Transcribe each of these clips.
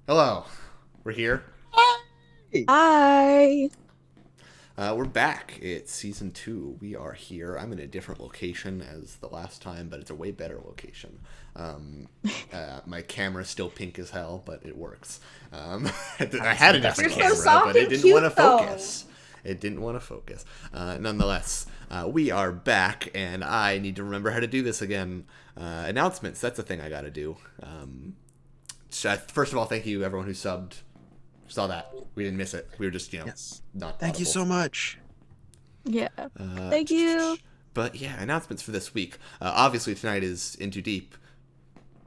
Hello, we're here. Hey. Hi. We're back. It's season 2. We are here. I'm in a different location as the last time, but it's a way better location. My camera's still pink as hell, but it works. I had a different You're so camera, soft but it and didn't cute, want to though. focus. It didn't want to focus. Nonetheless, we are back, and I need to remember how to do this again. Announcements. That's a thing I got to do. First of all, thank you everyone who subbed. Saw that. We didn't miss it. We were just, Yes. not Thank you audible. so much. Yeah. Thank you. But yeah, announcements for this week. Obviously, tonight is Into Deep.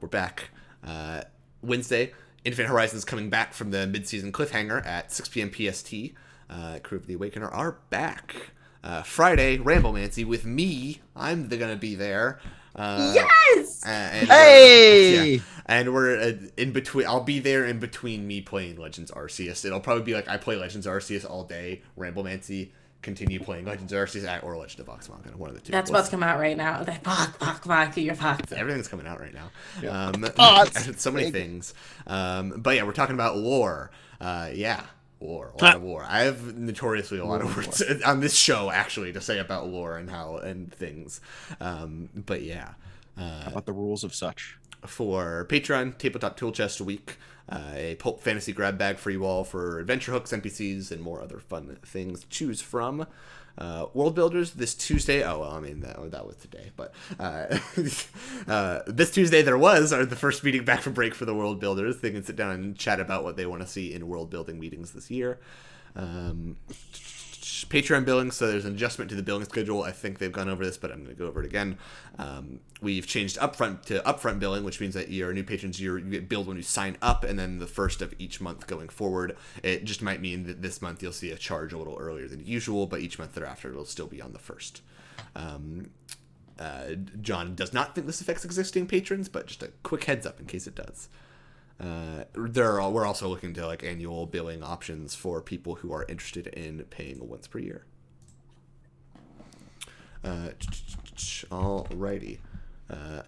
We're back. Wednesday, Infinite Horizons coming back from the mid-season cliffhanger at 6 p.m. PST. Crew of the Awakener are back. Friday, Ramblemancy with me. I'm gonna be there. Yes! And Hey! yeah, and we're in between. I'll be there in between me playing Legends Arceus. It'll probably be like I play Legends Arceus all day. Ramblemancy continue playing Legends Arceus or Legend of Vox Machina. One of the two. That's about to come out right now. Fuck, you're fucked. Everything's coming out right now. Oh, So many big. things. But yeah, we're talking about lore. Yeah. War, a lot of war. I have notoriously a lot of words on this show actually to say about lore and things. But yeah, How about the rules of such? for Patreon, Tabletop Tool Chest a week, a Pulp Fantasy grab bag for you all for adventure hooks, NPCs, and more other fun things to choose from. World Builders this Tuesday. Oh well, I mean that was today, but this Tuesday there was the first meeting back from break for the World Builders. They can sit down and chat about what they want to see in world building meetings this year. Patreon billing, so there's an adjustment to the billing schedule. I think they've gone over this, but I'm going to go over it again. We've changed upfront to upfront billing, which means that your new patrons, you get billed when you sign up, and then the first of each month going forward. It just might mean that this month you'll see a charge a little earlier than usual, but each month thereafter it'll still be on the first. John does not think this affects existing patrons, but just a quick heads up in case it does. We're also looking to annual billing options for people who are interested in paying once per year. Alrighty.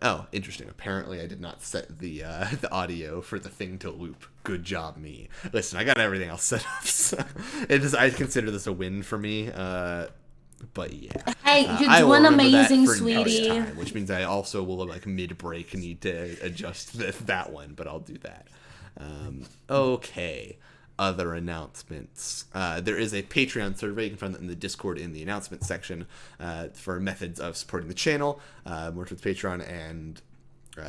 Oh, interesting. Apparently, I did not set the audio for the thing to loop. Good job, me. Listen, I got everything else set up. So I consider this a win for me. But yeah, Hey, you're I will doing remember that amazing, for next sweetie. time, which means I also will mid break need to adjust that one, but I'll do that. Okay. Other announcements. There is a Patreon survey. You can find that in the Discord in the announcements section for methods of supporting the channel, more towards Patreon, and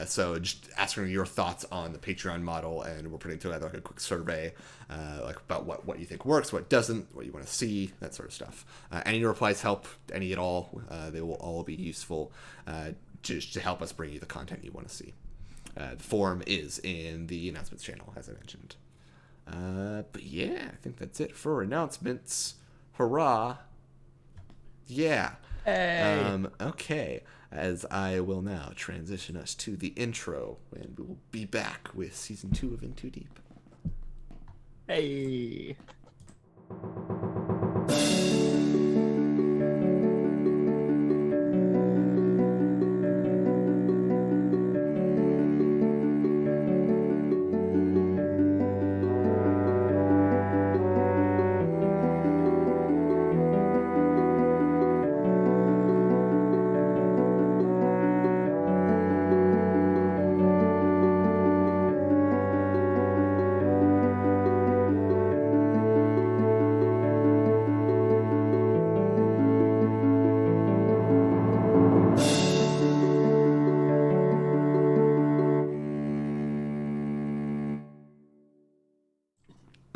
so just asking your thoughts on the Patreon model, and we're putting together a quick survey about what you think works, what doesn't, what you want to see, that sort of stuff. Any replies help, any at all. They will all be useful just to help us bring you the content you want to see. The form is in the announcements channel, as I mentioned. But yeah, I think that's it for announcements. Hurrah! Yeah. Hey. Okay, as I will now transition us to the intro, and we will be back with season 2 of Into Deep. Hey.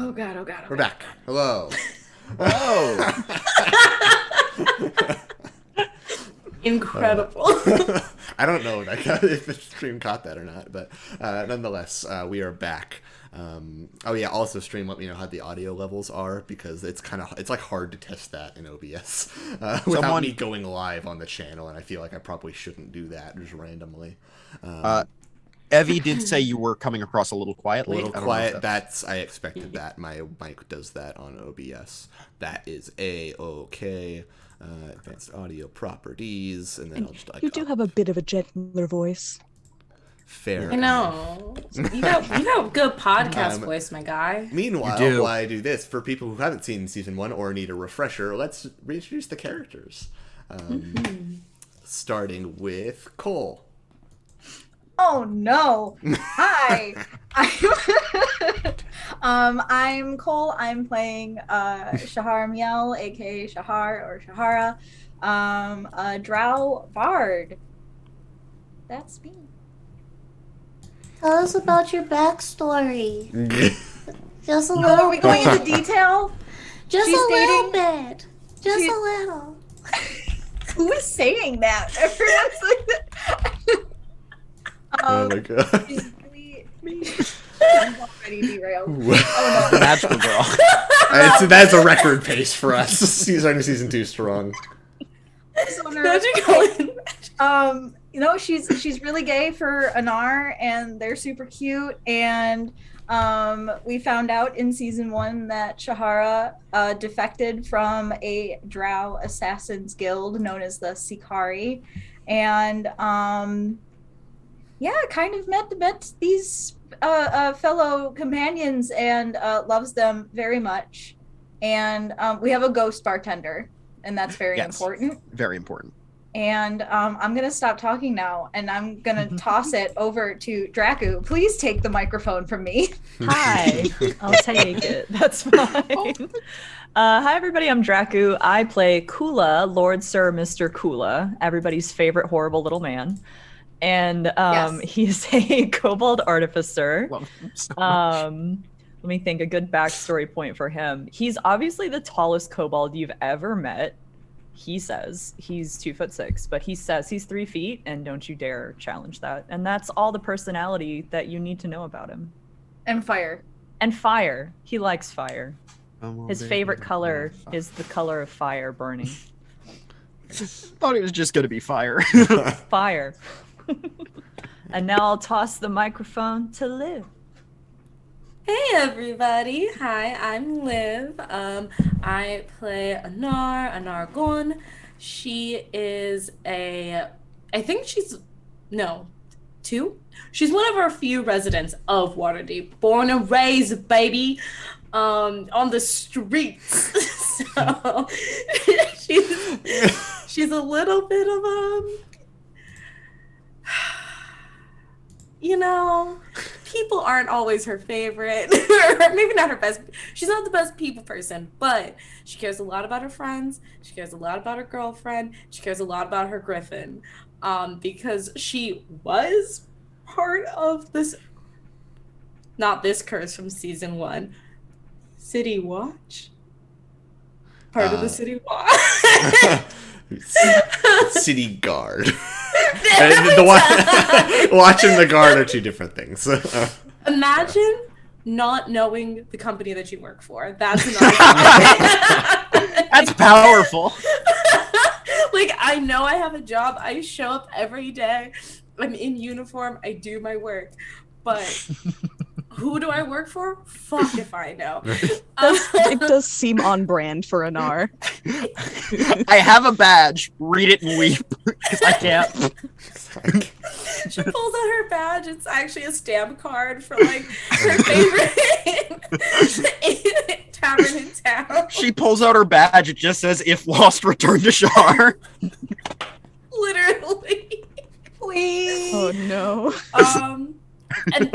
Oh god, oh god, oh We're god. back. Hello. Whoa. Incredible. I don't know if the stream caught that or not, but nonetheless, we are back. Oh yeah, also stream, let me know how the audio levels are, because it's hard to test that in OBS without me going live on the channel, and I feel like I probably shouldn't do that just randomly. Evie did say you were coming across a little quietly. A little I don't know if quiet. I expected that. My mic does that on OBS. That is A-okay. Advanced audio properties, and then I'll just You do have a bit of a gentler voice. Fair. I know. You got good podcast voice, my guy. Meanwhile, You do. while I do this, for people who haven't seen season 1 or need a refresher, let's reintroduce the characters. Starting with Cole. Oh no! Hi, I'm Cole. I'm playing Shahar Miel, aka Shahar or Shahara, a Drow bard. That's me. Tell us about your backstory. Just a Oh, little are we going into detail? Just She's a little dating- bit. Just She- a little. Who is saying that? Everyone's like that. Oh my god. She's really. I'm already derailed. Oh no. Magical girl. That's a record pace for us. Starting season 2 strong. How'd you go? You know, she's really gay for Anar, and they're super cute. And we found out in season 1 that Shahara defected from a Drow assassins guild known as the Sikari, and yeah, kind of met these fellow companions and loves them very much. And we have a ghost bartender, and that's very important. Very important. And I'm going to stop talking now, and I'm going to toss it over to Draku. Please take the microphone from me. Hi, I'll take it. That's fine. Hi, everybody. I'm Draku. I play Kula, Lord Sir Mr. Kula, everybody's favorite horrible little man. And he's a kobold artificer. Love him so much. Let me think, a good backstory point for him. He's obviously the tallest kobold you've ever met. He says he's 2'6", but he says he's 3 feet, and don't you dare challenge that. And that's all the personality that you need to know about him. And fire. And fire. He likes fire. His Baby, favorite color fire. is the color of fire burning. Thought it was just gonna be fire. Fire. And now I'll toss the microphone to Liv. Hey everybody, hi, I'm Liv. I play Anar Gon. She is I think she's 2. She's one of our few residents of Waterdeep, born and raised, baby, on the streets. So she's a little bit of people aren't always her favorite, or maybe not her best. She's not the best people person, but she cares a lot about her friends. She cares a lot about her girlfriend. She cares a lot about her griffin, because she was part of this, not this curse from season 1, City Watch. Part of the City Watch. City Guard. Watch and the guard are two different things. Imagine not knowing the company that you work for. That's not. That's powerful. Like, I know I have a job. I show up every day. I'm in uniform. I do my work. But who do I work for? Fuck if I know. It does seem on brand for Anar. I have a badge. Read it and weep. Because I can't. She pulls out her badge. It's actually a stamp card for like her favorite tavern in town. She pulls out her badge. It just says, "If lost, return to Shar." Literally. Please. Oh no.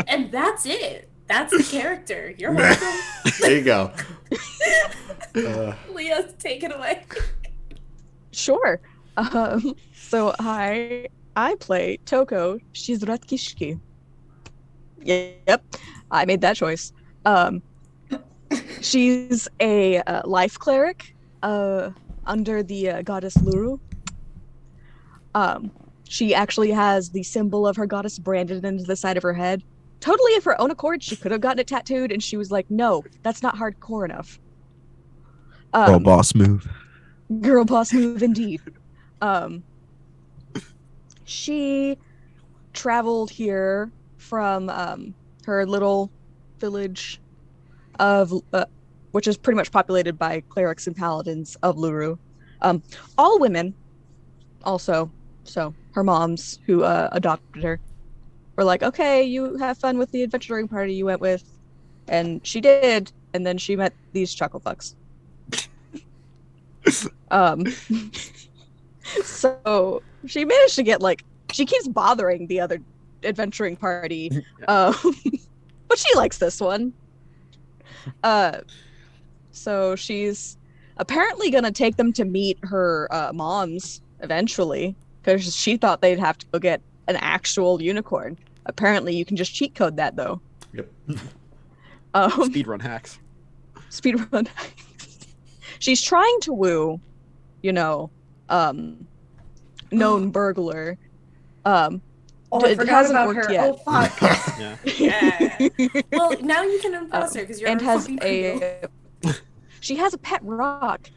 And that's it. That's the character. You're welcome. There you go. Leah, take it away. Sure. So hi, I play Toko Shizratkishki. Yep, I made that choice. She's a life cleric under the goddess Luru. She actually has the symbol of her goddess branded into the side of her head. Totally of her own accord, she could have gotten it tattooed, and she was like, no, that's not hardcore enough. Girl boss move. Girl boss move indeed. She traveled here from her little village of which is pretty much populated by clerics and paladins of Luru. All women also, so her moms who adopted her. were like, okay, you have fun with the adventuring party you went with. And she did. And then she met these chuckle fucks. So she managed to get she keeps bothering the other adventuring party. But she likes this one. So she's apparently gonna take them to meet her moms eventually, because she thought they'd have to go get an actual unicorn. Apparently you can just cheat code that though. Yep. Speedrun hacks. Speedrun. She's trying to woo, known burglar. I forgot about her. Yet. Oh fuck. Yeah. Yeah. Well, now you can impress her because you're and a has fucking criminal. she has a pet rock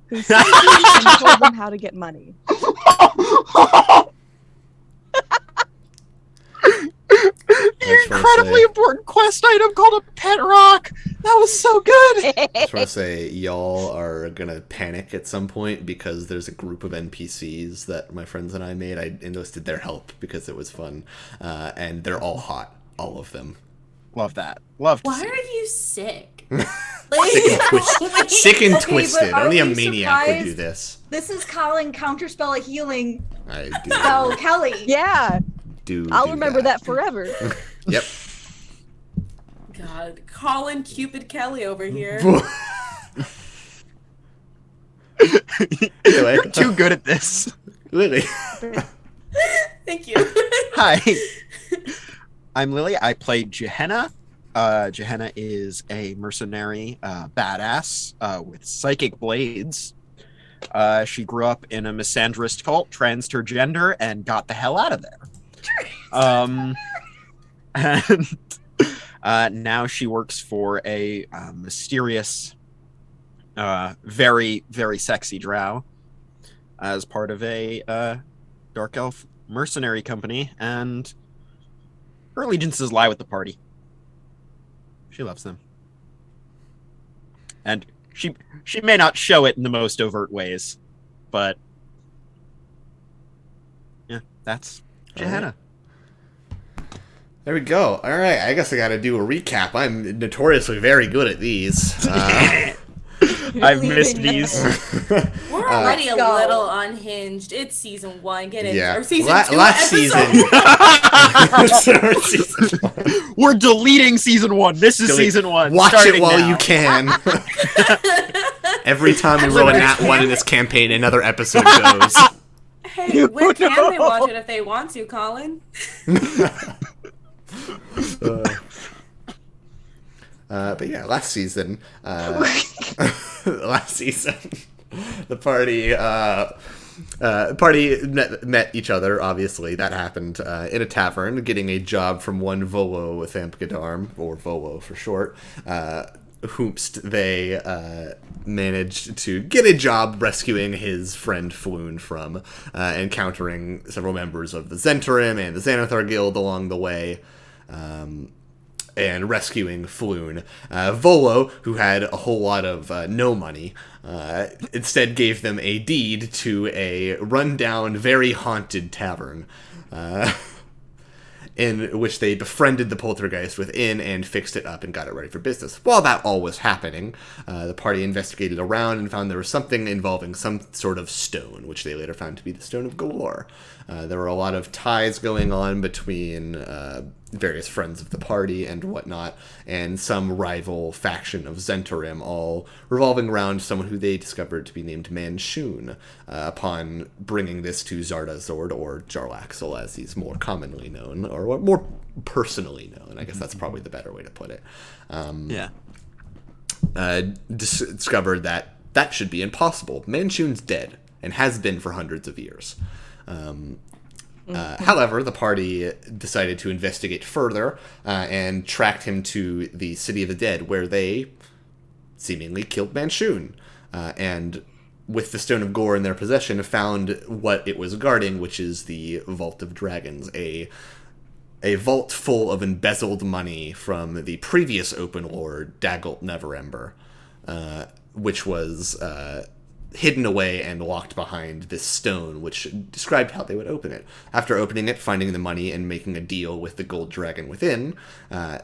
who sings and told them how to get money. Incredibly important quest item called a pet rock. That was so good. I just want to say, y'all are gonna panic at some point because there's a group of NPCs that my friends and I made. I enlisted their help because it was fun, and they're all hot, all of them. Love that. Love to Why see are it. you sick? Sick and twisted. but Only a are we maniac would do surprised? this. This is calling counterspell a healing I do. spell, Kelly. Yeah, I'll remember that forever. Yep. God, Colin Cupid Kelly over here. Anyway, You're too good at this. Lily. Thank you. Hi. I'm Lily. I play Gehenna. Gehenna is a mercenary badass with psychic blades. She grew up in a misandrist cult, transed her gender, and got the hell out of there. And now she works for a mysterious, very, very sexy drow as part of a dark elf mercenary company, and her allegiances lie with the party. She loves them. And she may not show it in the most overt ways, but yeah, that's Gehenna. There we go. All right, I guess I got to do a recap. I'm notoriously very good at these. I've missed these. We're already a go. little unhinged. It's season 1. Get in. Yeah. Or season 2. Last episode. season. We're deleting season 1. This is Delete. season 1. Watch starting it while now. you can. Every time we roll a nat 1 in this campaign, another episode goes. Hey, when can they watch it if they want to, Colin? But yeah, last season, the party met each other. Obviously, that happened in a tavern, getting a job from one Volo with Ampgadarm, or Volo for short. Whomst they managed to get a job rescuing his friend Floon from, encountering several members of the Zentarim and the Xanathar Guild along the way. And rescuing Floon. Volo, who had a whole lot of no money, instead gave them a deed to a rundown, very haunted tavern, in which they befriended the poltergeist within and fixed it up and got it ready for business. While that all was happening, the party investigated around and found there was something involving some sort of stone, which they later found to be the Stone of Galore. There were a lot of ties going on between various friends of the party and whatnot, and some rival faction of Zentarim, all revolving around someone who they discovered to be named Manshoon, upon bringing this to Zardazord, or Jarlaxle as he's more commonly known, or more personally known. I guess that's probably the better way to put it. Yeah. Discovered that that should be impossible. Manshoon's dead, and has been for hundreds of years. However, the party decided to investigate further and tracked him to the City of the Dead, where they seemingly killed Manshoon. And with the Stone of Gore in their possession, found what it was guarding, which is the Vault of Dragons, a vault full of embezzled money from the previous Open Lord, Daggelt Neverember, which was hidden away and locked behind this stone, which described how they would open it. After opening it, finding the money, and making a deal with the gold dragon within,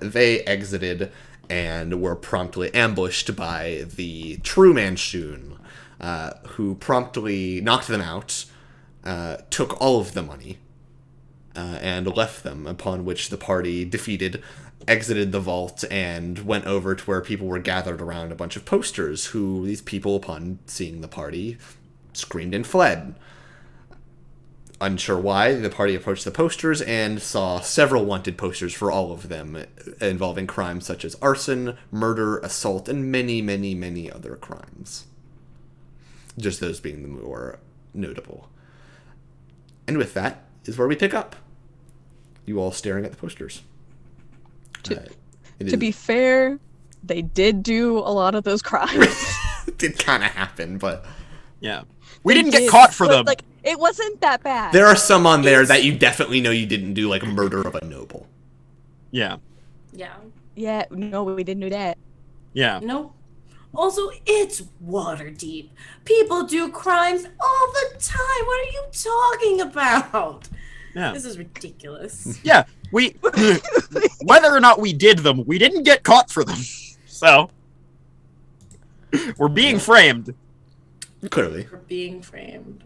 they exited and were promptly ambushed by the true Manshoon, who promptly knocked them out, took all of the money, and left them, upon which the party, defeated, exited the vault and went over to where people were gathered around a bunch of posters, who these people, upon seeing the party, screamed and fled. Unsure why, the party approached the posters and saw several wanted posters for all of them, involving crimes such as arson, murder, assault, and many, many, many other crimes. Just those being the more notable. And with that is where we pick up. You all staring at the posters. To be fair, they did do a lot of those crimes. It did kind of happen, but Yeah. We didn't get caught for them. Like, it wasn't that bad. there are some on there that you definitely know you didn't do, like murder of a noble. Yeah. Yeah. Yeah, no, we didn't do that. Yeah. Nope. Also, it's Waterdeep. People do crimes all the time. What are you talking about? Yeah. This is ridiculous. Yeah. We, whether or not we did them, we didn't get caught for them. So, we're being framed. Clearly. We're being framed.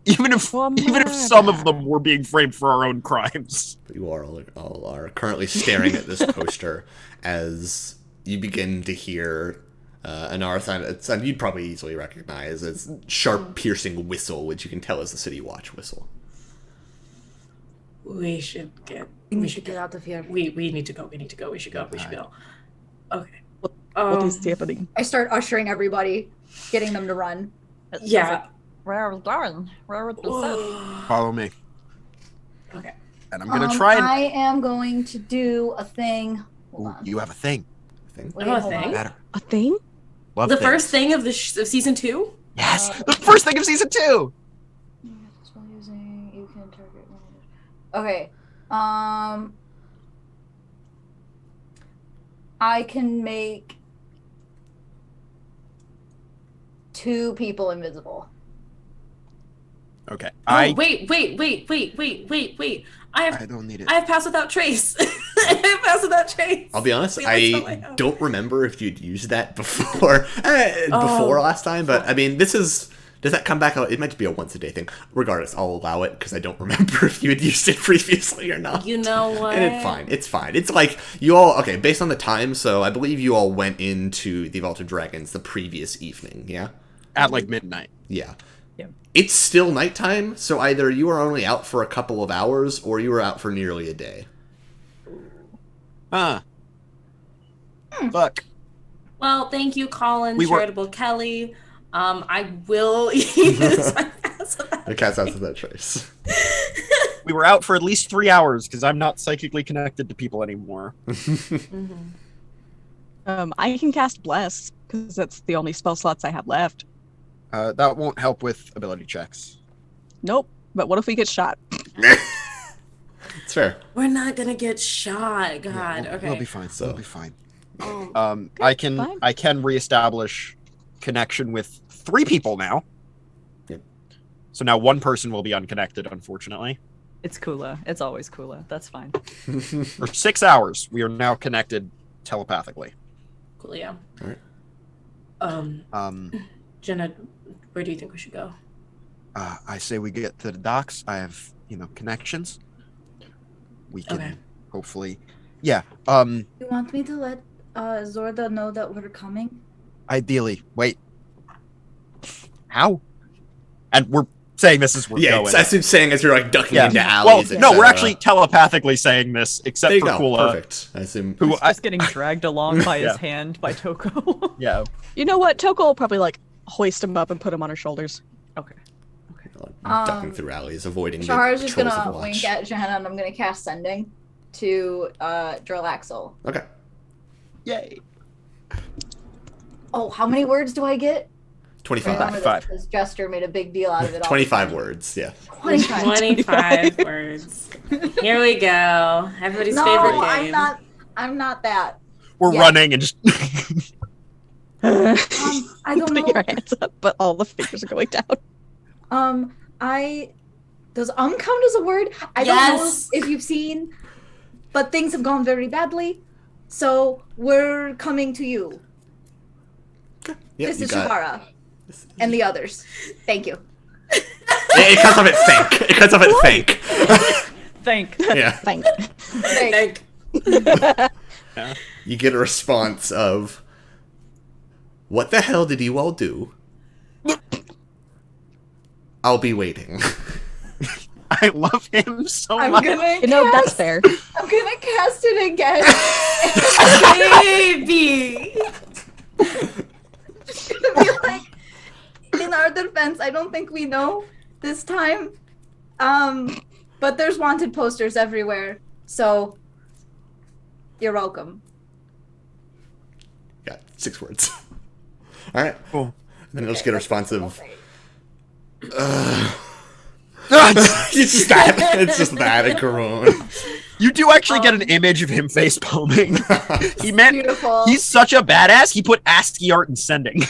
even if some of them were being framed for our own crimes. You all are currently staring at this poster as you begin to hear another sound you'd probably easily recognize as sharp, piercing whistle, which you can tell is the City Watch whistle. We should get out of here. We need to go. We should go. Okay. What is happening? I start ushering everybody, getting them to run. Yeah. Where are we going? Where would this Follow me. Okay. And I'm gonna try and. I am going to do a thing. Hold on. You have a thing. Wait, Oh, a hold thing? on. Better. A thing? Love The things. first thing of of season 2? Yes, the first thing of season 2. You can target one. Okay. I can make 2 people invisible. Okay. Oh, wait. I don't need it. I have pass without trace. I have pass without trace. I'll be honest, Wait, that's all I I have. don't remember if you'd used that before last time, but I mean, does that come back? It might be a once a day thing. Regardless, I'll allow it because I don't remember if you had used it previously or not. You know what? And it's fine. It's like you all, okay, based on the time, so I believe you all went into the Vault of Dragons the previous evening, yeah? At like midnight. Yeah. Yeah. It's still nighttime, so either you are only out for a couple of hours or you are out for nearly a day. Fuck. Well, thank you, Colin, We were- Charitable Kelly. I will use my pass without The cat's out of that trace. We were out for at least 3 hours because I'm not psychically connected to people anymore. I can cast Bless because that's the only spell slots I have left. That won't help with ability checks. Nope. But what if we get shot? It's fair. We're not gonna get shot. God. Yeah, okay. We'll be fine. So- We'll be fine. Um, I can fine. I can reestablish connection with 3 people now. Yep. So now 1 person will be unconnected, unfortunately. It's Kula. It's always Kula. That's fine. For 6 hours, we are now connected telepathically. cool. Yeah. Alright. Jenna, where do you think we should go? I say we get to the docks. I have, connections. We can Okay. hopefully. Yeah. You want me to let Zorda know that we're coming? Ideally. Wait. How? And we're saying this as we're Yeah, going. that's what I'm saying as you're like ducking Yeah. into Well, alleys. no, we're etc. actually telepathically saying this, There except you for go. Kula. Perfect. I assume. Who He's I, just getting dragged along by Yeah. his hand by Toko. yeah. You know what? Toko will probably like hoist him up and put him on her shoulders. Okay. Ducking through alleys, avoiding the Shahara's just trolls of gonna the watch. wink at Johanna and I'm gonna cast Sending to Drillaxel. Okay. Yay. Oh, how many words do I get? 25. This gesture made a big deal out of it all. 25 words, yeah. 25. 25 words. Here we go. Everybody's No, favorite game. I'm not that. We're Yeah. running and just. I don't Put know. your hands up, but all the fingers are going down. Does count as a word? I don't know Yes. if you've seen, but things have gone very badly. So we're coming to you. Yeah, This you is got. Shahara and the others. Thank you. It cuts off at thank. It cuts off at thank. Think. Yeah. Thank. Thank. You get a response of, "What the hell did you all do? I'll be waiting." I love him so I'm much. gonna You know, that's cast, fair. I'm gonna cast it again. Baby. It's gonna be like, in our defense, I don't think we know this time. But there's wanted posters everywhere, so you're welcome. Got 6 words. All right. Cool. Then it'll just get a response of, You it's just that. It's just that, a groan. do actually get an image of him face palming. He meant Beautiful. he's such a badass. He put ASCII art in sending.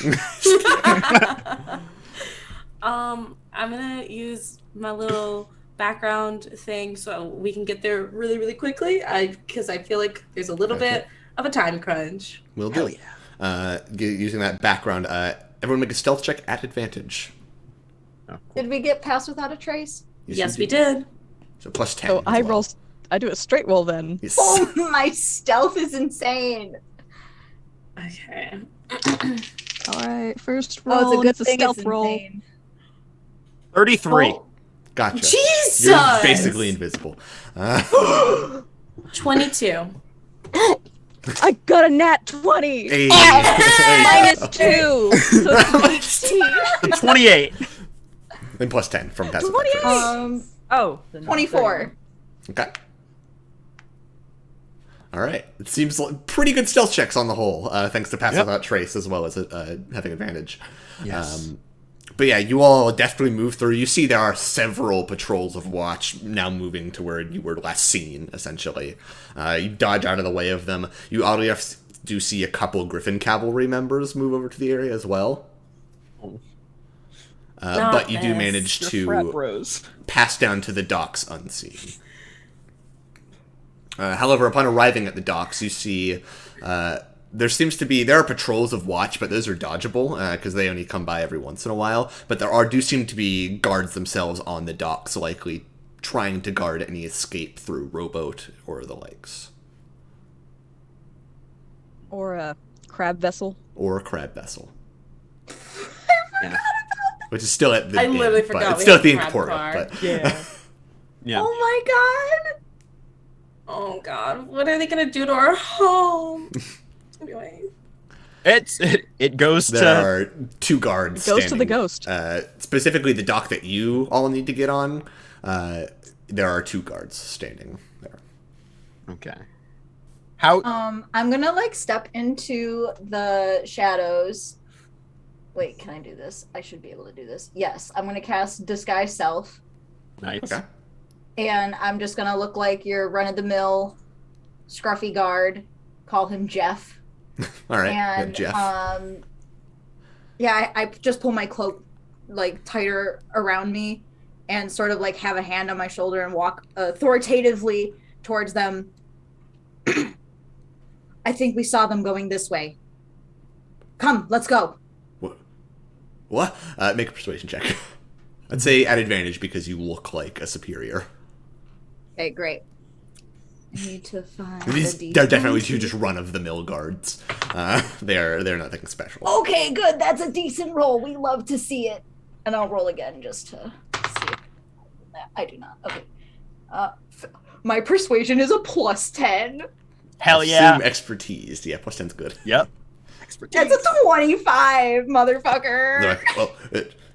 I'm gonna use my little background thing so we can get there really, really quickly. Because I feel like there's a little bit of a time crunch. Will do. Using that background, everyone make a stealth check at advantage. Did we get past without a trace? Yes, we did. So plus 10. So as I well. roll. I do a straight roll then. Yes. Oh, my stealth is insane. Okay. All right, first roll. Oh, it's a good it's a thing stealth it's roll. insane. 33. Gotcha. Jesus! You're basically invisible. 22. I got a nat 20. Hey. Minus 2. So it's 18. 28. And plus 10 from passive. 28. Trace. Oh, then 24. Okay. All right. It seems like pretty good stealth checks on the whole, thanks to passive without trace as well as having advantage. Yes. But yeah, you all definitely move through. You see there are several patrols of watch now moving to where you were last seen, essentially. You dodge out of the way of them. You already do see a couple Griffin cavalry members move over to the area as well. But you do this. manage Frat to bros. pass down to the docks unseen. However, upon arriving at the docks, you see there are patrols of watch, but those are dodgeable because they only come by every once in a while. But do seem to be guards themselves on the docks, likely trying to guard any escape through rowboat or the likes. Or a crab vessel. Or a crab vessel. Yeah. Which is still at the I inn, literally but forgot it's we still had at the a crab Emporium. bar. But Yeah. Yeah. Oh my god. Oh god, what are they gonna do to our home? Anyway. It goes there to are 2 guards It goes to standing. the ghost. Specifically the dock that you all need to get on. There are 2 guards standing there. Okay. How I'm gonna step into the shadows. Wait, can I do this? I should be able to do this. Yes, I'm gonna cast Disguise Self, nice. Okay. and I'm just gonna look like your run-of-the-mill scruffy guard. Call him Jeff. All right. And Jeff. I just pull my cloak tighter around me, and sort of have a hand on my shoulder and walk authoritatively towards them. I think we saw them going this way. Come, let's go. What? Make a persuasion check. I'd say at advantage because you look like a superior. Okay, great. I need to find They're definitely 2 just run-of-the-mill guards. They're nothing special. Okay, good. That's a decent roll. We love to see it. And I'll roll again just to see if I do not. Okay. My persuasion is a +10. Hell yeah. Assume expertise. Yeah, plus 10's good. Yep. Expertise. That's a 25, motherfucker. They're like, well,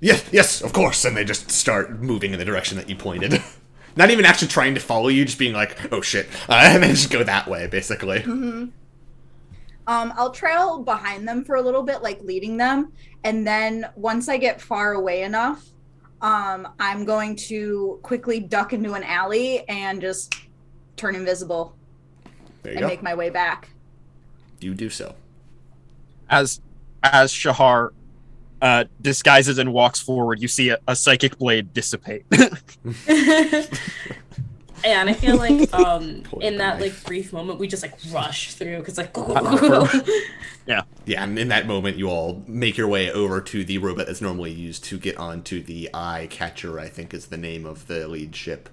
yes, of course. And they just start moving in the direction that you pointed. Not even actually trying to follow you, just being like, oh shit. And then just go that way, basically. Mm-hmm. I'll trail behind them for a little bit, leading them. And then once I get far away enough, I'm going to quickly duck into an alley and just turn invisible There you and go. make my way back. You do so. As Shahar disguises and walks forward. You see a psychic blade dissipate. Yeah, and I feel like Pull in out that the like knife. brief moment we just like rush through because like Yeah. Yeah, and in that moment, you all make your way over to the robot that's normally used to get onto the Eye Catcher, I think is the name of the lead ship.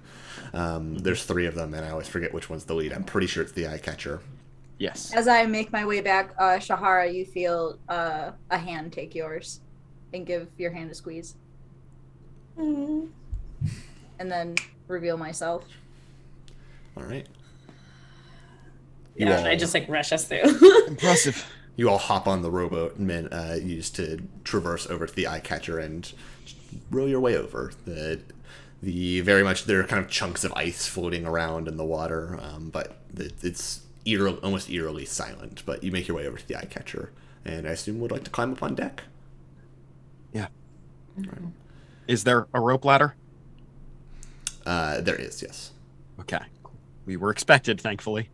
There's 3 of them, and I always forget which one's the lead. I'm pretty sure it's the Eye Catcher. Yes. As I make my way back, Shahara, you feel a hand take yours and give your hand a squeeze. And then reveal myself. All right. yeah, and I just like rush us through. Impressive. You all hop on the rowboat used to traverse over to the Eye Catcher and row your way over. The very much there are kind of chunks of ice floating around in the water, but it's almost eerily silent. But you make your way over to the Eye Catcher, and I assume would like to climb up on deck. Yeah. Is there a rope ladder? There is, yes. Okay. We were expected, thankfully.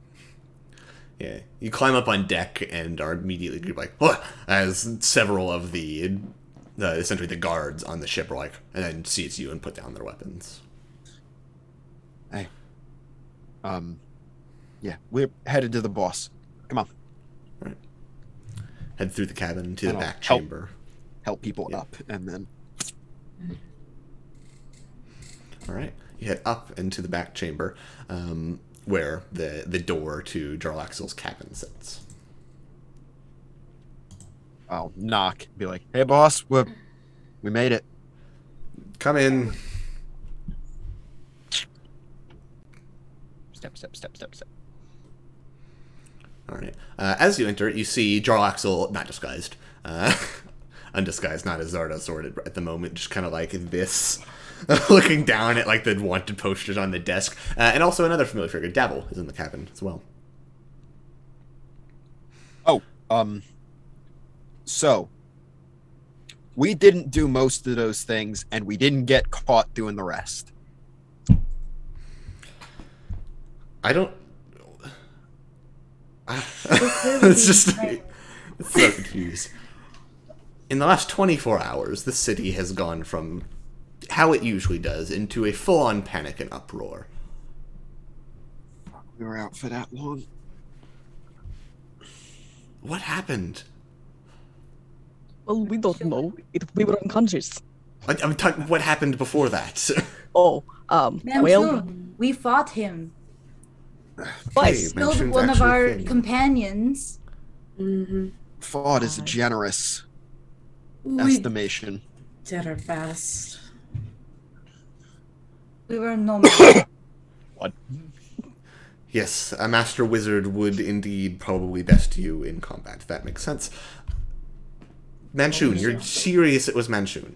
Yeah, you climb up on deck and are immediately greeted like, "What?" As several of essentially the guards on the ship are like, and then see it's you and put down their weapons. Hey. Yeah, we're headed to the boss. Come on. All right. Head through the cabin to the And I'll back help. chamber. Help people Yeah. up, and then All right, you head up into the back chamber, where the door to Jarlaxle's cabin sits. I'll knock. Be like, "Hey, boss, we made it." Come in. Step, step, step, step, step. All right. As you enter, you see Jarlaxle, not disguised, undisguised, not as Zarda sorted at the moment, just kind of like this, looking down at like the wanted posters on the desk, and also another familiar figure, Dabble, is in the cabin as well. Oh, so we didn't do most of those things, and we didn't get caught doing the rest. I don't. It's just it's so confused. In the last 24 hours, the city has gone from how it usually does into a full-on panic and uproar. We were out for that long. What happened? Well, we don't know. We were unconscious. I'm talking. What happened before that? Oh, well, Manshoon, we fought him. twice. Hey, Killed Manshoon's one of actually our thin. companions. Fought is a generous We estimation. did our best. We were nomad. What? Yes, a master wizard would indeed probably best you in combat. That makes sense. Manshoon, you're serious it was Manshoon?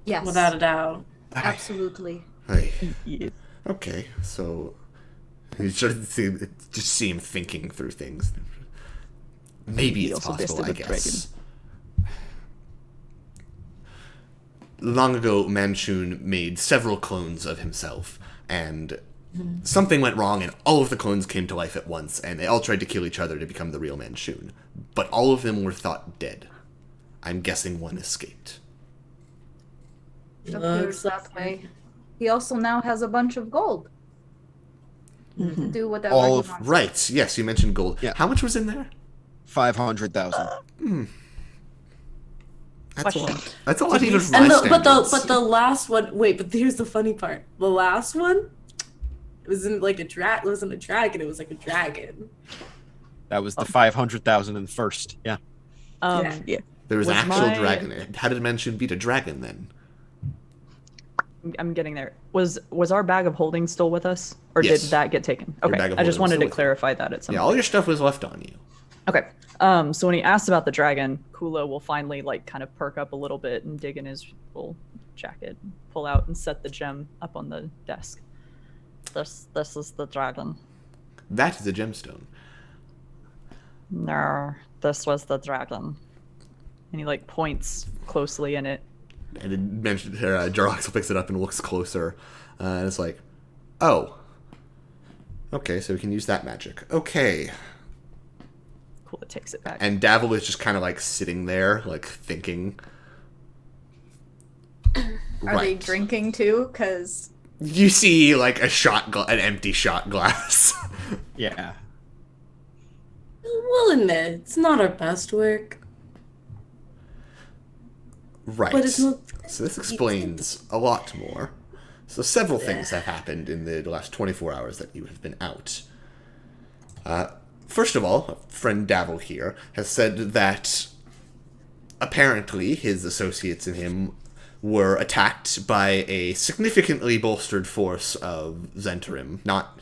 Yes. Without a doubt. Absolutely. Hey. Yeah. Okay, so you just see him thinking through things. Maybe He it's also possible, I bested a guess. Long ago, Manshoon made several clones of himself, and something went wrong, and all of the clones came to life at once, and they all tried to kill each other to become the real Manshoon. But all of them were thought dead. I'm guessing one escaped. It appears that way. He also now has a bunch of gold to do whatever All he of- wants. Right, yes, you mentioned gold. Yeah. How much was in there? 500,000. That's a Question. lot. That's a lot even for And my but standards. the last one. Wait, but here's the funny part. The last one, it wasn't like a drag. It wasn't a dragon. It was like a dragon. That was the 500,000 in the first. Yeah. Yeah. Yeah. There was an Was actual my- dragon. How did Manshoon beat a dragon then? I'm getting there. Was our bag of holding still with us, or Yes. did that get taken? Your Okay, bag of I just holding was wanted still to with you. clarify that at some Yeah, point. all your stuff was left on you. Okay. So when he asked about the dragon, Kula will finally like kind of perk up a little bit and dig in his little jacket, pull out and set the gem up on the desk. This is the dragon. That is a gemstone. No, this was the dragon. And he like points closely in it. And it mentioned Jarlaxle picks it up and looks closer, and it's like, oh, okay, so we can use that magic. Okay, Kula takes it back. And Davil is just kind of like sitting there, like thinking. Are they drinking too? Because you see like an empty shot glass. Yeah. We'll admit, it's not our best work. Right. But it's not... So this explains a lot more. So several things have happened in the last 24 hours that you have been out. First of all, friend Davil here has said that apparently his associates and him were attacked by a significantly bolstered force of Zentarim, not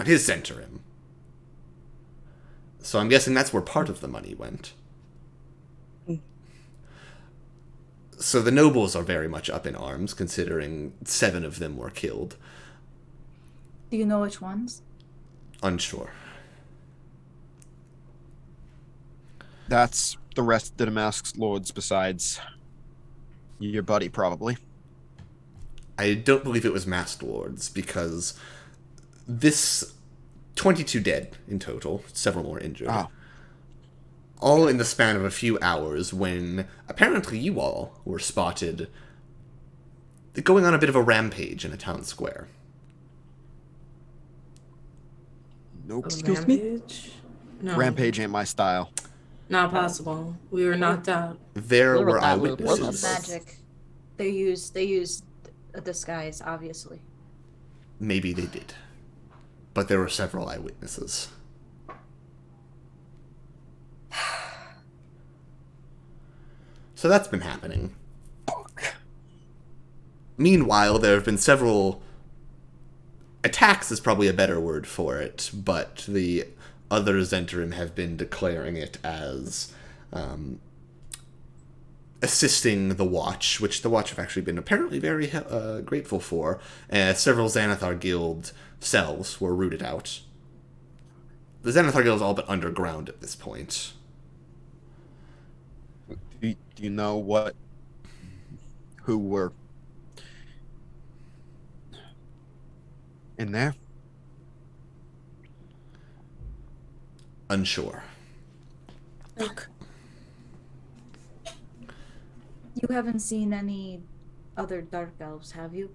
his Zentarim. So I'm guessing that's where part of the money went. So the nobles are very much up in arms, considering 7 of them were killed. do you know which ones? Unsure. That's the rest of the Damask's lords besides your buddy, probably. I don't believe it was masked lords, because this 22 dead in total, several more injured. Oh. All in the span of a few hours, when apparently you all were spotted going on a bit of a rampage in a town square. Nope. Excuse me? Rampage? No. Rampage ain't my style. Not possible. We were knocked out. There Literal were battle of eyewitnesses. worlds. Magic. They used a disguise, obviously. Maybe they did. But there were several eyewitnesses. So that's been happening. Meanwhile, there have been several attacks is probably a better word for it, but the other Zentarim have been declaring it as assisting the Watch, which the Watch have actually been apparently very grateful for. Several Xanathar Guild cells were rooted out. The Xanathar Guild is all but underground at this point. Do you know who were in there? Unsure. Look. You haven't seen any other dark elves, have you?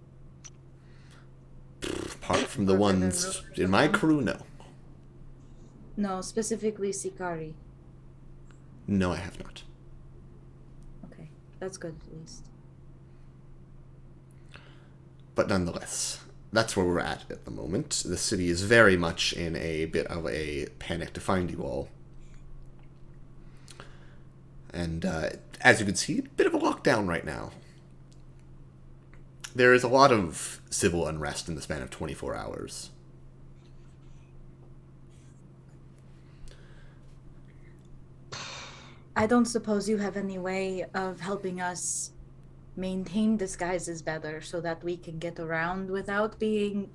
Apart from the ones in my crew, no. No, specifically Sikari. No, I have not. Okay, that's good at least. But nonetheless, that's where we're at the moment. The city is very much in a bit of a panic to find you all. And as you can see, a bit of a lockdown right now. There is a lot of civil unrest in the span of 24 hours. I don't suppose you have any way of helping us maintain disguises better so that we can get around without being,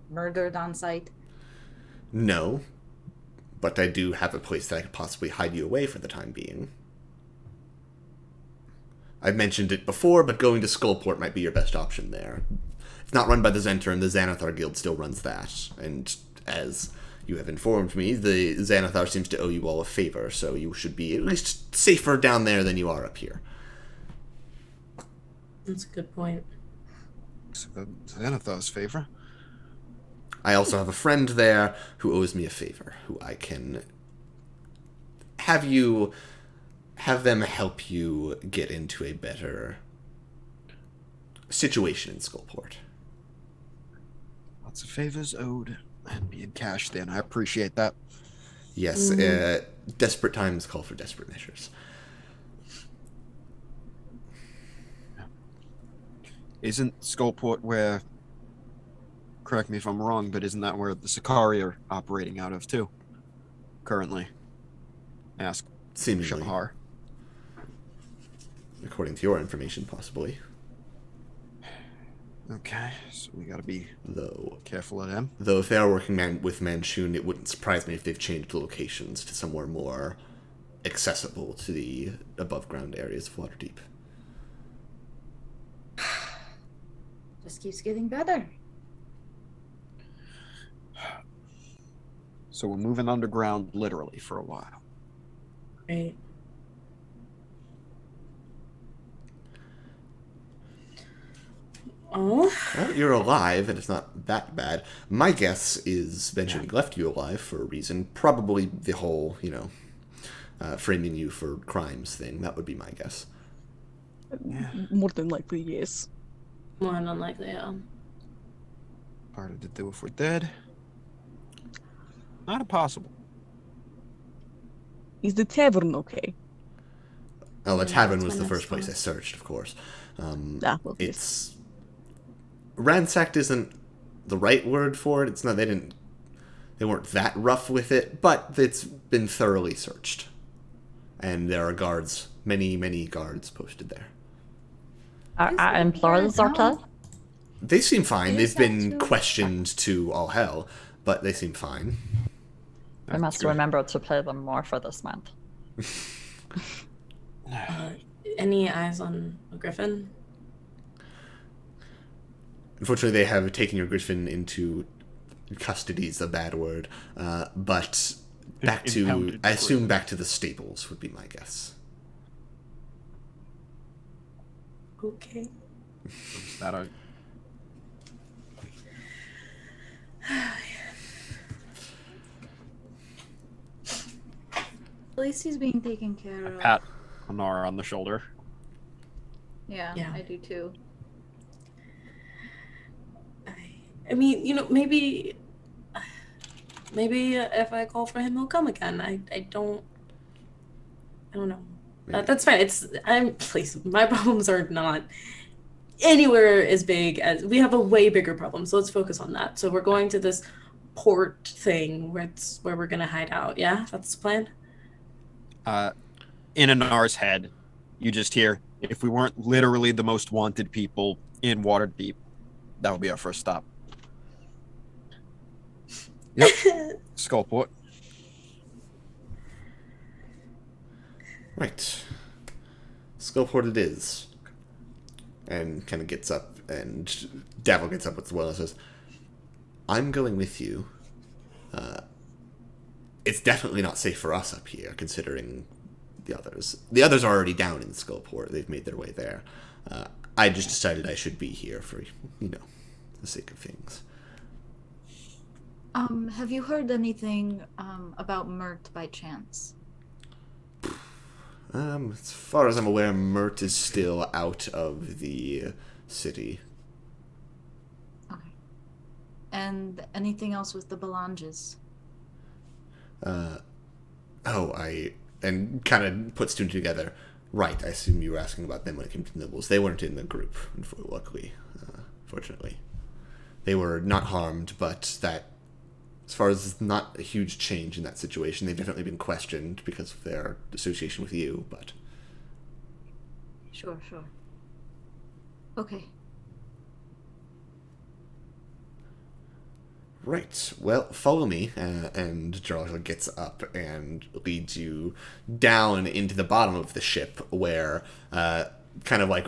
murdered on sight. No, but I do have a place that I could possibly hide you away for the time being. I've mentioned it before, but going to Skullport might be your best option there. It's not run by the Zentarim, the Xanathar Guild still runs that, and as you have informed me, the Xanathar seems to owe you all a favor, so you should be at least safer down there than you are up here. That's a good point. So Xanathar's favor. I also have a friend there who owes me a favor, who I can have them help you get into a better situation in Skullport. Lots of favors owed and be in cash then. I appreciate that. Yes, desperate times call for desperate measures. Isn't Skullport where, correct me if I'm wrong, but isn't that where the Sikari are operating out of too? Currently. Ask Seemingly. Shahar. According to your information, possibly. Okay, so we gotta be Though careful of them. if they are working with Manshoon, it wouldn't surprise me if they've changed locations to somewhere more accessible to the above-ground areas of Waterdeep. Just keeps getting better. So we're moving underground literally for a while. Right. Oh. Well, you're alive, and it's not that bad. My guess is Benjamin left you alive for a reason. Probably the whole, framing you for crimes thing. That would be my guess. More than likely, yes. More than unlikely, yeah. Part of the do if we're dead. Not impossible. Is the tavern okay? Oh, the Yeah, tavern that's was my the next first place thought. I searched, of course. Well, yes. It's ransacked isn't the right word for it. It's not. They weren't that rough with it, but it's been thoroughly searched, and there are guards, many guards posted there. Are employees okay? They seem fine. Is They've that been true? questioned to all hell, but they seem fine. We must remember to pay them more for this month. Any eyes on a griffin? Unfortunately, they have taken your griffin into custody is a bad word, but back to, Impounded I assume back to the stables would be my guess. Okay. Is that a At least he's being taken care of. pat Honora on the shoulder? Yeah, Yeah. I do too. I mean, maybe if I call for him, he'll come again. I don't know. That's fine. Please, my problems are not anywhere as big as we have a way bigger problem. So let's focus on that. So we're going to this port thing where we're gonna hide out. Yeah, that's the plan. In Anar's head, you just hear, if we weren't literally the most wanted people in Waterdeep, that would be our first stop. Yep. Skullport. Right. Skullport it is. And kind of gets up, and Davil gets up as well and says, I'm going with you. It's definitely not safe for us up here, considering the others. The others are already down in Skullport. They've made their way there. I just decided I should be here for, the sake of things. Have you heard anything about Mert by chance? As far as I'm aware, Mert is still out of the city. Okay. And anything else with the Belanges? And kind of puts two and two together. Right, I assume you were asking about them when it came to Nibbles. They weren't in the group, luckily, fortunately. They were not harmed, but that, as far as not a huge change in that situation, they've definitely been questioned because of their association with you, but... Sure. Okay. Right. Well, follow me, and Jarl gets up and leads you down into the bottom of the ship, where kind of like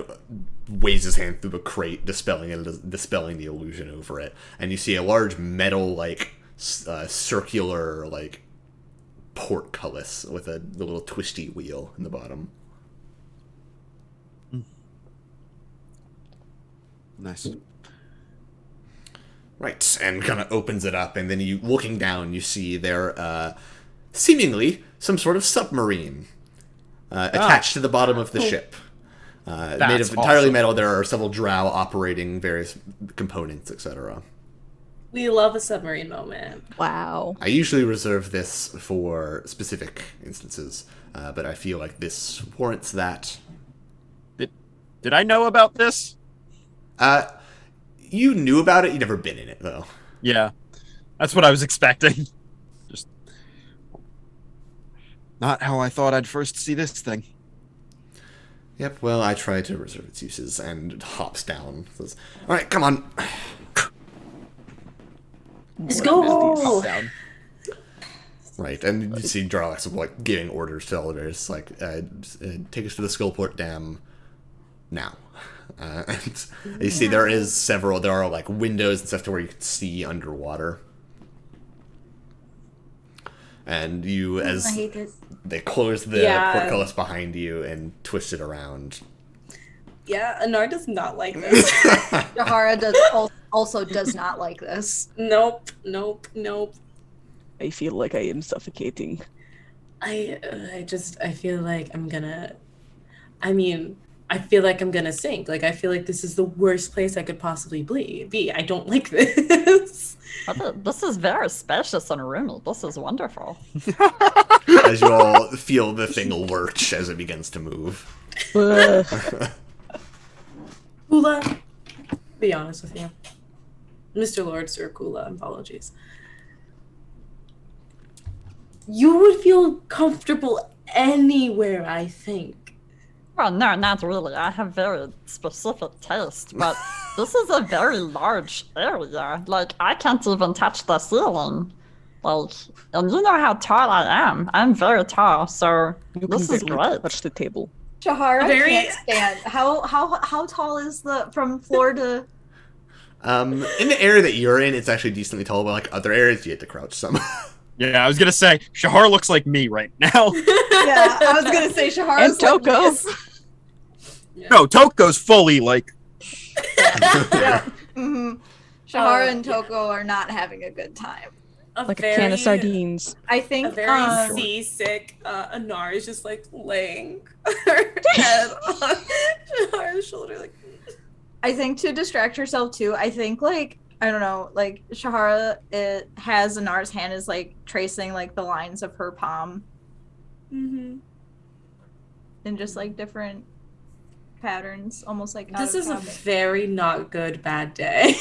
waves his hand through the crate, dispelling the illusion over it, and you see a large metal circular portcullis with a little twisty wheel in the bottom. Nice. Right, and kind of opens it up, and then looking down, you see there, seemingly, some sort of submarine attached to the bottom of the ship. Made of entirely awesome. metal. There are several drow operating various components, etc. We love a submarine moment. Wow. I usually reserve this for specific instances, but I feel like this warrants that. Did I know about this? You knew about it, you've never been in it, though. Yeah. That's what I was expecting. Just not how I thought I'd first see this thing. Yep, well, I try to reserve its uses, and hops down. Says, alright, come on. Let's Hop go. down. Right, and you see Jarlax giving orders to all the various, take us to the Skullport Dam now. And you see there are windows and stuff to where you can see underwater. And you, I as hate it. they close the Yeah. portcullis behind you and twist it around. Yeah, Anar does not like this. Shahara also does not like this. Nope. I feel like I am suffocating. I feel like I feel like I'm gonna sink. Like, I feel like this is the worst place I could possibly be. I don't like this. This is very spacious and roomy. This is wonderful. As you all feel the thing lurch as it begins to move. Kula, be honest with you. Mr. Lord Sir Kula, apologies. You would feel comfortable anywhere, I think. Well, no, not really. I have very specific taste, but this is a very large area. Like, I can't even touch the ceiling. Like, and you know how tall I am. I'm very tall, so You this can is barely great. touch the table. Shahara Very- can't stand. How tall is the from floor to? In the area that you're in, it's actually decently tall, but like other areas, you have to crouch some. Yeah, I was gonna say Shahar looks like me right now. Yeah, I was gonna say Shahara's And Toko. like this. No, Toko's fully like. Yeah. hmm Shahara Oh, and Toko are not having a good time. Like a can of sardines. I A think very seasick Anar is just like laying her head on Shahara's shoulder, like. I think to distract herself too, I think like I don't know, like Shahara it has Anar's hand is like tracing like the lines of her palm Mm-hmm. in just like different patterns, almost like out This of is a habit. very not good bad day.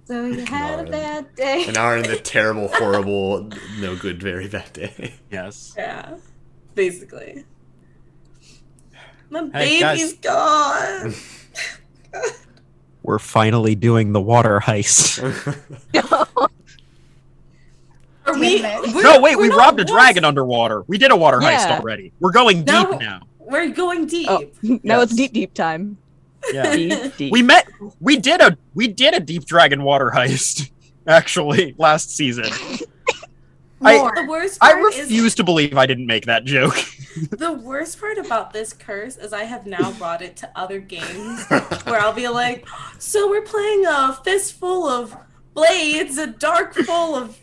So you had a Lauren. bad day. And are in the terrible, horrible, no good, very bad day. Yes. Yeah, basically. My Hey, baby's gone. We're finally doing the water heist. Are we? Damn it. No, wait, we we're robbed a not dragon underwater. We did a water heist Yeah. already. We're going Now- deep now. We're going deep. Oh, now it's Yes. deep time. Yeah. Deep. We did a deep dragon water heist actually last season. More. The worst I part is refuse to believe I didn't make that joke. the worst part about this curse is I have now brought it to other games where I'll be like, so we're playing a fistful of blades, a dark full of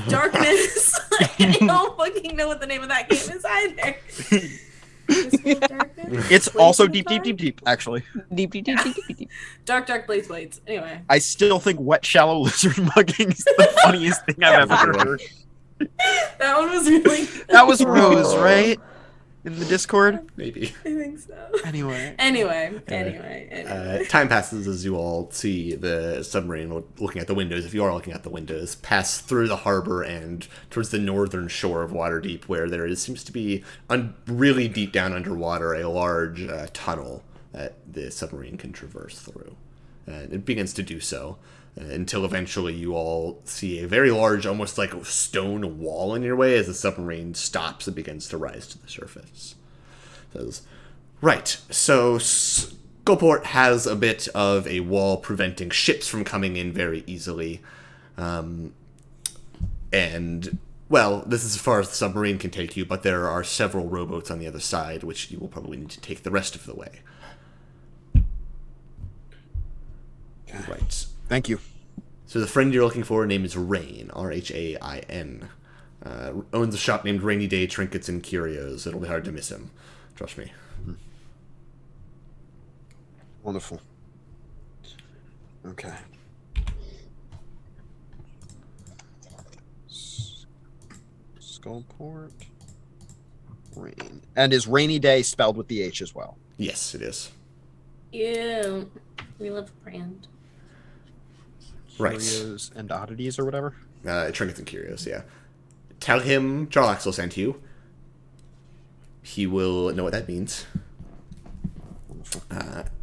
darkness. Like, I don't fucking know what the name of that game is either. Fistful of Darkness? It's Blades also in the deep, deep, Dark? deep, deep, actually. Deep. Dark blades. Anyway. I still think wet, shallow lizard mugging is the funniest thing I've ever heard. That one was really good. That was Rose, right? In the Discord? Maybe. I think so. Anyway. Anyway. Time passes as you all see the submarine looking at the windows, if you are looking at the windows, pass through the harbor and towards the northern shore of Waterdeep, where seems to be, really deep down underwater, a large tunnel that the submarine can traverse through. And it begins to do so. Until eventually you all see a very large, almost like a stone wall in your way as the submarine stops and begins to rise to the surface. Says, right, so Skullport has a bit of a wall preventing ships from coming in very easily. And, well, this is as far as the submarine can take you, but there are several rowboats on the other side, which you will probably need to take the rest of the way. Right. Thank you. So the friend you're looking for, her name is Rain, Rhain. Owns a shop named Rainy Day Trinkets and Curios. It'll be hard to miss him. Trust me. Wonderful. Okay. Skullport. Rain. And is Rainy Day spelled with the H as well? Yes, it is. Yeah. We love brand. Right. Curios and oddities or whatever? Trinkets and Curios, yeah. Tell him Jarlax will send you. He will know what that means. Wonderful.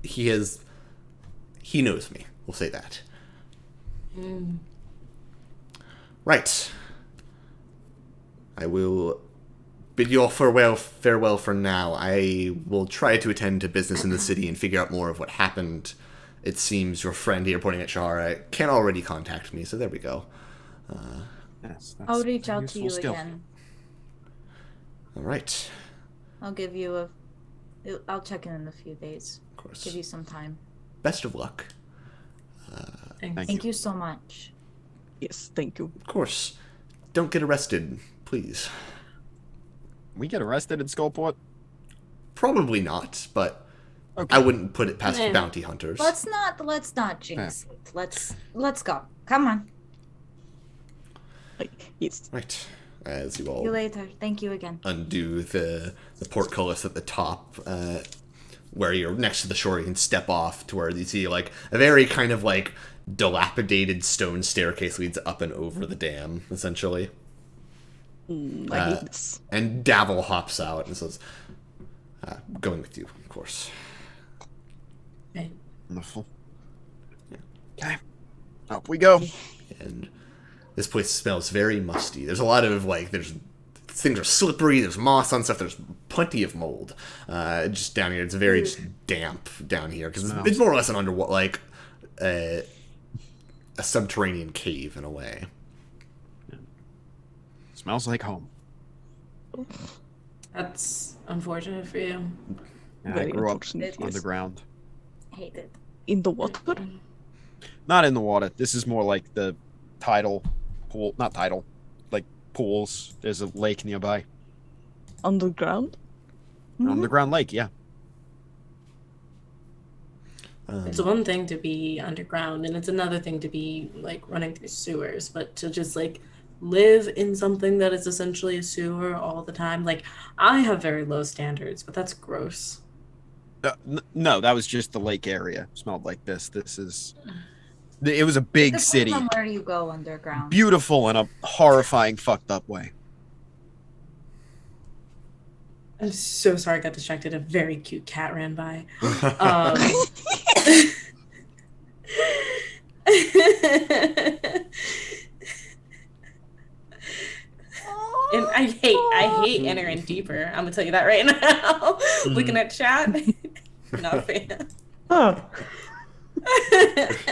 He knows me. We'll say that. Right. I will bid you all farewell for now. I will try to attend to business in the city and figure out more of what happened. It seems your friend here, pointing at Shahara, can already contact me, so there we go. Yes, that's I'll reach a out to useful you skill. again. All right. I'll give you I'll check in a few days. Of course. Give you some time. Best of luck. Thanks. Thank you so much. Yes, thank you. Of course. Don't get arrested, please. We get arrested in Skullport? Probably not, but Okay. I wouldn't put it past Yeah. bounty hunters. Let's not jinx it. Let's go. Come on. Like, yes. Right. As you See you all later. Thank you again. undo the portcullis at the top, where you're next to the shore, you can step off to where you see like a very kind of like dilapidated stone staircase leads up and over the dam, essentially. I hate this. And Davil hops out and says, "Going with you, of course." Okay. Wonderful. Okay. Up we go. And this place smells very musty. There's a lot of like things are slippery. There's moss on stuff. There's plenty of mold. Just down here, it's very just damp down here because it's more or less an underwater, like a subterranean cave in a way. Smells like home. That's unfortunate for you. Yeah, I Very grew up unfortunate, yes. underground. Hate it. In the water? Not in the water. This is more like the tidal pool. Not tidal. Like pools. There's a lake nearby. Underground? Underground lake, yeah. It's one thing to be underground, and it's another thing to be like running through sewers, but to just like live in something that is essentially a sewer all the time. Like, I have very low standards, but that's gross. No, that was just the lake area. Smelled like this. It was a big Depends city. on where you go underground. Beautiful in a horrifying, fucked up way. I'm so sorry I got distracted. A very cute cat ran by. And I hate entering deeper. I'm gonna tell you that right now. Looking at chat, not a fan. Oh,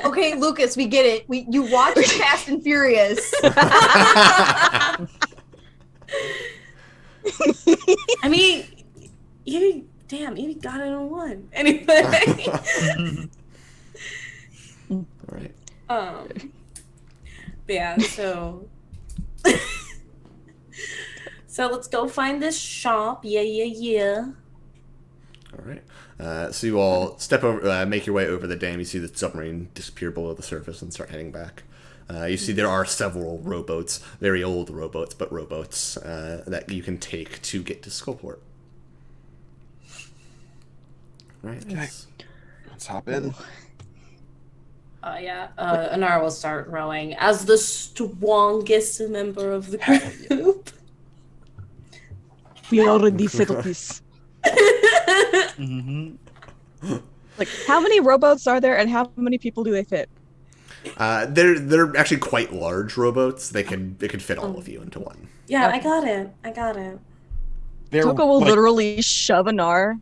Okay, Lucas, we get it. You watch Fast and Furious. I mean, you got it on one. Anyway. All right. But yeah, so let's go find this shop. Yeah. All right. So you all step over, make your way over the dam. You see the submarine disappear below the surface and start heading back. You see there are several rowboats, very old rowboats, but rowboats that you can take to get to Skullport. Right. Okay. Let's hop in. Anar will start rowing as the strongest member of the group. We already settled this. Like, how many rowboats are there, and how many people do they fit? They're actually quite large rowboats. They could fit all of you into one. Yeah, I got it. They're Tuka will like- literally shove Anar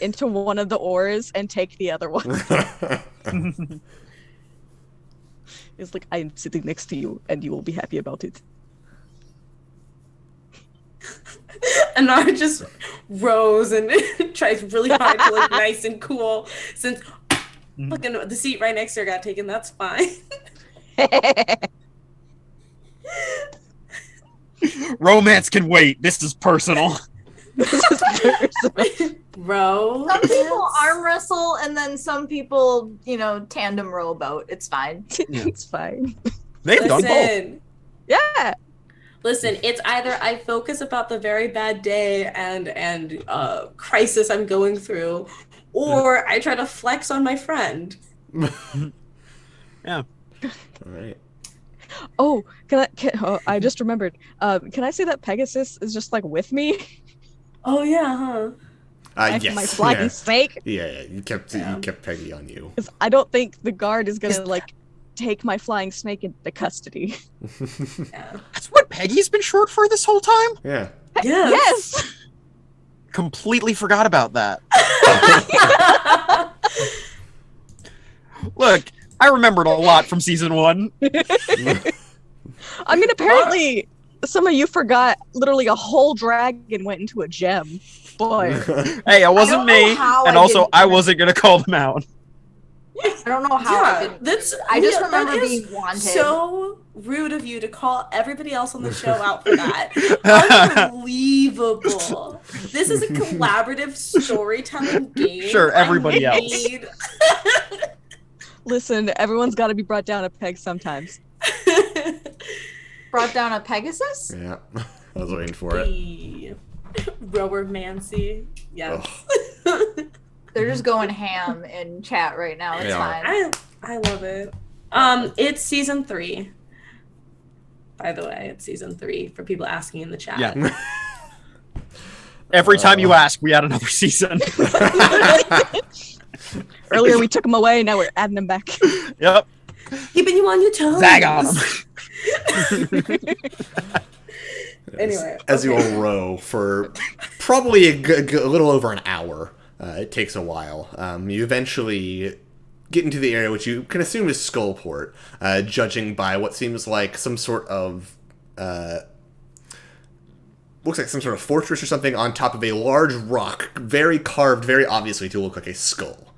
into one of the oars and take the other one. It's like, I'm sitting next to you, and you will be happy about it. Anar just rows and tries really hard to look nice and cool. Since fucking the seat right next to her got taken, that's fine. Romance can wait. This is personal. Row. Some people arm wrestle, and then some people, tandem rowboat. It's fine. It's fine. They've done both. Listen. Yeah. Listen, it's either I focus about the very bad day and crisis I'm going through, or I try to flex on my friend. Yeah. All right. Oh, I just remembered. Can I say that Pegasus is just like with me? Oh yeah, huh? Yes. My flying snake? Yeah. You kept Peggy on you. Because I don't think the guard is gonna take my flying snake into custody. Yeah. That's what Peggy's been short for this whole time? Yeah. Yes. Completely forgot about that. Look, I remembered a lot from season 1. I mean, apparently, some of you forgot literally a whole dragon went into a gem. Boy. Hey, it wasn't don't know me, how and I also didn't I even- wasn't gonna call them out. I don't know how I didn't. I just remember that is being wanted. so rude of you to call everybody else on the show out for that. Unbelievable. This is a collaborative storytelling game. Sure, everybody I else. need- Listen, everyone's got to be brought down a peg sometimes. Brought down a Pegasus? Yeah, I was waiting for it. The Rower Mancy. Yes. They're just going ham in chat right now. It's They are. fine. I love it. It's season 3. By the way, it's season 3 for people asking in the chat. Yeah. Every time you ask, we add another season. Earlier we took them away, now we're adding them back. Yep. Keeping you on your toes. Zag on them. Anyway, As you okay. all row for probably a little over an hour. It takes a while. You eventually get into the area which you can assume is Skullport, judging by what seems like some sort of looks like some sort of fortress or something on top of a large rock, very carved, very obviously to look like a skull.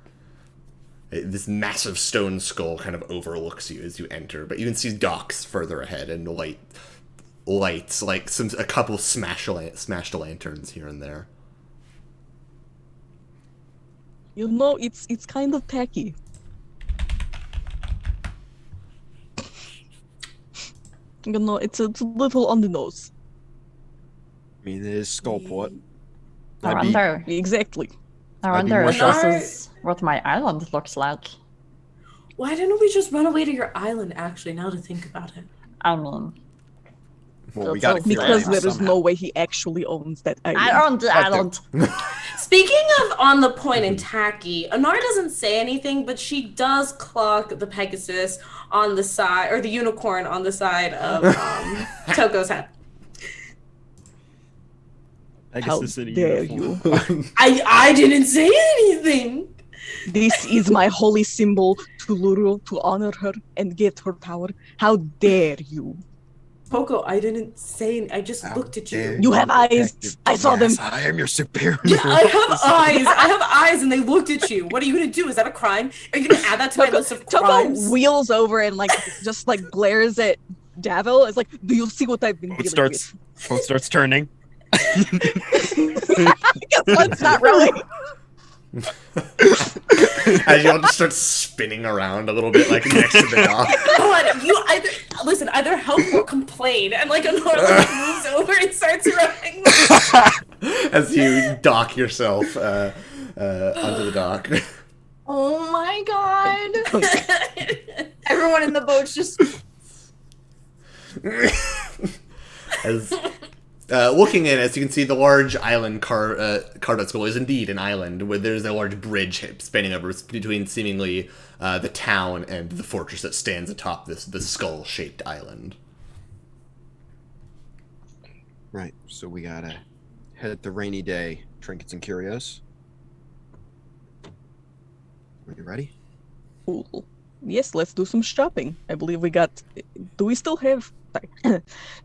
This massive stone skull kind of overlooks you as you enter, but you can see docks further ahead and lights, like a couple smashed lanterns here and there. You know, it's kind of tacky. You know, it's a little on the nose. I mean, it is Skullport. I I'd be- wonder. Exactly. I I'd be wonder more if shocked. this is what my island looks like. Why didn't we just run away to your island, actually, now to think about it? I mean, Well, we gotta clear Because that there is somehow. no way he actually owns that island. I own the Right there. island. Speaking of on the point and tacky, Anar doesn't say anything, but she does clock the Pegasus on the side, or the unicorn on the side of Toko's head. How Pegasus in a dare uniform. I didn't say anything. This is my holy symbol to Luru, to honor her and get her power. How dare you? Poco, I didn't say anything. I just looked at you. You have eyes. I saw them. Yes, I am your superior. Yeah, I have eyes. I have eyes, and they looked at you. What are you gonna do? Is that a crime? Are you gonna add that to my list of Toko crimes? wheels over and just glares at Davil. It's like, do you see what I've been Boat dealing starts. Boat starts turning. with? It's not really. As you all just start spinning around a little bit, like next to the dock. God, you either help or complain, and Anar moves over and starts rowing. As you dock yourself onto the dock. Oh my god. Everyone in the boat's just As looking in, as you can see, the large island Cardo Skull is indeed an island, where there's a large bridge spanning over between seemingly the town and the fortress that stands atop this skull-shaped island. Right, so we gotta head the rainy day trinkets and curios. Are you ready? Cool. Yes, let's do some shopping. I believe we got. Do we still have?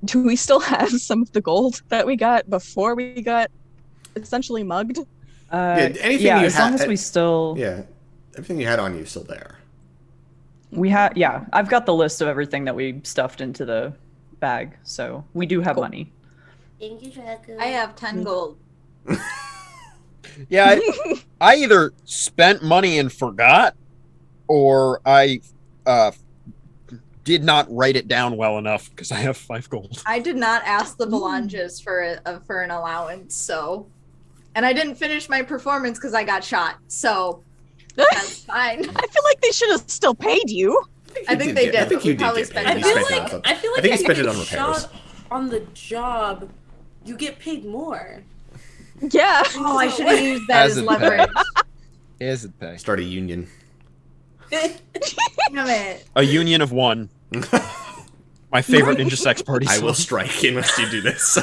Do we still have some of the gold that we got before we got essentially mugged? Anything yeah, you as long had- as we still Yeah, everything you had on you is still there. yeah, I've got the list of everything that we stuffed into the bag, so we do have money. Thank you, Draco. I have 10 gold. Yeah, I either spent money and forgot, or I did not write it down well enough because I have 5 gold. I did not ask the Belanges for an allowance, so, and I didn't finish my performance because I got shot, so that's fine. I feel like they should have still paid you. I think they I did. think but you we did probably get spent paid. I You it feel spent on it on like something. I feel like I think if you spent you it on get repairs. shot on the job, you get paid more. Yeah. Oh, I should have used that as Hasn't leverage. Is it pay? Start a union. Damn it. A union of one. My favorite ninja sex party. I will song. strike unless you do this.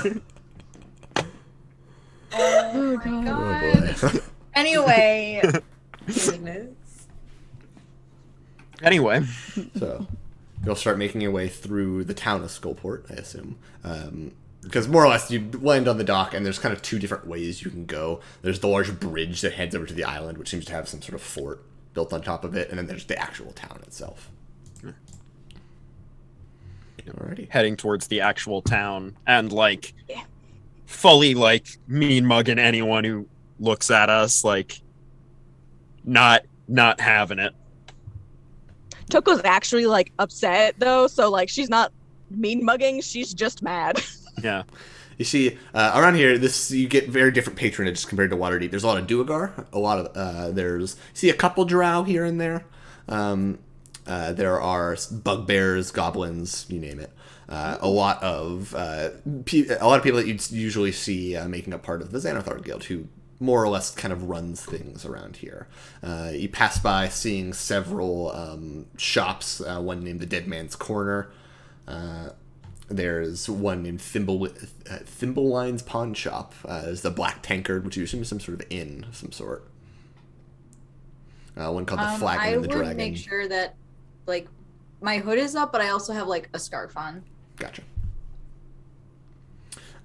Oh my god. Anyway, Goodness. Anyway, So, you'll start making your way through the town of Skullport, I assume. Because more or less you land on the dock, and there's kind of two different ways you can go. There's the large bridge that heads over to the island, which seems to have some sort of fort built on top of it, and then there's the actual town itself. Alrighty. Heading towards the actual town, and like fully like mean mugging anyone who looks at us, like not having it. Toko's actually like upset though, so like she's not mean mugging, she's just mad. Yeah. You see, around here, you get very different patronage compared to Waterdeep. There's a lot of Duergar, a lot of you see a couple Drow here and there. There are bugbears, goblins, you name it. A lot of people that you'd usually see making up part of the Xanathar Guild, who more or less kind of runs things around here. You pass by seeing several shops, one named the Dead Man's Corner. There's one named Thimbleline's Pawn Shop. There's the Black Tankard, which you assume is some sort of inn of some sort. One called the Flagon and the Dragon. I would make sure that, like, my hood is up, but I also have, like, a scarf on. Gotcha.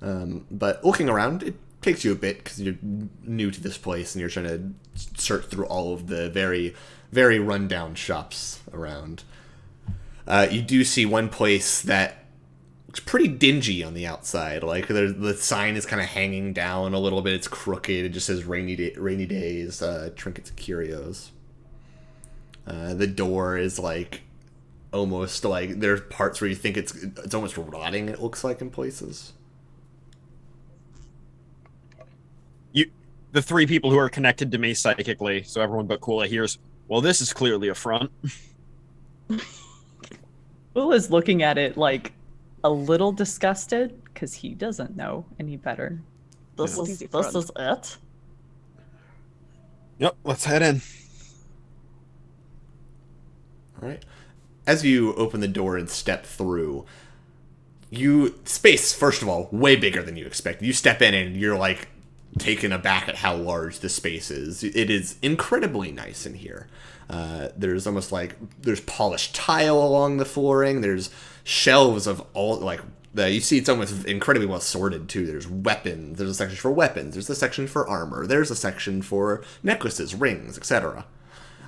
But looking around, it takes you a bit because you're new to this place and you're trying to search through all of the very, very rundown shops around. You do see one place that looks pretty dingy on the outside. Like the sign is kind of hanging down a little bit. It's crooked. It just says rainy days, trinkets and curios. The door is like almost like there's parts where you think it's almost rotting. It looks like in places. The three people who are connected to me psychically, so everyone but Kula hears, well, this is clearly a front. Kula's looking at it like a little disgusted because he doesn't know any better. This is it. Yep, let's head in. All right. As you open the door and step through, space, first of all, way bigger than you expected. You step in and you're like taken aback at how large the space is. It is incredibly nice in here. There's almost like there's polished tile along the flooring. There's shelves of all like you see it's almost incredibly well sorted too. There's weapons. There's a section for weapons. There's a section for armor. There's a section for necklaces, rings, etc.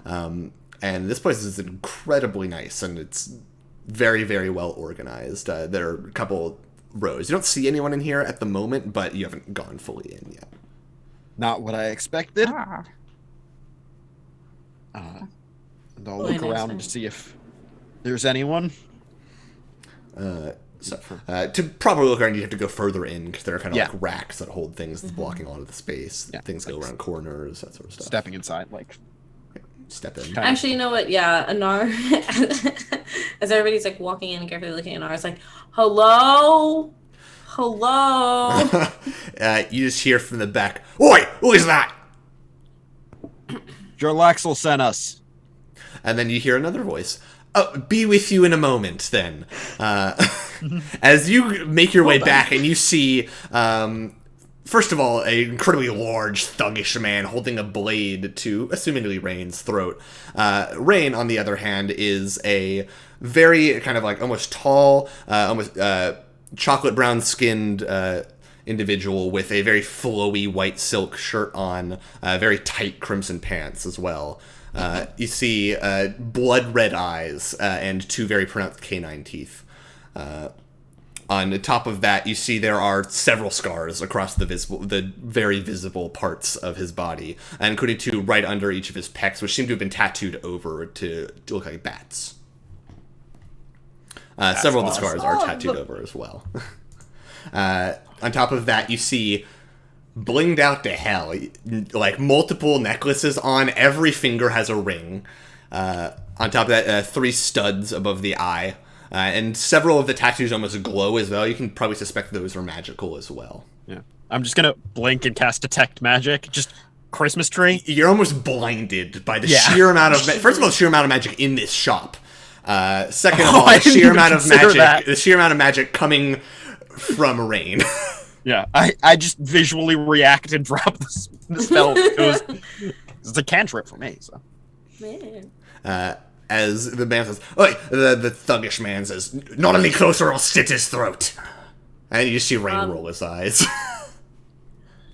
And this place is incredibly nice, and it's very, very well organized. There are a couple rows. You don't see anyone in here at the moment, but you haven't gone fully in yet. Not what I expected. And I'll look around to see if there's anyone. To properly look around, you have to go further in because there are kind of like racks that hold things that's blocking all of the space. Yeah, things go around corners, that sort of stuff. Stepping inside, like step in. Actually, you know what? Yeah, Anar. As everybody's like walking in and carefully looking at Anar, it's like, hello. You just hear from the back, "Oi, who is that?" Jorlaxel sent us. And then you hear another voice. "Oh, be with you in a moment, then." As you make your way back and you see, first of all, an incredibly large, thuggish man holding a blade to, assumingly, Rain's throat. Rain, on the other hand, is a very kind of like almost tall, almost chocolate brown skinned individual with a very flowy white silk shirt on, very tight crimson pants as well. You see blood red eyes and two very pronounced canine teeth. On the top of that, you see there are several scars across the very visible parts of his body, and including two right under each of his pecs, which seem to have been tattooed over to look like bats. Several of the scars are tattooed over as well. On top of that, you see, blinged out to hell, like multiple necklaces on. Every finger has a ring. On top of that, 3 studs above the eye. And several of the tattoos almost glow as well. You can probably suspect those are magical as well. Yeah. I'm just going to blink and cast Detect Magic. Just Christmas tree. You're almost blinded by the sheer amount of... First of all, the sheer amount of magic in this shop. Second of all, the sheer amount of magic coming from Rain. Yeah, I just visually react and drop the spell. It's a cantrip for me. So, As the man says, "Oi!" The thuggish man says, "Not any closer, I'll slit his throat." And you see Rain roll his eyes.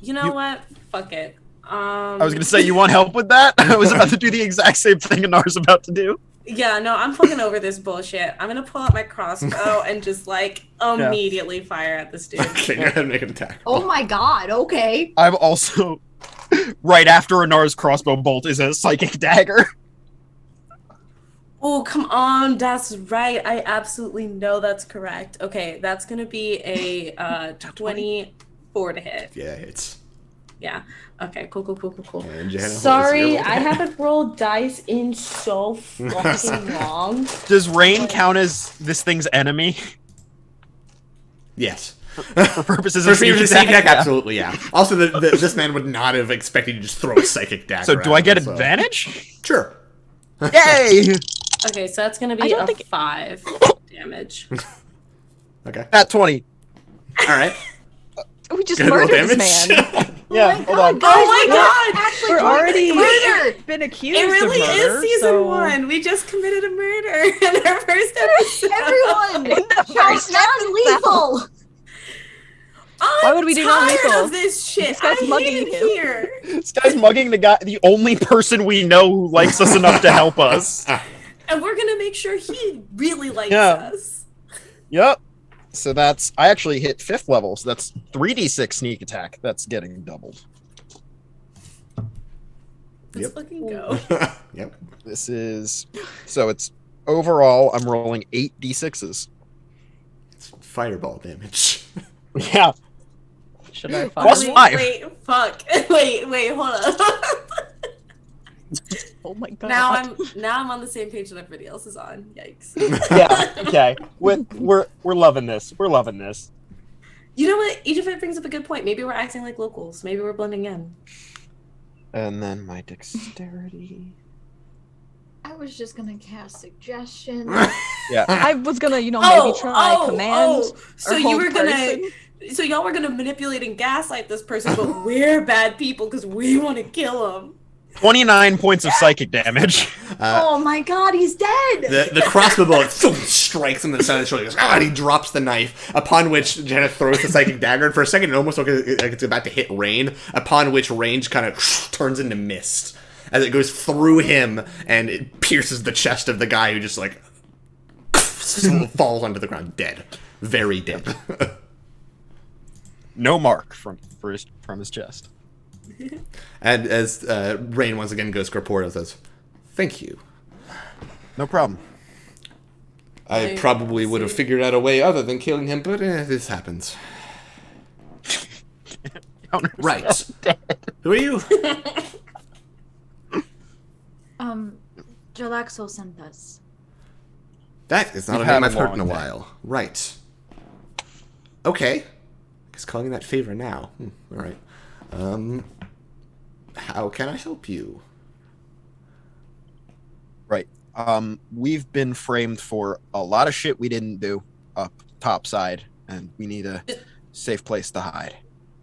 You know what? Fuck it. I was gonna say, you want help with that? I was about to do the exact same thing Anar's about to do. Yeah, no, I'm fucking over this bullshit. I'm gonna pull out my crossbow and just like immediately fire at this dude. Okay, go ahead and make an attack. Oh my god, okay. I'm also right after Anar's crossbow bolt is a psychic dagger. Oh, come on, that's right. I absolutely know that's correct. Okay, that's gonna be a 24 to hit. Yeah, it's. Yeah. Okay, cool. And Johanna, Sorry, I haven't rolled dice in so fucking long. Does Rain count as this thing's enemy Yes. for purposes For of sneak sneak attack? attack, absolutely, yeah. Also, this man would not have expected you to just throw a psychic dagger. So do I at get him, so- advantage? Sure. Yay! Okay, so that's gonna I be don't a think- 5 damage. Okay. At 20. All right. We just Good roll murdered this damage. man. Yeah, hold on. Oh my god! Actually, We're already murder. been accused It really of murder, is season so... 1. We just committed a murder in our first episode. Everyone, first count non-lethal. Why would we do I'm tired non-lethal? of this shit. This guy's I mugging hate it him. here. This guy's mugging the only person we know who likes us enough to help us. And we're gonna make sure he really likes Yeah. us. Yep. So that's, I actually hit 5th level, so that's 3d6 sneak attack. That's getting doubled. Let's Yep. fucking go. Yep. This is, so it's overall, I'm rolling 8d6s. Fireball damage. Yeah. Should I Plus find five. Wait, fuck. Wait, hold on. Oh my god. now I'm on the same page that everybody else is on. Yikes. Yeah. Okay. We're loving this. We're loving this. You know what? Each of it brings up a good point. Maybe we're acting like locals. Maybe we're blending in. And then my dexterity. I was just gonna cast suggestion. Yeah. I was gonna, maybe try command. So or you hold were gonna, person. so y'all were gonna manipulate and gaslight this person, but we're bad people because we want to kill them. 29 points of psychic damage. Oh my god, he's dead. The crossbow bullet strikes him in the side of the shoulder. He goes, and he drops the knife. Upon which Jenna throws the psychic dagger, and for a second it almost looks like it's about to hit Rain. Upon which Rain kind of turns into mist as it goes through him and it pierces the chest of the guy who just like falls onto the ground, dead, very dead. No mark from his chest. And as Rain once again goes corporeal, says, "Thank you. No problem. I probably would have figured out a way other than killing him, but this happens." Right. Who are you? Jalaxo sent us. That is not We've a name had I've a heard in a long day. while. Right. Okay. He's calling you that favor now. All right. How can I help you? Right. We've been framed for a lot of shit we didn't do up topside, and we need a safe place to hide.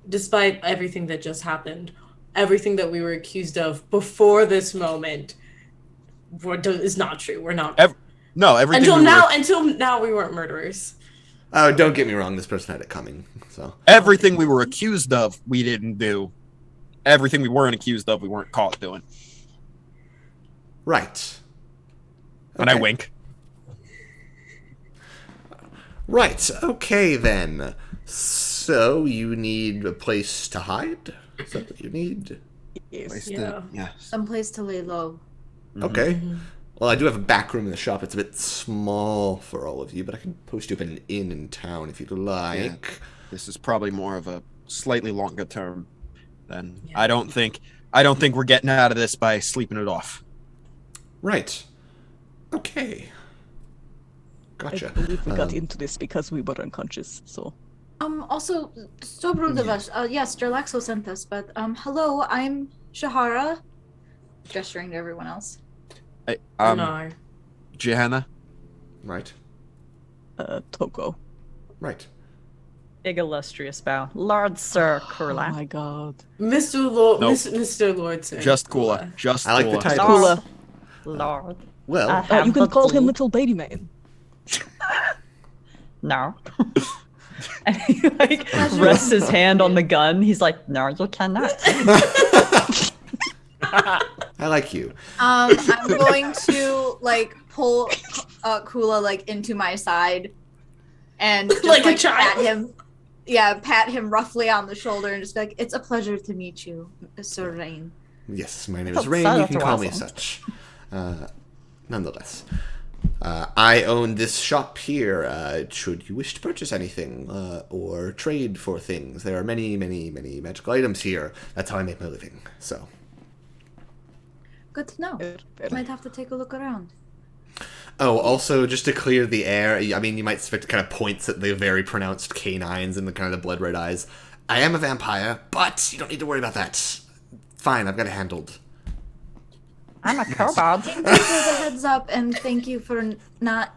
Despite everything that just happened, everything that we were accused of before this moment is not true. We're not. No, everything Until now, we weren't murderers. Oh, don't get me wrong. This person had it coming. So everything we were accused of, we didn't do. Everything we weren't accused of, we weren't caught doing. right. And I Okay. wink. Right. Okay then. So you need a place to hide? Is that what you need? Place Yeah. to, yeah. Someplace to lay low. Okay. Well, I do have a back room in the shop. It's a bit small for all of you, but I can post you up in an inn in town if you'd like. This is probably more of a slightly longer term than Yeah. I don't think we're getting out of this by sleeping it off. Right. Okay. I Gotcha. believe we got into this because we were unconscious, so. Also, so rude of us. Yes, Jalaxo sent us, but hello, I'm Shahara. Gesturing to everyone else. No. Johanna. Right. Toko. Right. Big illustrious bow. Lord Sir Oh Kurlak. my god. Mr. Lord, Nope. Mr. Lord, sir. Just Kula. Just I like the Kula. title. Kula. Lord. Well, You can the call him key. Little Baby Man. No. And he like rests his hand on the gun. He's like, no, you cannot. I like you. I'm going to like pull Kula like into my side and just, Like a pat child? him. Yeah, pat him roughly on the shoulder and just be like, "It's a pleasure to meet you, Sir Rain." Yes, my name Oh, is Rain. shout You out can to call me Awesome. such. Nonetheless, I own this shop here. Should you wish to purchase anything or trade for things, there are many, many, many magical items here. That's how I make my living. So, Good to know. Might have to take a look around. oh, also just to clear the air. I mean, you might expect kind of points at the very pronounced canines and the kind of the blood red eyes. I am a vampire, but you don't need to worry about that. Fine, I've got it handled. I'm a kobold. Thank you for the heads up, and thank you for not,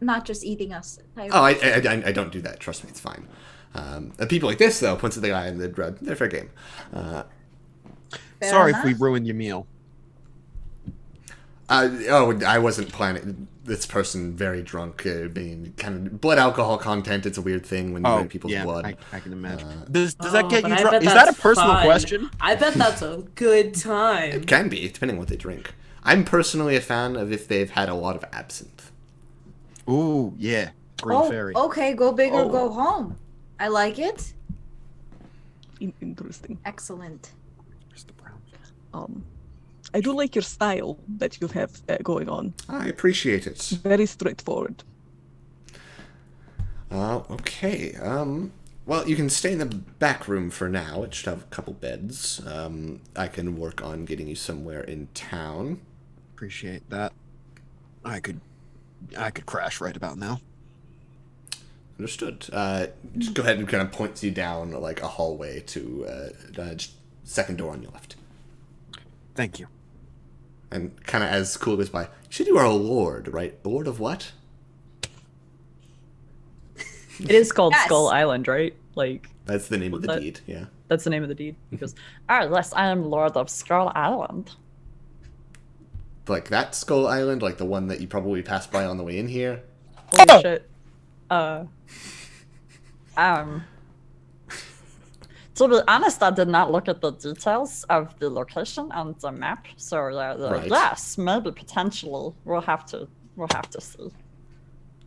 not just eating us. Oh, I don't do that. Trust me, it's fine. People like this, though, points at the guy in the red, they're fair game. Fair Sorry enough. if we ruined your meal. I wasn't planning. This person very drunk, being kind of blood alcohol content. It's a weird thing when you drink people's blood. I can imagine. Does that get but you I drunk? bet Is that a that's personal fun. question? I bet that's a good time. It can be, depending on what they drink. I'm personally a fan of if they've had a lot of absinthe. Ooh, yeah. Green Oh, fairy. okay. Go big or Oh. go home. I like it. Interesting. Excellent. Where's the brown? I do like your style that you have going on. I appreciate it. Very straightforward. Okay. Well, you can stay in the back room for now. It should have a couple beds. I can work on getting you somewhere in town. Appreciate that. I could crash right about now. Understood. Just go ahead and kind of points you down like a hallway to second door on your left. Thank you. And kind of as Cool goes by, you said you are a lord, right? A lord of what? It is called Yes. Skull Island, right? Like, That's the name of the That- deed, yeah. that's the name of the deed. He goes, oh, yes, I am Lord of Skull Island. Like that Skull Island, like the one that you probably passed by on the way in here. Holy shit. To be honest, I did not look at the details of the location on the map, so Right. yes, maybe potentially we'll have to see.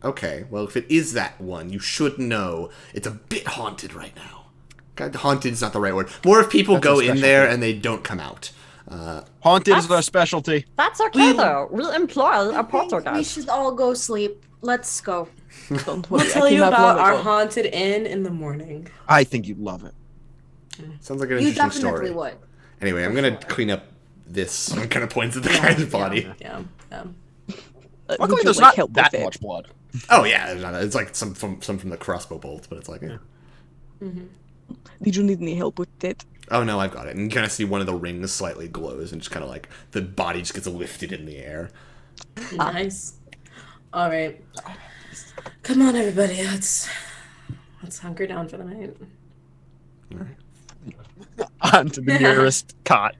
Okay, well, if it is that one, you should know it's a bit haunted right now. God, haunted is not the right word. More if people That's go a in there specialty. and they don't come out. Haunted is their specialty. That's okay though. We employ a I think we poltergeist. should all go sleep. Let's go. Don't worry. We'll I tell you came out about long our ago. haunted inn in the morning. I think you'd love it. Sounds like an You interesting definitely story. would. Anyway, I'm gonna clean up this. One kind of points at the guy's body. Yeah. Luckily, would you there's like not help that with it? much blood. Oh yeah, it's like some from the crossbow bolt, but it's like, yeah. Did you need any help with it? Oh no, I've got it. And you kind of see one of the rings slightly glows, and just kind of like the body just gets lifted in the air. Nice. All right. Come on, everybody. Let's hunker down for the night. Onto the nearest cot.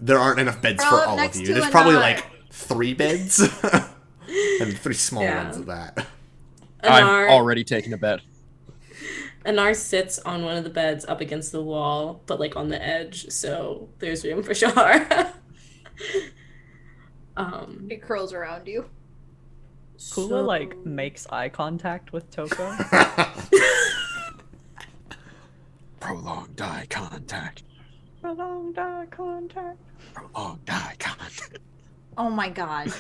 There aren't enough beds We're for all up all of next you. to There's probably another. like 3 beds, and 3 small Yeah. ones at that. I'm Anar, already taking a bed. Anar sits on one of the beds up against the wall, but like on the edge, so there's room for Shahar. It curls around you. Kula like makes eye contact with Toko. Prolonged eye contact. Prolonged eye contact. Prolonged eye contact. Oh my god.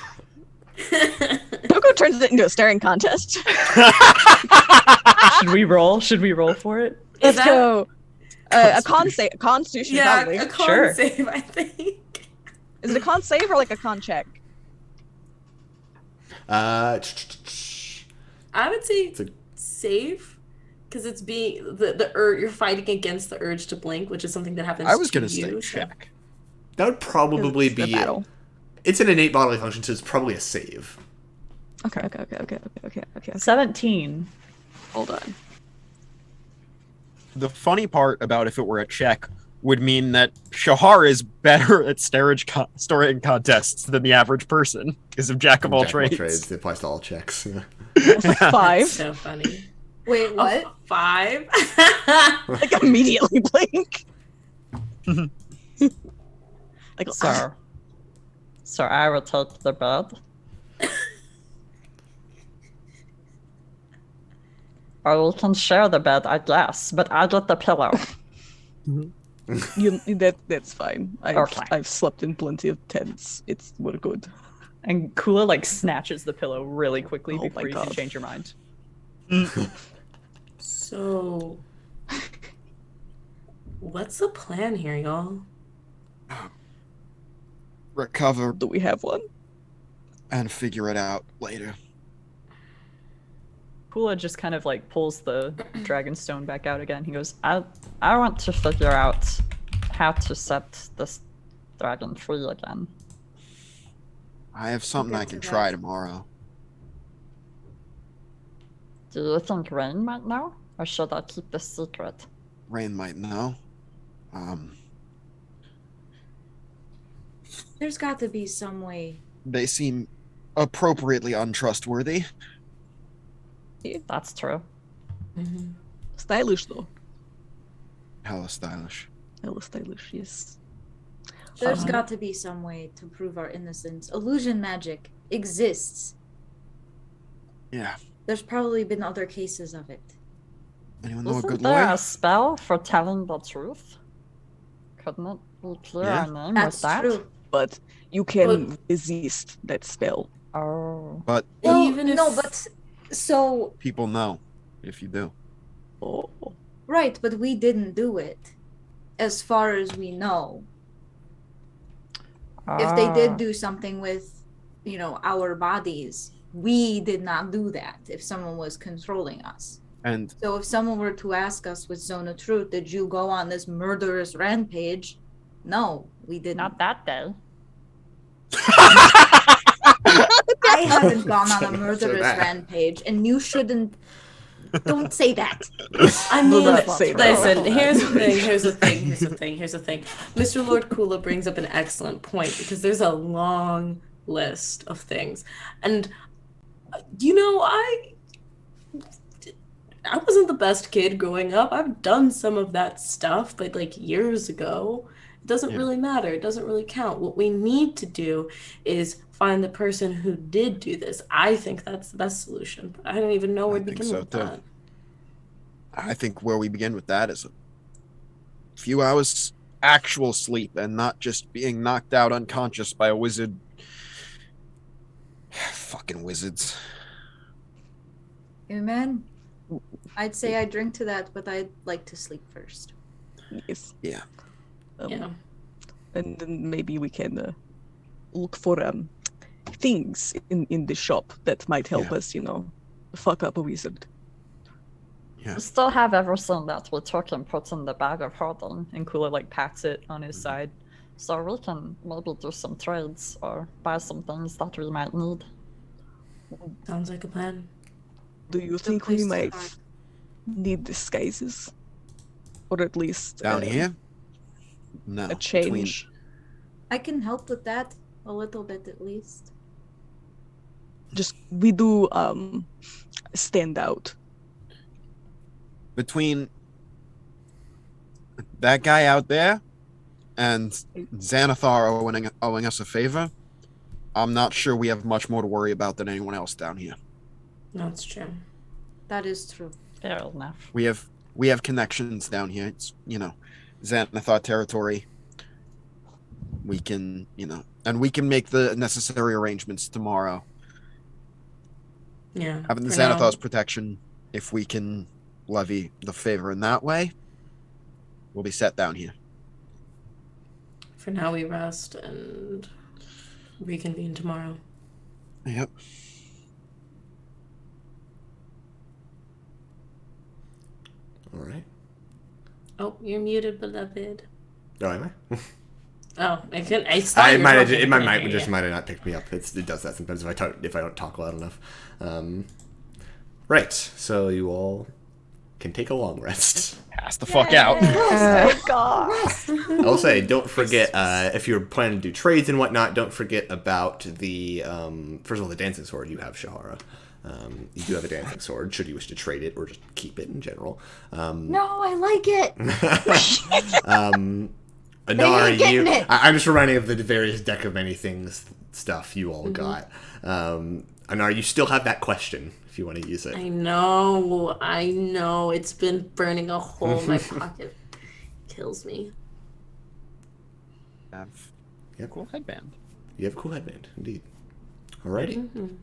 Toko turns it into a staring contest. Should we roll? Should we roll for it? Let's that- go. A constitution, Yeah, probably. a con Sure. save, I think. Is it a con save or like a con check? I would say It's a- save, because it's being you're fighting against the urge to blink, which is something that happens. I was to gonna say you, so- check. That would probably It's the be. battle. It's an innate bodily function, so it's probably a save. Okay. 17. Hold on. The funny part about if it were a check would mean that Shahar is better at storing contests than the average person because of Jack of all trades. It applies to all checks. Yeah. I was like 5. So funny. Wait, what? A 5? Like immediately blink. Like Sir. Sir, I will take the bed. Or we can share the bed, I guess, but I get the pillow. That's fine. Okay. I've slept in plenty of tents. We're good. And Kula like snatches the pillow really quickly Oh my before you can God. change your mind. So, what's the plan here, y'all? Recover Do we have one? and figure it out later. Kula just kind of like pulls the dragon stone back out again. He goes, I want to figure out how to set this dragon free again. I have something I get can to try that. tomorrow. Do you think Rain might know? Or should I keep this secret? Rain might know. There's got to be some way. They seem appropriately untrustworthy. That's true. Mm-hmm. Stylish though. Hella stylish. Hella stylish, yes. There's Uh-huh. got to be some way to prove our innocence. Illusion magic exists. Yeah. There's probably been other cases of it. Anyone know a Isn't good there lawyer? a spell for telling the truth? Couldn't it be clear Yeah. our name That's with that? true. But you can resist that spell. Oh. But Well, Even if- no, but so people know if you do. Oh. right, but we didn't do it, as far as we know. If they Ah. did do something with, our bodies, we did not do that. If someone was controlling us, And so if someone were to ask us with Zone of Truth, did you go on this murderous rampage? No, we didn't. Not that day. I haven't gone on a So murderous that- rampage, and you shouldn't. Don't say that. I mean, not say that. listen, here's the thing. Mr. Lord Kula brings up an excellent point because there's a long list of things. And, I wasn't the best kid growing up. I've done some of that stuff, but like years ago. It doesn't really matter. It doesn't really count. What we need to do is find the person who did do this. I think that's the best solution. But I don't even know where to think begin so, with too. that. I think where we begin with that is a few hours actual sleep and not just being knocked out unconscious by a wizard. Fucking wizards. Amen. I'd say I drink to that, but I'd like to sleep first. Yes. Yeah. Yeah. And then maybe we can look for things in the shop that might help Yeah. us, fuck up a wizard. We still have everything that we took and put in the bag of holding. And Kula like pats it on his side. So we can maybe do some trades or buy some things that we might need. Sounds like a plan. Do you Good think we place to might start. need disguises? Or at least Down here? No. a change? I can help with that a little bit at least. Just we do stand out. Between that guy out there and Xanathar owing us a favor, I'm not sure we have much more to worry about than anyone else down here. That's true. That is true. Fair enough. We have connections down here. It's Xanathar territory. We can and we can make the necessary arrangements tomorrow. Yeah. Having the for now- Xanathar's protection, if we can levy the favor in that way, we'll be set down here. For now, we rest and reconvene tomorrow. Yep. All right. Oh, you're muted, beloved. Oh, am I? Oh, I couldn't. I saw you. It might have not picked me up. It does that sometimes if I don't talk loud enough. Right. So you all can take a long rest. Pass the fuck out. Oh god. I'll say, don't forget, if you're planning to do trades and whatnot, don't forget about the, first of all, the dancing sword you have, Shahara. You do have a dancing sword, should you wish to trade it or just keep it in general. No, I like it. Anar, I'm just reminding of the various deck of many things stuff you all got. Anar, you still have that question if you want to use it. I know. It's been burning a hole in my pocket. Kills me. Have Yeah, a cool headband. You have a cool headband, indeed. Alrighty.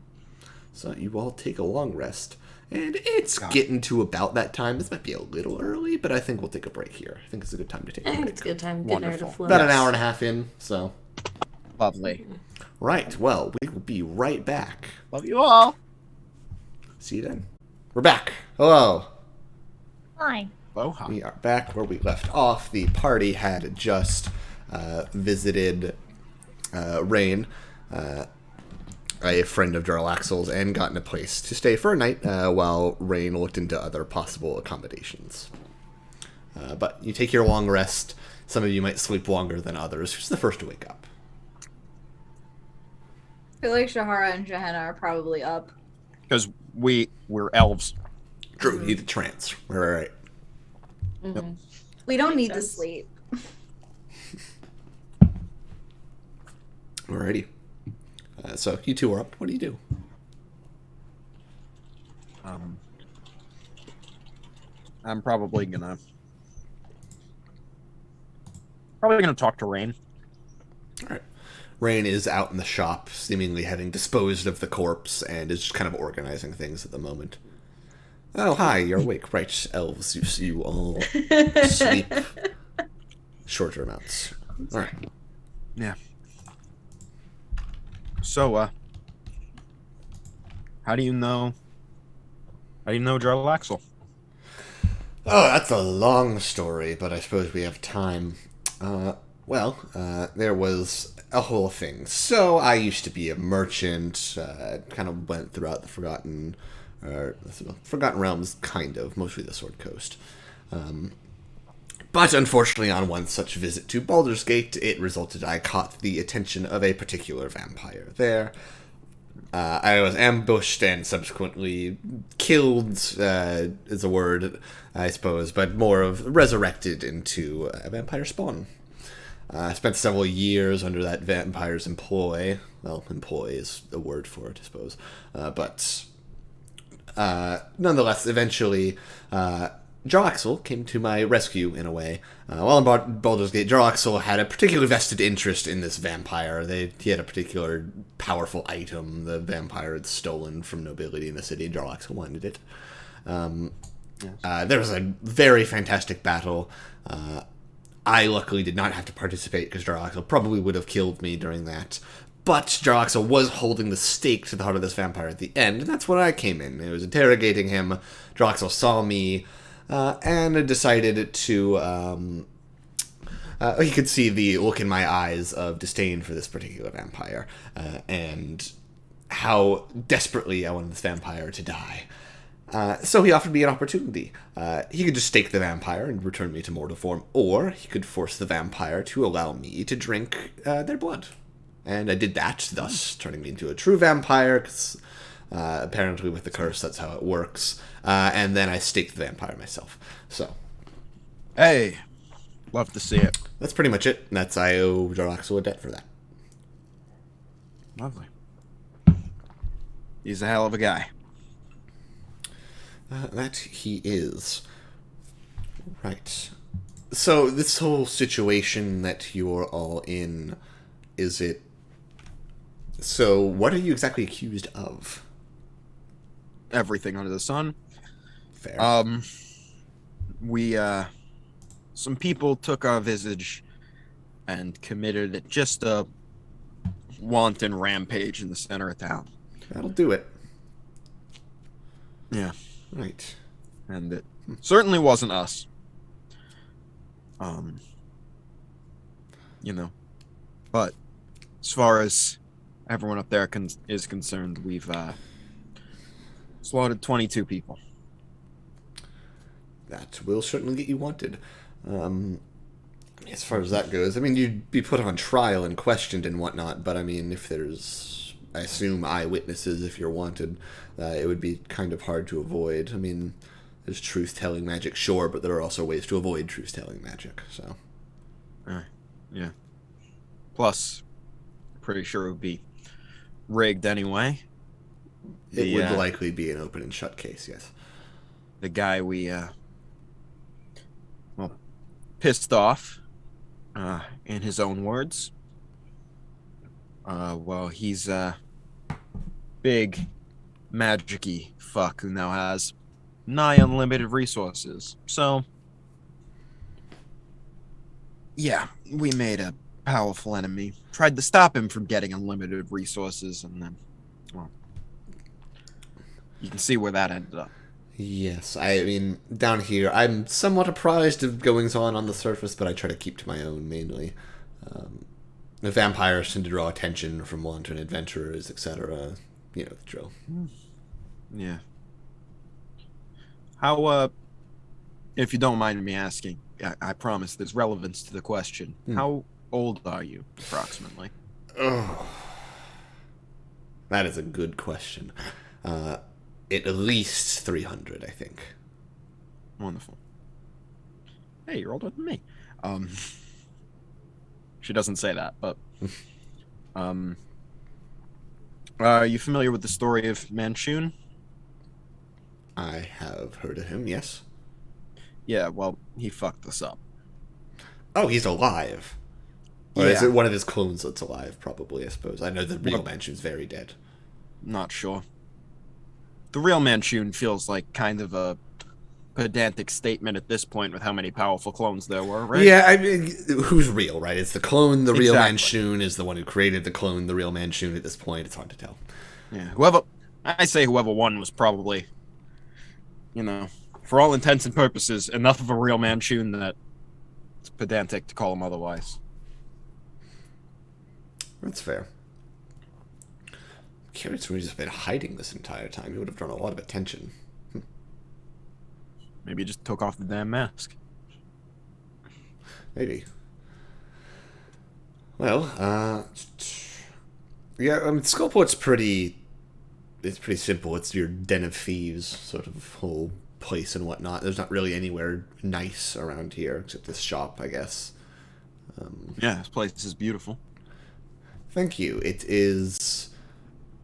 So you all take a long rest. And it's getting to about that time. This might be a little early, but I think we'll take a break here. I think it's a good time to take a I think break. it's a good time. Good night to Wonderful. flow. About an hour and a half in, so. Lovely. Right, well, we will be right back. Love you all. See you then. We're back. Hello. Hi. Aloha. We are back where we left off. The party had just visited Rain, a friend of Jarlaxle's, and gotten a place to stay for a night while Rain looked into other possible accommodations. But you take your long rest. Some of you might sleep longer than others. Who's the first to wake up? I feel like Shahara and Gehenna are probably up. Because we're elves. Drew, you the trance. Right. We don't need to sense. sleep. Alrighty. So you two are up. What do you do? I'm probably gonna talk to Rain. Alright. Rain is out in the shop, seemingly having disposed of the corpse, and is just kind of organizing things at the moment. Oh, hi, you're awake. Right, elves, you all sleep shorter amounts. Alright. Yeah. So, how do you know Jarlaxle? Oh, that's a long story, but I suppose we have time. There was a whole thing. So, I used to be a merchant, kind of went throughout the Forgotten Realms, kind of, mostly the Sword Coast. But unfortunately, on one such visit to Baldur's Gate, it resulted I caught the attention of a particular vampire there. I was ambushed and subsequently killed, is a word, I suppose, but more of resurrected into a vampire spawn. I spent several years under that vampire's employ. Well, employ is a word for it, I suppose. Nonetheless, eventually, Jarlaxle came to my rescue, in a way. While in Baldur's Gate, Jarlaxle had a particularly vested interest in this vampire. He had a particular powerful item the vampire had stolen from nobility in the city, and Jarlaxle wanted it. There was a very fantastic battle. I luckily did not have to participate, because Jarlaxle probably would have killed me during that. But Jarlaxle was holding the stake to the heart of this vampire at the end, and that's when I came in. It was interrogating him. Jarlaxle saw me, and decided to, he could see the look in my eyes of disdain for this particular vampire, and how desperately I wanted this vampire to die. So he offered me an opportunity. He could just stake the vampire and return me to mortal form, or he could force the vampire to allow me to drink their blood. And I did that, thus turning me into a true vampire, because apparently with the curse that's how it works. And then I staked the vampire myself. So. Hey, love to see it. That's pretty much it. That's I owe Jarlaxle a debt for that. Lovely. He's a hell of a guy. That he is. Right. So this whole situation that you're all in, is it... So what are you exactly accused of? Everything under the sun. Fair. Some people took our visage and committed just a wanton rampage in the center of town. That'll do it. Yeah. Right. And it certainly wasn't us. But as far as everyone up there is concerned, we've slaughtered 22 people. that will certainly get you wanted. As far as that goes, I mean, you'd be put on trial and questioned and whatnot, but I mean, if there's, I assume, eyewitnesses if you're wanted, it would be kind of hard to avoid. I mean, there's truth-telling magic, sure, but there are also ways to avoid truth-telling magic, so. Yeah. Plus, pretty sure it would be rigged anyway. It would likely be an open and shut case, yes. The guy we, pissed off, in his own words. Well, he's a big, magic-y fuck who now has nigh unlimited resources. So, yeah, we made a powerful enemy. Tried to stop him from getting unlimited resources, and then, well, you can see where that ended up. Yes, I mean, down here, I'm somewhat apprised of goings-on the surface, but I try to keep to my own, mainly. The vampires tend to draw attention from wanton adventurers, etc. You know the drill. Yeah. How, if you don't mind me asking, I promise there's relevance to the question. How old are you, approximately? Oh, that is a good question. At least 300, I think. Wonderful. Hey, you're older than me. She doesn't say that, but are you familiar with the story of Manshoon? I have heard of him, yes. Yeah, well, he fucked us up. Oh, he's alive. Or Yeah. is it one of his clones that's alive, probably, I suppose. I know the real Manshoon's very dead. Not sure. The real Manshoon feels like kind of a pedantic statement at this point with how many powerful clones there were, right? Yeah, I mean, who's real, right? It's the clone, the real Exactly. Manshoon is the one who created the clone, the real Manshoon at this point. It's hard to tell. Yeah, whoever won was probably, you know, for all intents and purposes, enough of a real Manshoon that it's pedantic to call him otherwise. That's fair. Curious where he's just been hiding this entire time. He would have drawn a lot of attention. Maybe he just took off the damn mask. Maybe. Well, yeah, I mean, Skullport's it's pretty simple. It's your den of thieves sort of whole place and whatnot. There's not really anywhere nice around here except this shop, I guess. Yeah, this place is beautiful. Thank you. It is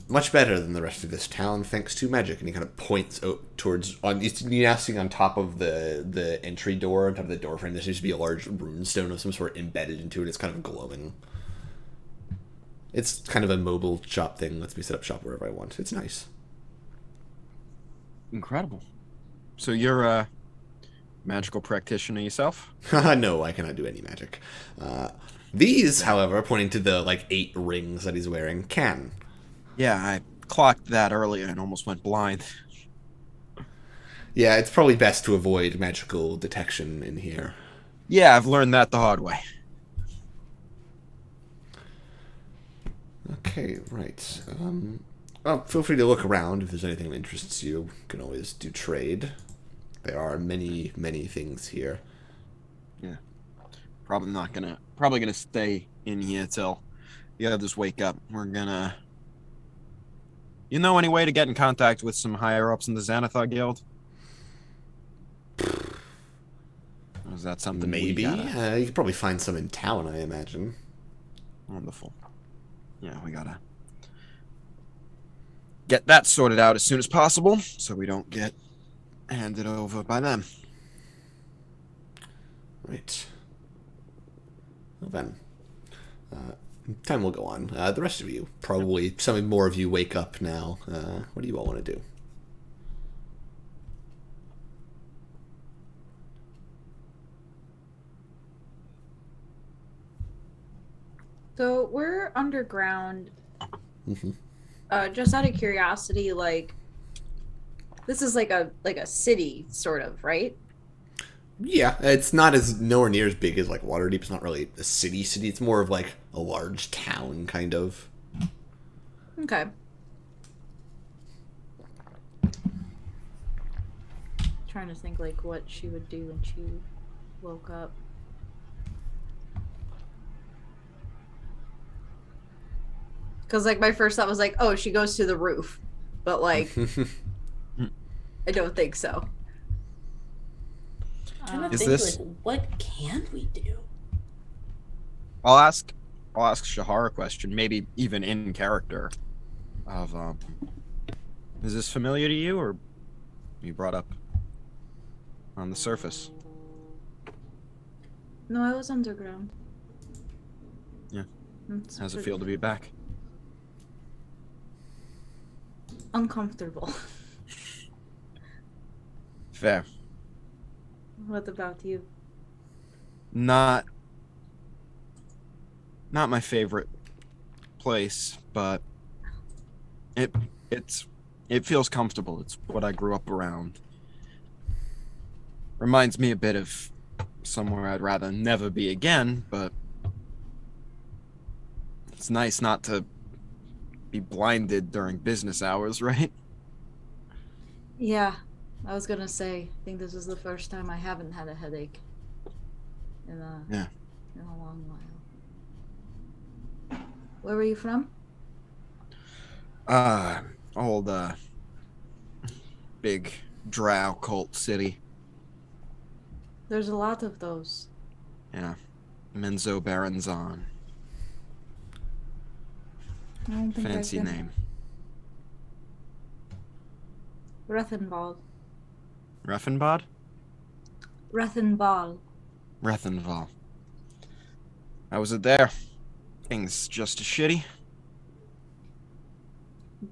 much better than the rest of this town, thanks to magic. And he kind of points out towards you're seeing on top of the entry door, on top of the door frame. There seems to be a large runestone of some sort embedded into it. It's kind of glowing. It's kind of a mobile shop thing. Lets me set up shop wherever I want. It's nice. Incredible. So you're a magical practitioner yourself? No, I cannot do any magic. These, however, pointing to the 8 rings that he's wearing, can. Yeah, I clocked that earlier and almost went blind. Yeah, it's probably best to avoid magical detection in here. Yeah, I've learned that the hard way. Okay, right. Well, feel free to look around if there's anything that interests you. You can always do trade. There are many, many things here. Yeah. Probably gonna stay in here till the others wake up. We're gonna... You know any way to get in contact with some higher-ups in the Xanathar Guild? Or is that something Maybe. we gotta... You could probably find some in town, I imagine. Wonderful. Yeah, we gotta get that sorted out as soon as possible so we don't get handed over by them. Right. Well then. Time will go on. The rest of you, probably some more of you wake up now. What do you all want to do? So we're underground. Mm-hmm. Just out of curiosity, this is like a city, sort of, right? Yeah, it's not nowhere near as big as Waterdeep. It's not really a city. It's more of a large town, kind of. Okay. trying to think like what she would do when she woke up. Because like my first thought was like, oh, she goes to the roof, but like I don't think so. trying to Is think, this- like, what can we do? I'll ask Shahara a question, maybe even in character. Of is this familiar to you, or you brought up on the surface? No, I was underground. Yeah. It's How's it pretty feel to be back? uncomfortable. Fair. What about you? Not my favorite place, but it feels comfortable. It's what I grew up around. Reminds me a bit of somewhere I'd rather never be again, but it's nice not to be blinded during business hours, right? Yeah, I was gonna say, I think this is the first time I haven't had a headache in a long while. Where were you from? Old big drow cult city. There's a lot of those. Yeah. Menzo Baranzan. I don't think Fancy I've been name. Rethenball. Reffenbod? Rethenball. Rethenval. How was it there? Things just as shitty?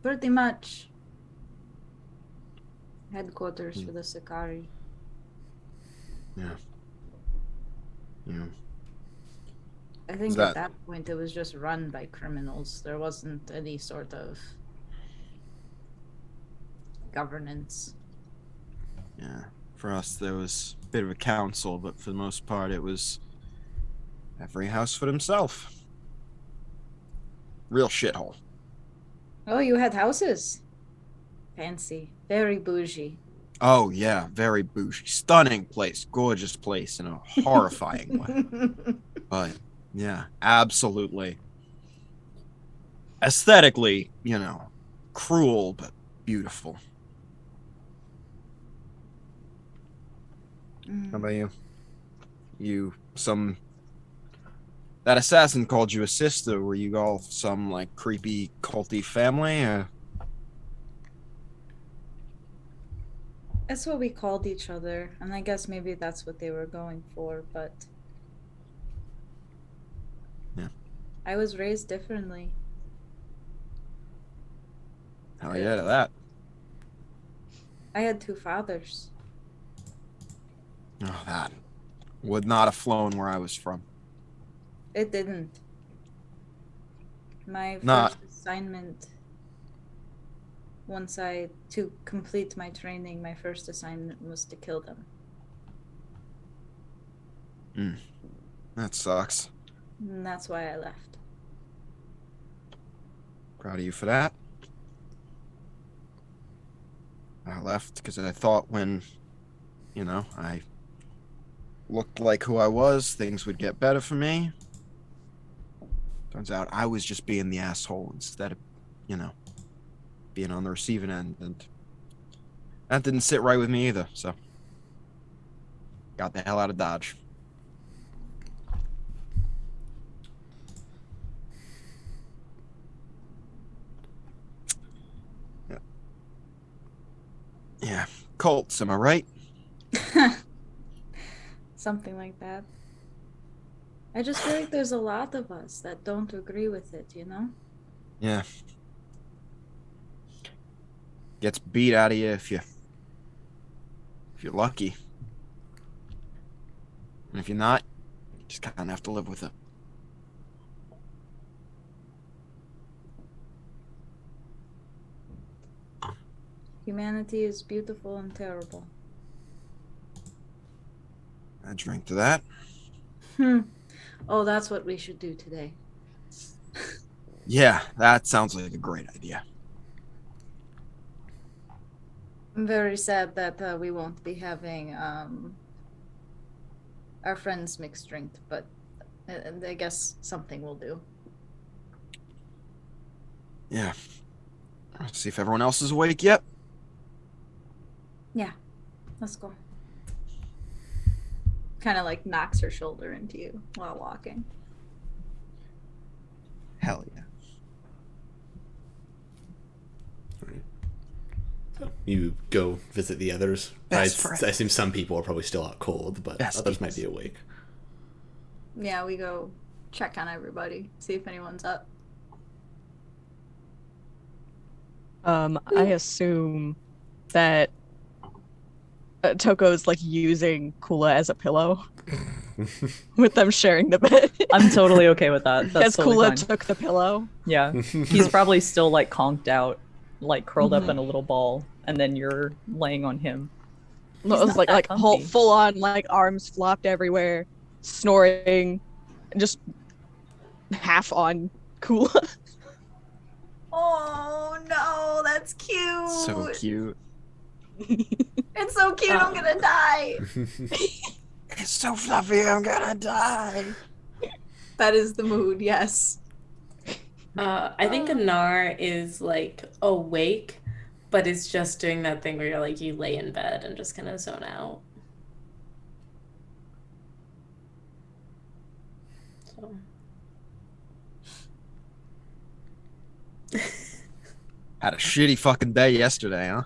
Pretty much. Headquarters for the Sakari. Yeah. Yeah. I think that- at that point it was just run by criminals. There wasn't any sort of governance. Yeah. For us, there was a bit of a council, but for the most part, it was every house for themselves. Real shithole. Oh, you had houses? Fancy. Very bougie. Oh, yeah. Very bougie. Stunning place. Gorgeous place in a horrifying way. But, yeah, absolutely. Aesthetically, cruel, but beautiful. How about you? That assassin called you a sister. Were you all some, like, creepy, culty family? That's what we called each other, and I guess maybe that's what they were going for, but... Yeah. I was raised differently. Hell yeah to that. I had two fathers. Oh, that would not have flown where I was from. It didn't. My Not- first assignment, to complete my training, my first assignment was to kill them. That sucks. And that's why I left. Proud of you for that. I left because I thought when, I looked like who I was, things would get better for me. Turns out I was just being the asshole instead of, being on the receiving end. And that didn't sit right with me either, so got the hell out of Dodge. Yeah, cults, am I right? Something like that. I just feel like there's a lot of us that don't agree with it, Yeah. Gets beat out of you if you're lucky. And if you're not, you just kind of have to live with it. Humanity is beautiful and terrible. I drink to that. Oh, that's what we should do today. Yeah, that sounds like a great idea. I'm very sad that we won't be having our friends mixed drink, but I guess something will do. Yeah. Let's see if everyone else is awake yet. Yeah, let's go. Kind of like knocks her shoulder into you while walking. Hell yeah. You go visit the others. I assume some people are probably still out cold, but others might be awake. Yeah, we go check on everybody, see if anyone's up. I assume that Toko's like using Kula as a pillow, with them sharing the bed. I'm totally okay with that. That's Because totally Kula fine. took the pillow. Yeah, he's probably still like conked out, like curled up in a little ball, and then you're laying on him. No, it was like whole, full on like arms flopped everywhere, snoring, and just half on Kula. Oh no, that's cute. So cute. It's so cute. I'm gonna die. It's so fluffy, I'm gonna die. That is the mood. Yes. I think Anar is like awake, but it's just doing that thing where you're like you lay in bed and just kind of zone out. So. Had a shitty fucking day yesterday, huh?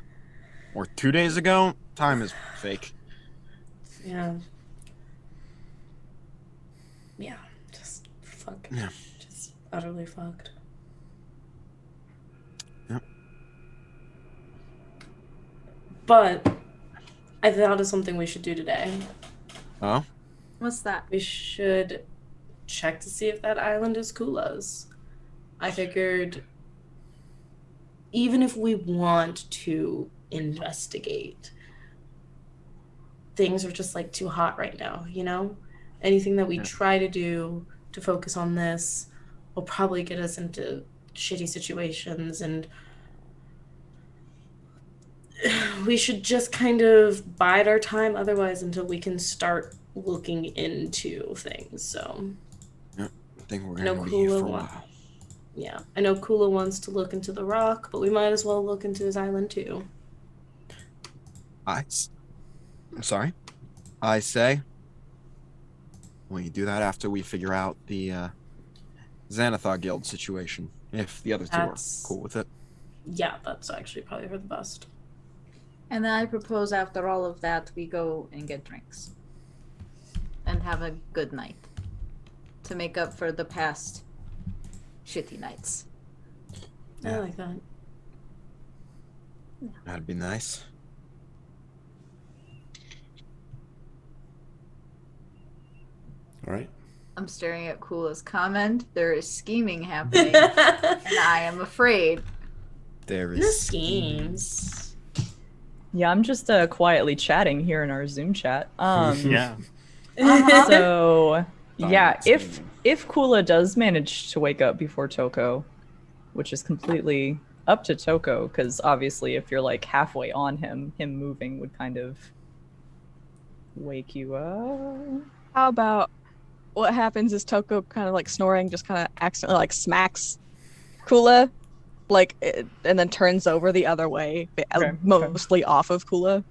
Or 2 days ago? Time is fake. Yeah. Yeah, just fuck. Yeah. Just utterly fucked. Yep. But I thought of something we should do today. Oh? What's that? We should check to see if that island is Kula's. I figured even if we want to investigate, things are just like too hot right now, you know? Anything that we try to do to focus on this will probably get us into shitty situations, and we should just kind of bide our time otherwise until we can start looking into things. So Yep. I think we're No gonna be here for a cooler while. yeah, I know Kula wants to look into the rock, but we might as well look into his island too. I'm sorry. I say we do that after we figure out the Xanathar Guild situation. If the other two That's- are cool with it. Yeah, that's actually probably for the best. And then I propose after all of that, we go and get drinks. And have a good night. To make up for the past shitty nights. I Yeah. like that. That'd be nice. All right. I'm staring at Kula's comment. There is scheming happening. And I am afraid. There No is schemes. Yeah, I'm just quietly chatting here in our Zoom chat. Yeah. So yeah, Silent if scheming. Kula does manage to wake up before Toko, which is completely up to Toko, because obviously if you're like halfway on him moving would kind of wake you up. How about what happens is Toko kind of like snoring, just kind of accidentally like smacks Kula, like, and then turns over the other way, Okay. mostly off of Kula.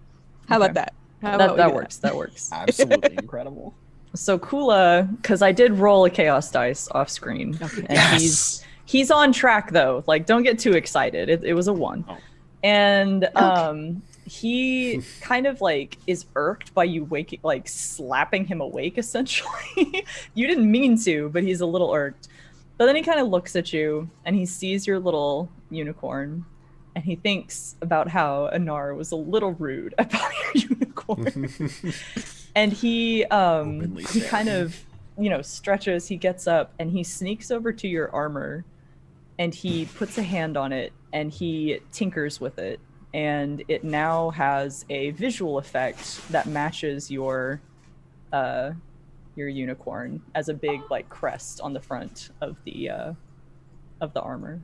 How Okay. about that? How about we That do works. That works. Absolutely incredible. So Kula, because I did roll a chaos dice off screen, and Yes. he's on track though. Like, don't get too excited. It was a 1, Oh. and he kind of like is irked by you waking, like slapping him awake. Essentially, you didn't mean to, but he's a little irked. But then he kind of looks at you, and he sees your little unicorn, and he thinks about how Anar was a little rude about your unicorn. And he Openly kind sad. of, stretches, he gets up and he sneaks over to your armor and he puts a hand on it and he tinkers with it, and it now has a visual effect that matches your unicorn as a big, like, crest on the front of the armor.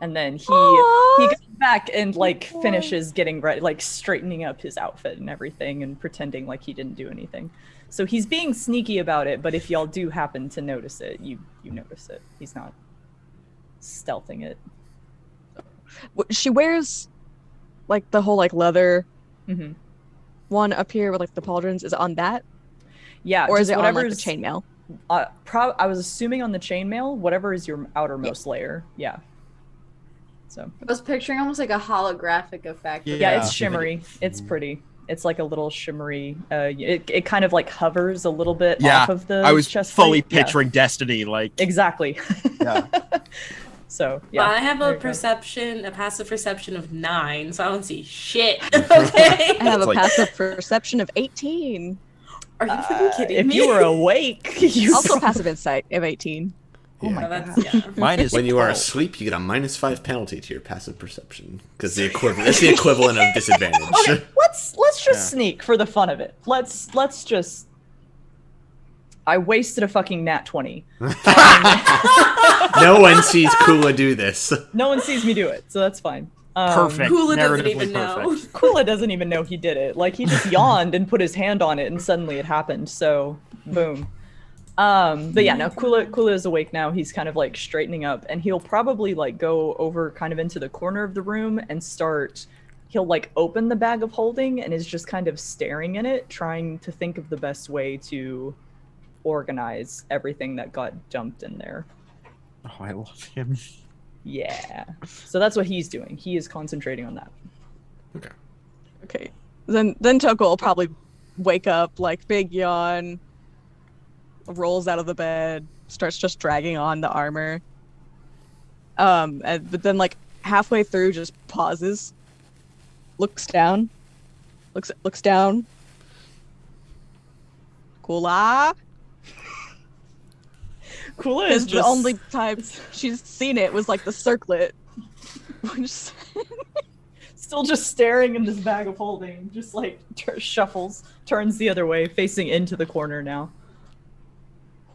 And then he Aw. goes back and like finishes getting ready, like straightening up his outfit and everything and pretending like he didn't do anything. So he's being sneaky about it, but if y'all do happen to notice it, you notice it. He's not stealthing it. She wears like the whole like leather Mm-hmm. one up here with like the pauldrons. Is it on that? Yeah, Or is just it on like the whatever's- chainmail? I was assuming on the chainmail, whatever is your outermost layer. Yeah. So I was picturing almost like a holographic effect. yeah, Yeah. it's shimmery. It's pretty. It's like a little shimmery. It kind of like hovers a little bit Yeah, off of the. I was chest fully plate. Yeah, picturing Destiny, like exactly. yeah. So yeah. I have there a you go. a passive perception of 9, so I don't see shit. Okay. I have a like- passive perception of 18. Are you fucking kidding If me? you were awake, you Also passive insight of 18. Oh my Oh, god. that's, yeah. Mine is When you are 12. asleep, you get a -5 penalty to your passive perception because the equivalent. That's the equivalent of disadvantage. Okay, let's just Yeah. sneak for the fun of it. Let's just. I wasted a fucking nat 20. No one sees Kula do this. No one sees me do it, so that's fine. Perfect. Kula doesn't Narratively even know. perfect. Kula doesn't even know he did it. Like he just yawned and put his hand on it, and suddenly it happened. So, boom. But yeah, no, Kula is awake now. He's kind of like straightening up, and he'll probably like go over kind of into the corner of the room and start. He'll like open the bag of holding and is just kind of staring in it, trying to think of the best way to organize everything that got dumped in there. Oh, I love him. Yeah. So that's what he's doing. He is concentrating on that. Okay. Okay. Then Toko will probably wake up, like big yawn, rolls out of the bed, starts just dragging on the armor. But then like halfway through just pauses, looks down, looks down. Kula. Kula is Because just the only time she's seen it was like the circlet. Which- still just staring in this bag of holding, just like shuffles, turns the other way, facing into the corner now.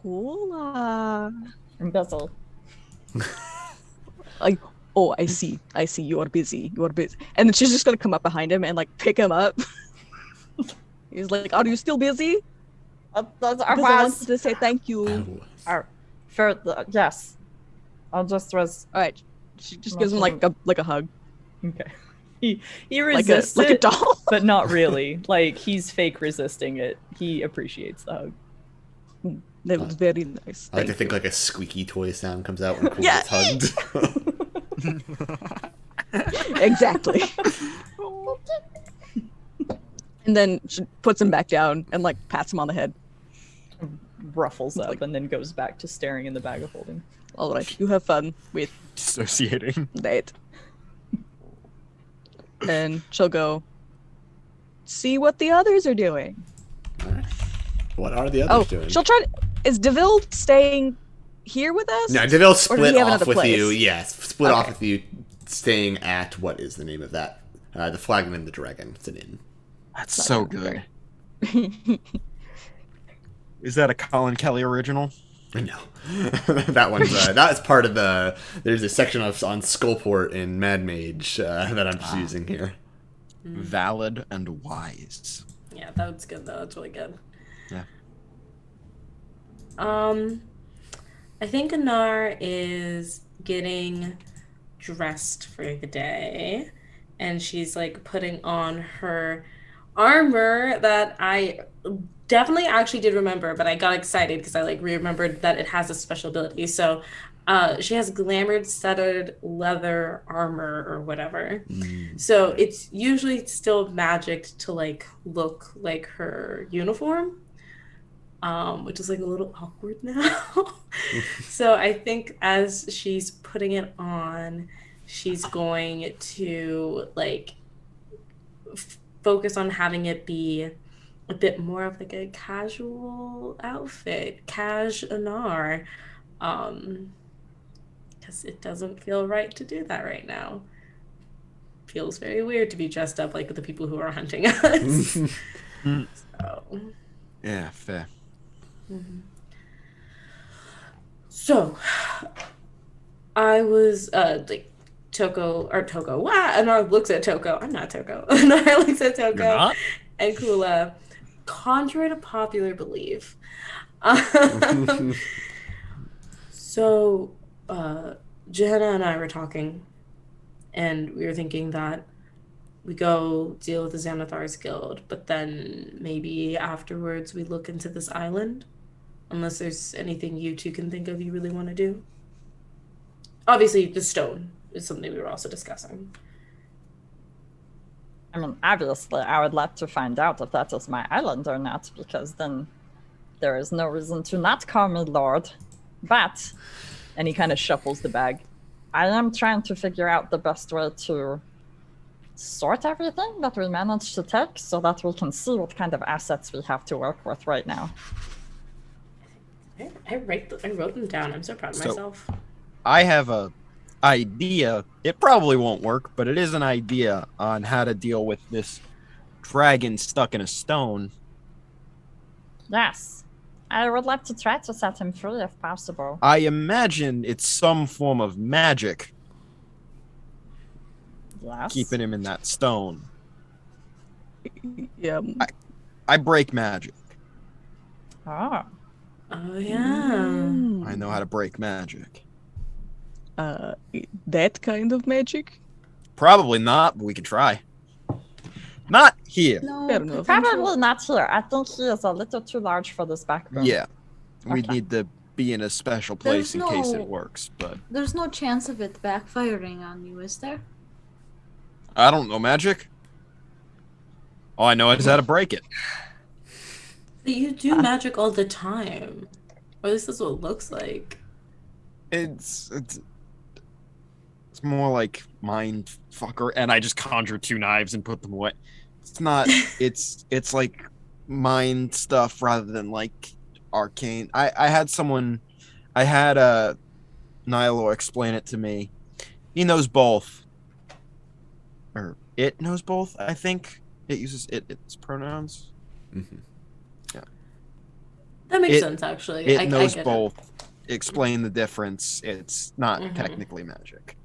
Kula. Embezzle. Like, oh, I see, you are busy, and then she's just gonna come up behind him and like pick him up. He's like, are you still busy? Because I wanted to say thank you. Yes. I'll just was All right, she just gives him like a hug, okay. He like resists a it, doll. but not really. Like he's fake resisting it. He appreciates the hug. That was very nice. I like to Thank think like a squeaky toy sound comes out when Kula Yeah. gets hugged. you. Exactly. And then she puts him back down and like pats him on the head. Ruffles up Like- and then goes back to staring in the bag of holding. All right, you have fun with Dissociating. that. And she'll go see what the others are doing. What are the Oh, others doing? she'll try to. Is DeVille staying here with us? No, Deville Or does split he have off another with place? you. Yes, split off Okay. with you, staying at what is the name of that? The Flagon and the Dragon. It's an inn. That's Not so bad. good. Is that a Colin Kelly original? No, that one's that is part of the. There's a section on Skullport in Mad Mage that I'm just using here. Valid and wise. Yeah, that was good though. That's really good. Yeah. I think Anar is getting dressed for the day, and she's like putting on her armor that I definitely actually did remember, but I got excited because I like remembered that it has a special ability. So she has glamored studded leather armor or whatever. So it's usually still magic to like look like her uniform, which is like a little awkward now. So I think as she's putting it on, she's going to like focus on having it be a bit more of like a casual outfit, Anar, because it doesn't feel right to do that right now. Feels very weird to be dressed up like the people who are hunting us. So. Yeah, fair. So, I was like Toko. Wow. Anar looks at Toko. I'm not Toko. Anar looks at Toko. You're not? And Kula, contrary to popular belief. So, Johanna and I were talking, and we were thinking that we go deal with the Xanathar's guild, but then maybe afterwards we look into this island, unless there's anything you two can think of you really want to do. Obviously, the stone is something we were also discussing. I mean, obviously, I would like to find out if that is my island or not, because then there is no reason to not call me Lord. But, and he kind of shuffles the bag, I am trying to figure out the best way to sort everything that we managed to take so that we can see what kind of assets we have to work with right now. I wrote them down. I'm so proud of myself. I have a idea. It probably won't work, but it is an idea on how to deal with this dragon stuck in a stone. Yes. I would like to try to set him free if possible. I imagine it's some form of magic Yes. keeping him in that stone. Yeah. I break magic. Oh. Oh, yeah. I know how to break magic. That kind of magic? Probably not, but we can try. Not here. Fair enough. Probably not here. I think he is a little too large for this back room. Yeah. We Okay. need to be in a special place There's in case no- it works, but There's no chance of it backfiring on you, is there? I don't know magic. All I know is how to break it. But you do magic all the time. Or at least that's what it looks like. It's more like mind fucker, and I just conjure two knives and put them away. It's not. it's like mind stuff rather than like arcane. I had Nihilor explain it to me. He knows both, or it knows both. I think it uses its pronouns. Mm-hmm. That makes It- sense, actually. It I knows get both. Explain the difference. It's not Mhm. technically magic.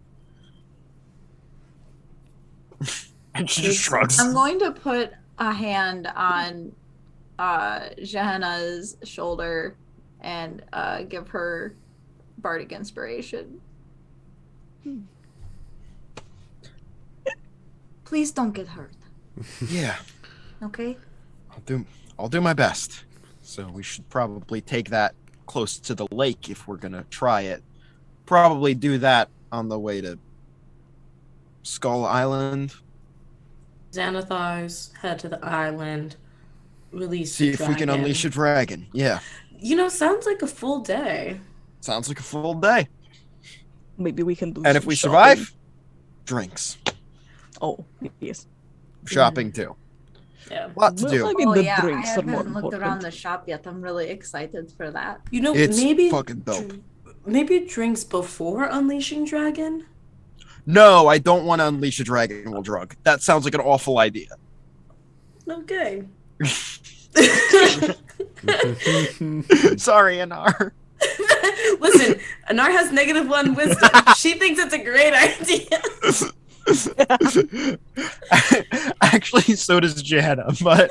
And she just It's- shrugs. I'm going to put a hand on Johanna's shoulder and give her bardic inspiration. Please don't get hurt, Yeah, okay? I'll do my best. So we should probably take that close to the lake if we're gonna try it. Probably do that on the way to Skull Island. Xanathars, head to the island, release See the if we can dragon. unleash a dragon. Yeah, Sounds like a full day. sounds like a full day. Maybe we can do And if some we shopping. survive, drinks, Oh, yes. shopping too. Yeah. Lot to Well, do. I mean, Oh the yeah, I drinks are more haven't looked around important. the shop yet. I'm really excited for that. It's maybe fucking dope. maybe drinks before unleashing dragon. No, I don't want to unleash a dragon while drunk. That sounds like an awful idea. Okay. Sorry, Anar. Listen, Anar has -1 wisdom. She thinks it's a great idea. Actually, so does Johanna, but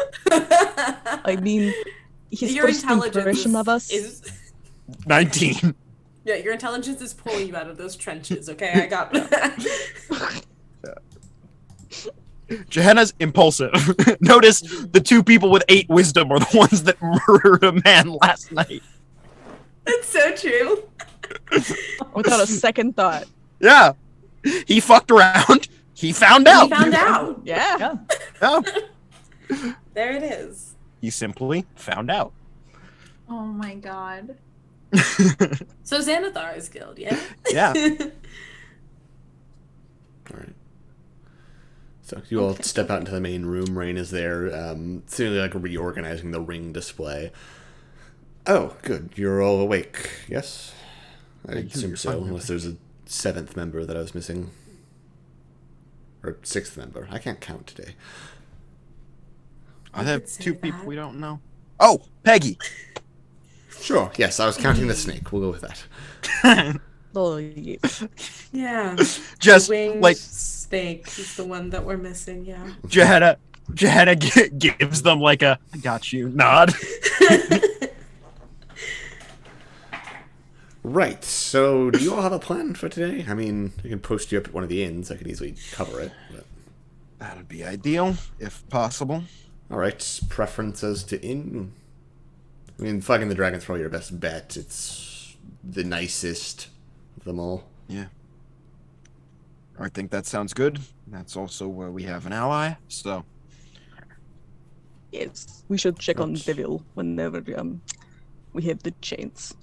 I mean, his Your first intelligence impression of us. is 19. yeah, your intelligence is pulling you out of those trenches. Okay, I got that. Johanna's impulsive. Notice the two people with 8 wisdom are the ones that murdered a man last night. That's so true. Without a second thought. Yeah. He fucked around. He found out. He found out. Yeah. Yeah. There it is. He simply found out. Oh my god. So Xanathar's guild, yeah? Yeah. All right. So you all step out into the main room. Rain is there, seemingly like reorganizing the ring display. Oh, good. You're all awake. Yes, I assume you're so. fine. Unless there's a 7th member that I was missing, or 6th member. I can't count today. I You have could say 2 people that. we don't know. Oh, Peggy. Sure. Yes, I was counting the snake. We'll go with that. Oh, yes. Yeah. Just Winged like steak is the one that we're missing. Yeah. Johanna gives them like a "I got you" nod. Right. So, do you all have a plan for today? I mean, I can post you up at one of the inns. I could easily cover it. But... That'd be ideal, if possible. All right. Preferences to inn. I mean, fucking the Dragon's probably your best bet. It's the nicest of them all. Yeah. I think that sounds good. That's also where we have an ally, so. Yes. We should check on Right. Devil whenever we have the chance.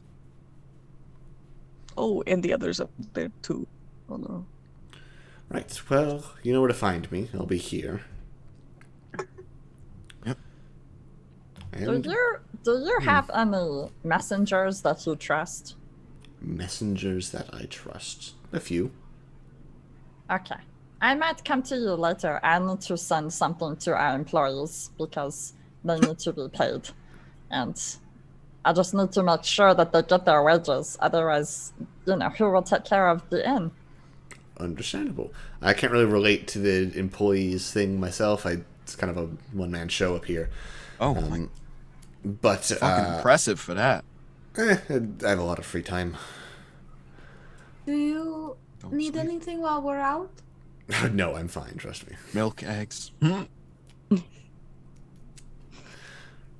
Oh, and the others up there too. Oh no. Right. Well, you know where to find me. I'll be here. Yep. And Do you have any messengers that you trust? messengers that I trust. A few. Okay. I might come to you later. I need to send something to our employees because they need to be paid. And I just need to make sure that they get their wages. Otherwise, who will take care of the inn? Understandable. I can't really relate to the employees thing myself. It's kind of a one-man show up here. Oh, my But fucking impressive for that. I have a lot of free time. Do you Don't need sleep. anything while we're out? No, I'm fine. Trust me. Milk, eggs.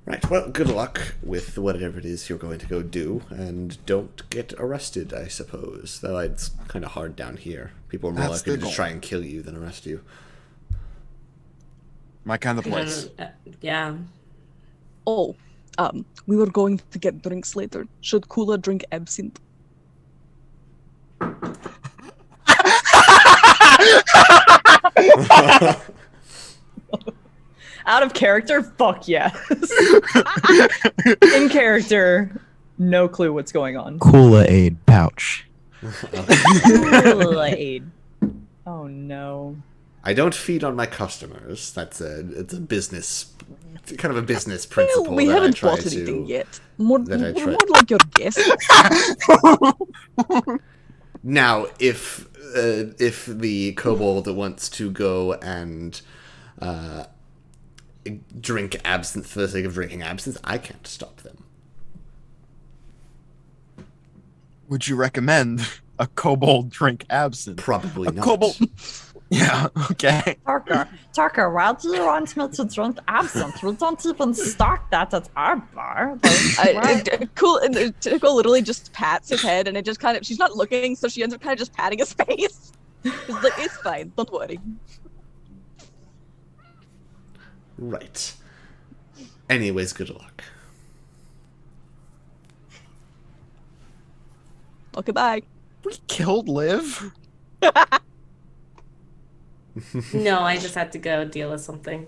Right. Well, good luck with whatever it is you're going to go do, and don't get arrested, I suppose. Though it's kind of hard down here. People are more That's likely the to just goal. try and kill you than arrest you. My kind of place. Yeah. Oh, we were going to get drinks later. Should Kula drink absinthe? Out of character? Fuck yes. In character, no clue what's going on. Kool-Aid pouch. Kool-Aid. Oh no. I don't feed on my customers. It's a business, kind of a business principle Well, we that I haven't try bought to. anything yet. More, that I we're try- more like your guests. Now, if the kobold wants to go and drink absinthe for the sake of drinking absinthe, I can't stop them. Would you recommend a kobold drink absinthe? Probably A not. kobold. Yeah. Okay. Tucker, why do you want me to drink absinthe? We don't even stock that at our bar. Cool. And Tickle literally just pats his head, and it just kind of, she's not looking, so she ends up kind of just patting his face. It's like, it's fine, don't worry. Right. Anyways, good luck. Okay, bye. We killed Liv. No, I just had to go deal with something.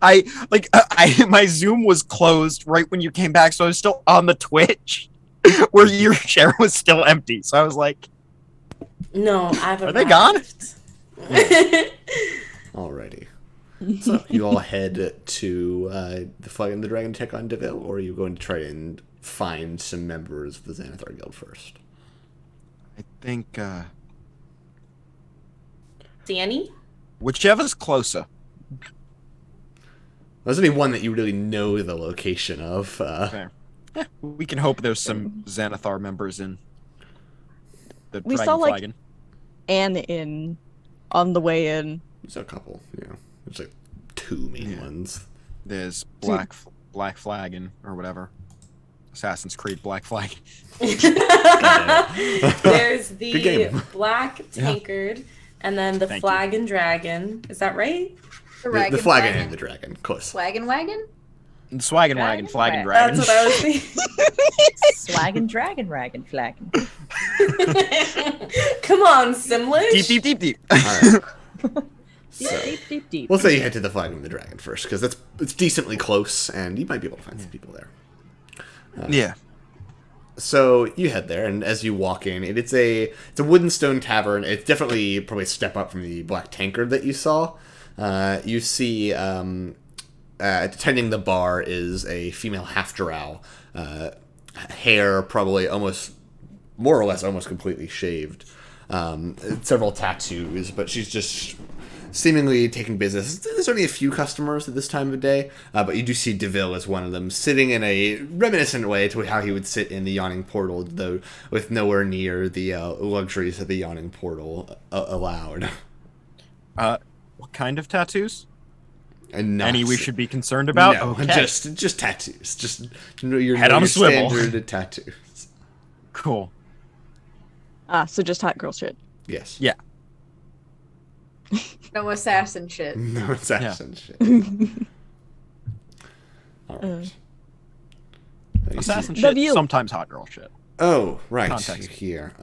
I my Zoom was closed right when you came back, so I was still on the Twitch where your share was still empty. So I was like, No, I've Are they gone? Alrighty. So, you all head to the Flag and the Dragon Tech on Deville, or are you going to try and find some members of the Xanathar Guild first? I think Danny? whichever's closer. There's only one that you really know the location of. Fair. We can hope there's some Xanathar members in the We Dragon saw, like, Flagon. An inn on the way in. There's a couple, There's like two main Yeah. ones. There's Black Flagon or whatever. Assassin's Creed Black Flag. There's Good the game. Black Tankard, and then the Thank Flag and Dragon. Is that right? The Flagon and the Dragon, close. Wagon wagon? Swaggin' Wagon, Flagon Dragon. That's what I was thinking. Swaggin' dragon, raggin' flaggin'. Come on, Simlish. Deep. Alright. Deep, So, deep, deep, deep. we'll say you head to the Flag and the Dragon first, because it's decently close, and you might be able to find some people there. Yeah. So you head there, and as you walk in, it's a wooden stone tavern. It's definitely probably a step up from the Black Tankard that you saw. You see, attending the bar is a female half-drow. Hair probably almost more or less almost completely shaved. Several tattoos, but she's just seemingly taking business. There's only a few customers at this time of day, but you do see DeVille as one of them, sitting in a reminiscent way to how he would sit in the Yawning Portal, though with nowhere near the luxuries that the Yawning Portal allowed. What kind of tattoos? And Any we should be concerned about? No, okay. just tattoos. Just your Head on a swivel. standard tattoos. Cool. So just hot girl shit. Yes. Yeah. No assassin shit. No assassin shit. All right. Assassin The shit, view. sometimes hot girl shit. Oh, right. Context. Here.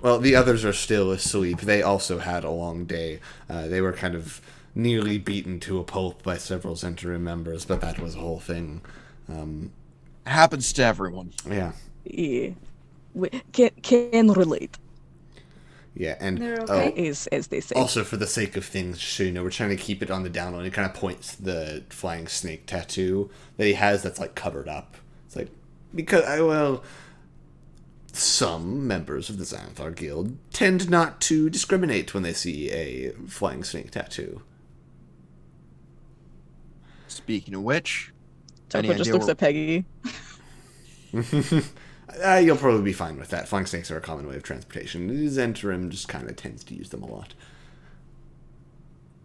Well, the others are still asleep. They also had a long day. They were kind of nearly beaten to a pulp by several Zentrum members, but that was a whole thing. It happens to everyone. Yeah. Yeah. Can relate, Yeah, and They're okay. as they say. also for the sake of things, just so you know, we're trying to keep it on the down low. And he kind of points to the flying snake tattoo that he has that's like covered up. It's like, because, some members of the Xanathar Guild tend not to discriminate when they see a flying snake tattoo. Speaking of which, Toko just looks at Peggy. You'll probably be fine with that. Flying snakes are a common way of transportation. Zentrum just kind of tends to use them a lot.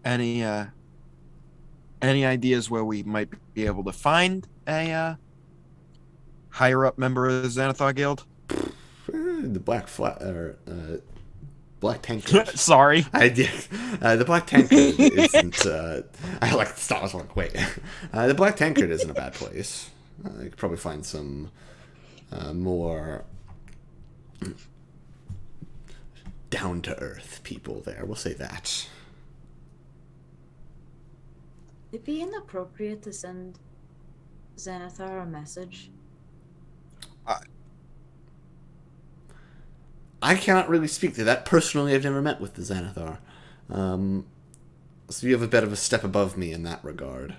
any ideas where we might be able to find a higher up member of the Xanathar Guild? The Black Tankard. Sorry. The Black Tankard isn't. I like to stop. I was like, wait. The Black Tankard isn't a bad place. You could probably find some more down to earth people there. We'll say that. It'd be inappropriate to send Xanathar a message. I cannot really speak to that. Personally, I've never met with the Xanathar. So you have a bit of a step above me in that regard.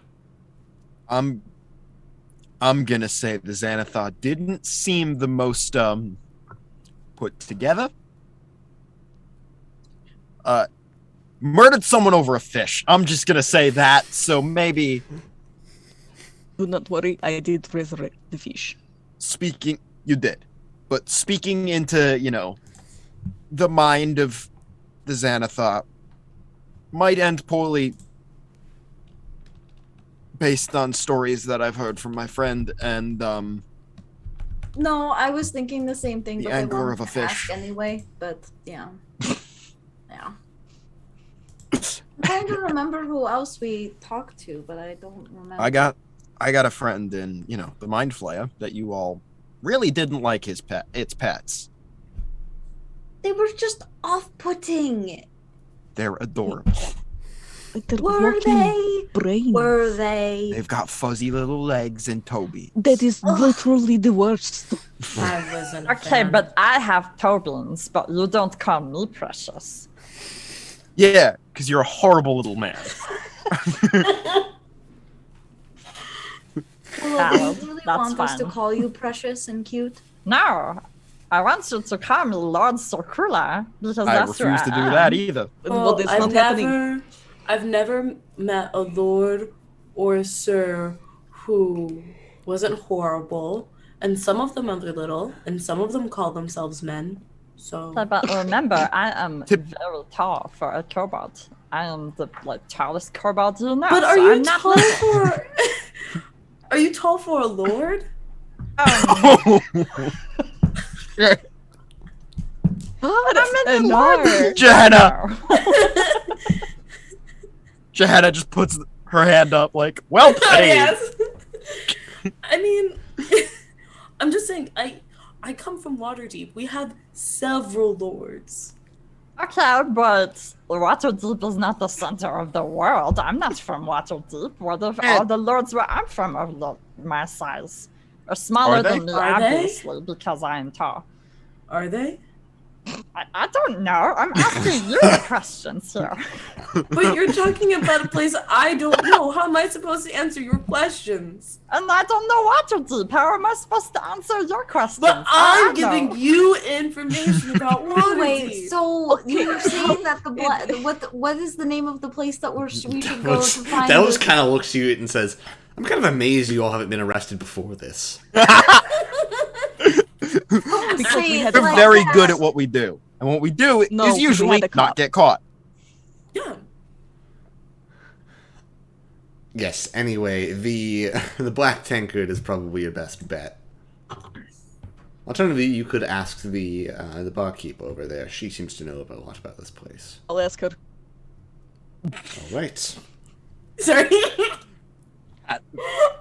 I'm gonna say the Xanathar didn't seem the most put together. Murdered someone over a fish. I'm just gonna say that. So maybe Do not worry, I did resurrect the fish. you did, but speaking into the mind of the Xanathar might end poorly based on stories that I've heard from my friend and No, I was thinking the same thing, The but I anger wanted of a to fish. ask anyway. But yeah, yeah. I'm trying to remember who else we talked to, but I don't remember. I got a friend in the Mind Flayer that you all really didn't like its pets. They were just off-putting. They're adorable. They're Were walking they? brain. Were they? They've got fuzzy little legs and toe beaks. That is literally the worst. I wasn't. a Okay, fan. but I have toblins, but you don't call me precious. Yeah, because you're a horrible little man. Well, do you really That's want us to fine. call you precious and cute? No, I want you to call me Lord Circula because I that's refuse to do that either. Well, it's not happening. I've never met a lord or a sir who wasn't horrible, and some of them are little, and some of them call themselves men. So But remember, I am Tip- very tall for a kobold. I am the tallest kobold you know. but are so you I'm not tall little. for? Are you tall for a lord? God, I'm in the Anar. Johanna! Johanna just puts her hand up like, well played. Yes. I mean, I'm just saying. I come from Waterdeep. We have several lords. Okay, but Waterdeep is not the center of the world. I'm not from Waterdeep. What if all the lords where I'm from are my size? Or smaller Are they? than me, Are they? obviously, because I am tall. Are they? I don't know. I'm asking you the questions here. But you're talking about a place I don't know. How am I supposed to answer your questions? And I don't know Waterdeep. How am I supposed to answer your questions? But I'm giving you information about Waterdeep. Wait, so you're saying that what is the name of the place that we should go to find? Delos kind of looks at you and says, "I'm kind of amazed you all haven't been arrested before this." We're very good at what we do, and what we do is usually not get caught. Yeah. Yes. Anyway, the black tankard is probably your best bet. Alternatively, you could ask the barkeep over there. She seems to know a lot about this place. I'll ask her. All right. Sorry.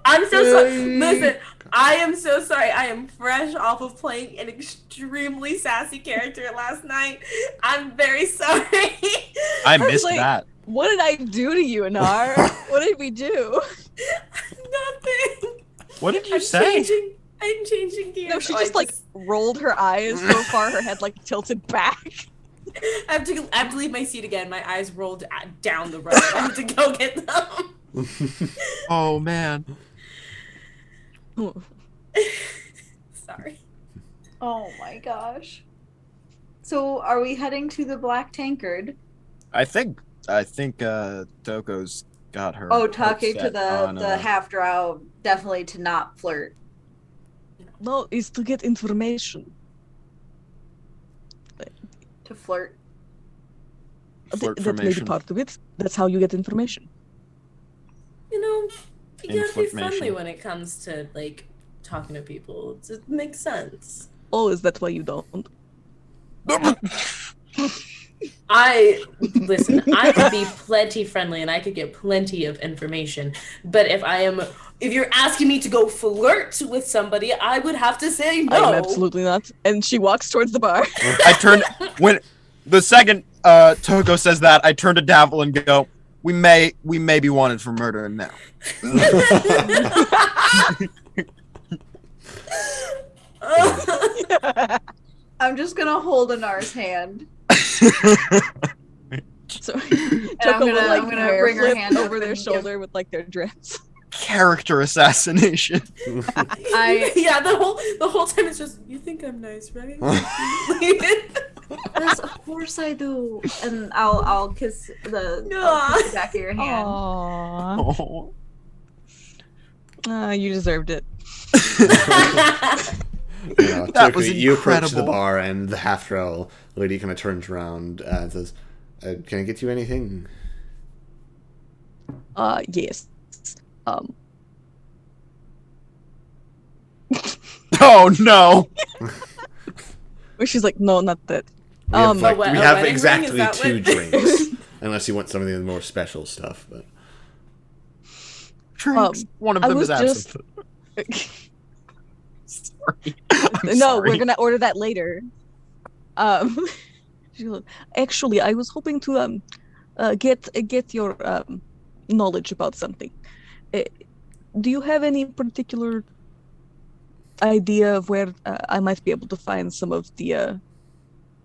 I'm so sorry. Listen, I am so sorry. I am fresh off of playing an extremely sassy character last night. I'm very sorry. I missed like, that. What did I do to you, Anar? What did we do? Nothing. What did you say? I'm changing gears. No, she just rolled her eyes so far, her head tilted back. I have to leave my seat again. My eyes rolled down the road. I have to go get them. Oh man. Sorry. Oh my gosh. So are we heading to the Black Tankard? I think Toko's got her. Oh, heart talking to set on, the half drow, definitely to not flirt. No, it's to get information. To flirt. That may be part of it. That's how you get information. You know, you gotta be Inflammation. friendly when it comes to talking to people. It makes sense. Oh, is that why you don't? I could be plenty friendly and I could get plenty of information. But if you're asking me to go flirt with somebody, I would have to say no. I'm absolutely not. And she walks towards the bar. I turned when the second Toko says that, I turn to Davil and go, We may be wanted for murder now. I'm just gonna hold Anar's hand. So I'm gonna bring her hand over up their and shoulder with their dress. Character assassination. Yeah, the whole time it's just, you think I'm nice, right? Yes, of course I do. And I'll kiss the back of your hand. Aww. You deserved it. That was you approach the incredible. bar, and the half-drow lady kind of turns around and says, "Can I get you anything?" Yes. Oh no! She's like, no, not that. We have, A we have wedding ring, exactly is that 2 what- drinks, unless you want some of the more special stuff. But Drinks. One of I them was is just- absinthe. Sorry. I'm No, sorry. we're gonna order that later. She goes, actually, I was hoping to get your knowledge about something. Do you have any particular idea of where I might be able to find some of the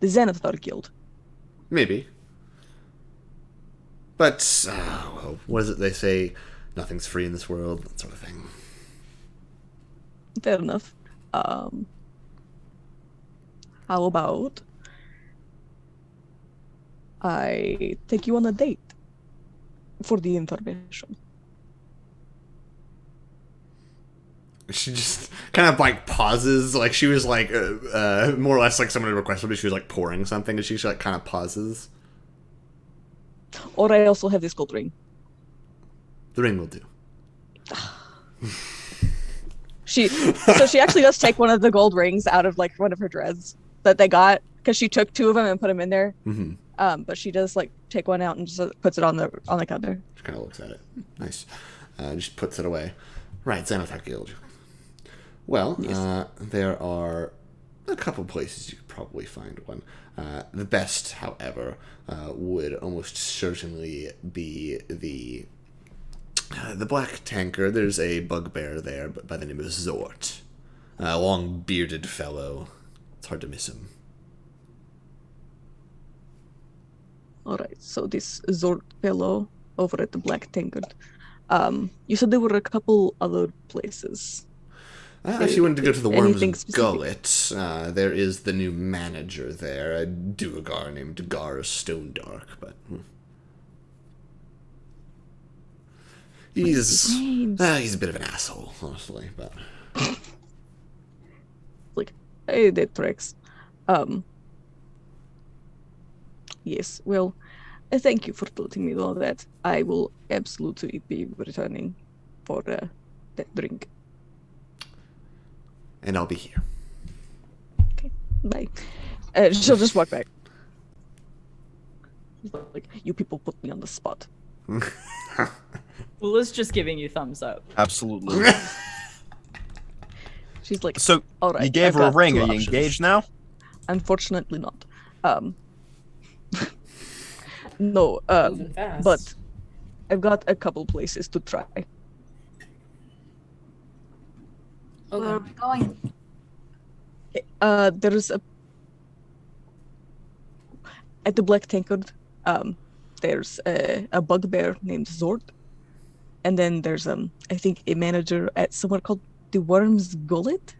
Xanathar Guild? maybe. But well, what is it they say? Nothing's free in this world. That sort of thing. Fair enough. How about I take you on a date for the information? She just kind of pauses, she was more or less someone had requested, but she was pouring something, and she kind of pauses. Or I also have this gold ring. The ring will do. She actually does take one of the gold rings out of one of her dreads that they got, because she took 2 of them and put them in there. Mm-hmm. But she does take one out and just puts it on the counter. She kind of looks at it. Nice. Just puts it away. Right, Xanathar Guild. Well, Yes. there are a couple places you could probably find one. The best, however, would almost certainly be the Black Tankard. There's a bugbear there by the name of Zort. A long bearded fellow. It's hard to miss him. All right. So this Zord fellow over at the Black Tankard. You said there were a couple other places. If you wanted to go to the Anything Worm's specific? Gullet, there is the new manager there, a Duergar named Gar Stonedark, but he's a bit of an asshole, honestly. But Like, hey, that tracks. Yes. Well, thank you for letting me know that. I will absolutely be returning for that drink. and I'll be here. Bye. She'll just walk back. Like, you people put me on the spot. Ula's just giving you thumbs up. Absolutely. She's like, So all right. you gave I've her a got ring. two Are you options. engaged now? Unfortunately not. No, Moving fast. but I've got a couple places to try. Where are Okay. we going? There's at the Black Tankard, there's a bugbear named Zord, and then there's I think a manager at somewhere called the Worm's Gullet,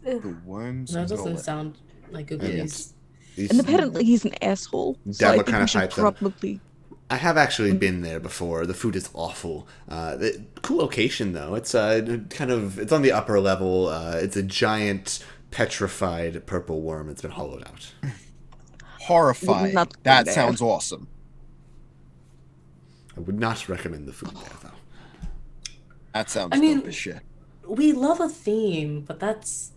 The worms. That doesn't sound like a good Yeah. use. and apparently he's an asshole. So Dabba I think kinda we should hypes him. probably. I have actually been there before. The food is awful. Cool location though. It's it's on the upper level. It's a giant petrified purple worm that's been hollowed out. Horrifying. Not go That there. sounds awesome. I would not recommend the food there though. That sounds I mean- dope as shit. We love a theme, but that's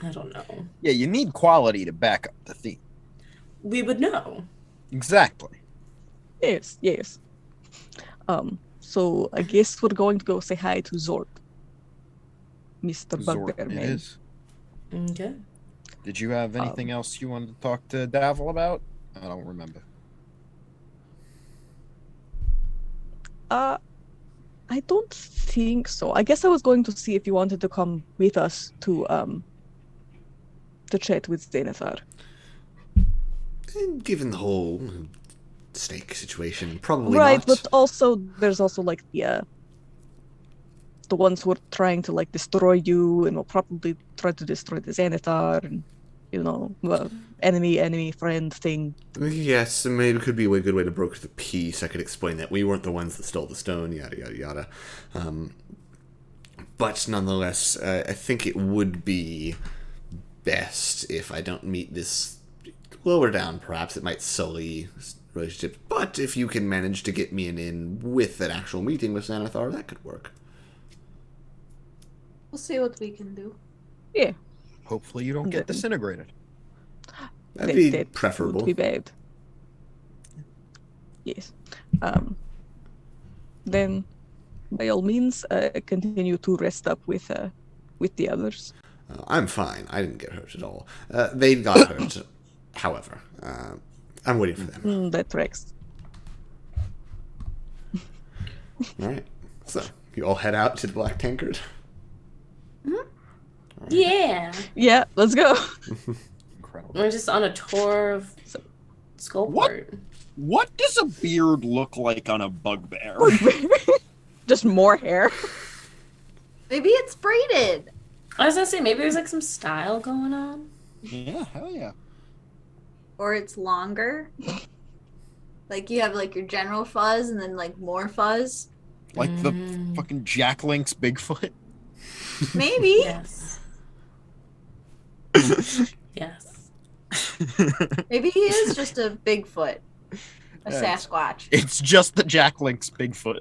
I don't know. Yeah, you need quality to back up the theme. We would know. Exactly. Yes, yes. So I guess we're going to go say hi to Zord, Mr. Zord, Bugbear it Man. is. Okay. Did you have anything else you wanted to talk to Davil about? I don't remember. I don't think so. I guess I was going to see if you wanted to come with us to chat with Zenithar. And given the whole snake situation, probably Right, not. but also there's also like the ones who are trying to like destroy you and will probably try to destroy the Zenithar and enemy friend thing. Yes, and maybe it could be a good way to broker the peace. I could explain that we weren't the ones that stole the stone, yada yada yada. But nonetheless, I think it would be best if I don't meet this lower down. Perhaps it might sully relationships. But if you can manage to get me an in with an actual meeting with Xanathar, that could work. We'll see what we can do. Yeah, Hopefully you don't get Then- disintegrated. That'd be that preferable. would be bad. Yes. Then, by all means, continue to rest up with the others. I'm fine. I didn't get hurt at all. They got hurt, however. I'm waiting for them. That tracks. All right. So, you all head out to the Black Tankard? Yeah. Yeah, let's go. Incredible. We're just on a tour of Skullport. What does a beard look like on a bugbear? Just more hair. Maybe it's braided. I was gonna say maybe there's like some style going on. Yeah, hell yeah. Or it's longer. Like you have like your general fuzz and then like more fuzz. Like the fucking Jack Link's Bigfoot. Maybe. Yes. Yes. Maybe he is just a Bigfoot. A Yeah, Sasquatch. It's just the Jack Link's Bigfoot.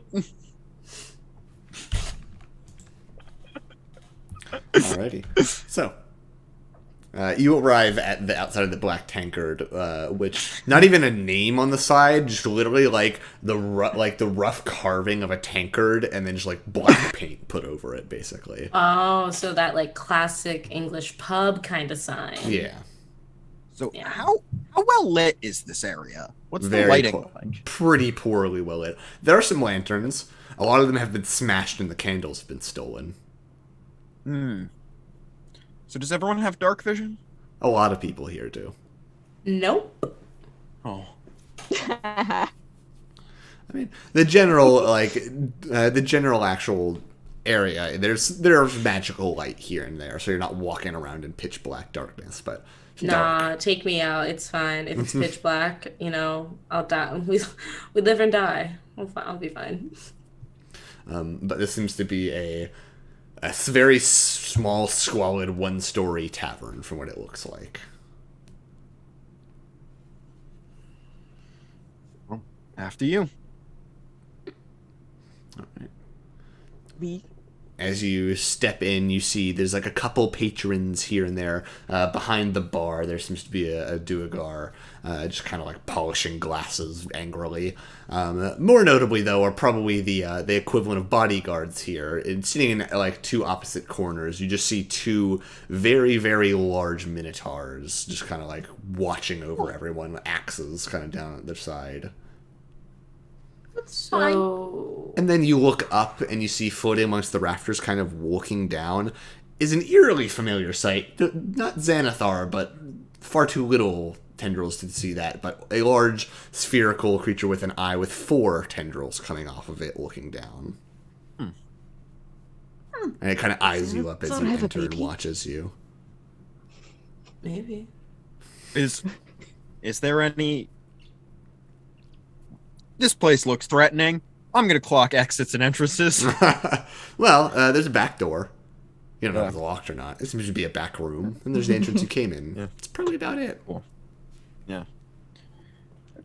Alrighty. So, you arrive at the outside of the Black Tankard, which not even a name on the side, just literally like the rough carving of a tankard, and then just like black paint put over it, basically. Oh, so that like classic English pub kind of sign. Yeah, So Yeah. how well lit is this area? What's the very lighting like? pretty poorly well lit. There are some lanterns. A lot of them have been smashed, and the candles have been stolen. So does everyone have dark vision? A lot of people here do. Nope. Oh. I mean, the general actual area. There's magical light here and there, so you're not walking around in pitch black darkness. But Nah, take me out. It's fine. If it's pitch black, I'll die. We live and die. I'll be fine. But this seems to be a very small, squalid, one-story tavern from what it looks like. Well, after you. All right. As you step in, you see there's like a couple patrons here and there. Behind the bar, there seems to be a duergar, just kind of like polishing glasses angrily. More notably, though, are probably the equivalent of bodyguards here. And sitting in like two opposite corners, you just see two very, very large minotaurs, just kind of like watching over everyone, with axes kind of down at their side. So, And then you look up and you see floating amongst the rafters, kind of walking down, is an eerily familiar sight. Not Xanathar, but far too little tendrils to see that. But a large spherical creature with an eye with 4 tendrils coming off of it, looking down. And it kind of eyes you up as you enter and watches you. maybe. Is there any... This place looks threatening. I'm going to clock exits and entrances. Well, there's a back door. You don't know if it's locked or not. It seems to be a back room. And there's the entrance you came in. Yeah. That's probably about it. Cool. Yeah.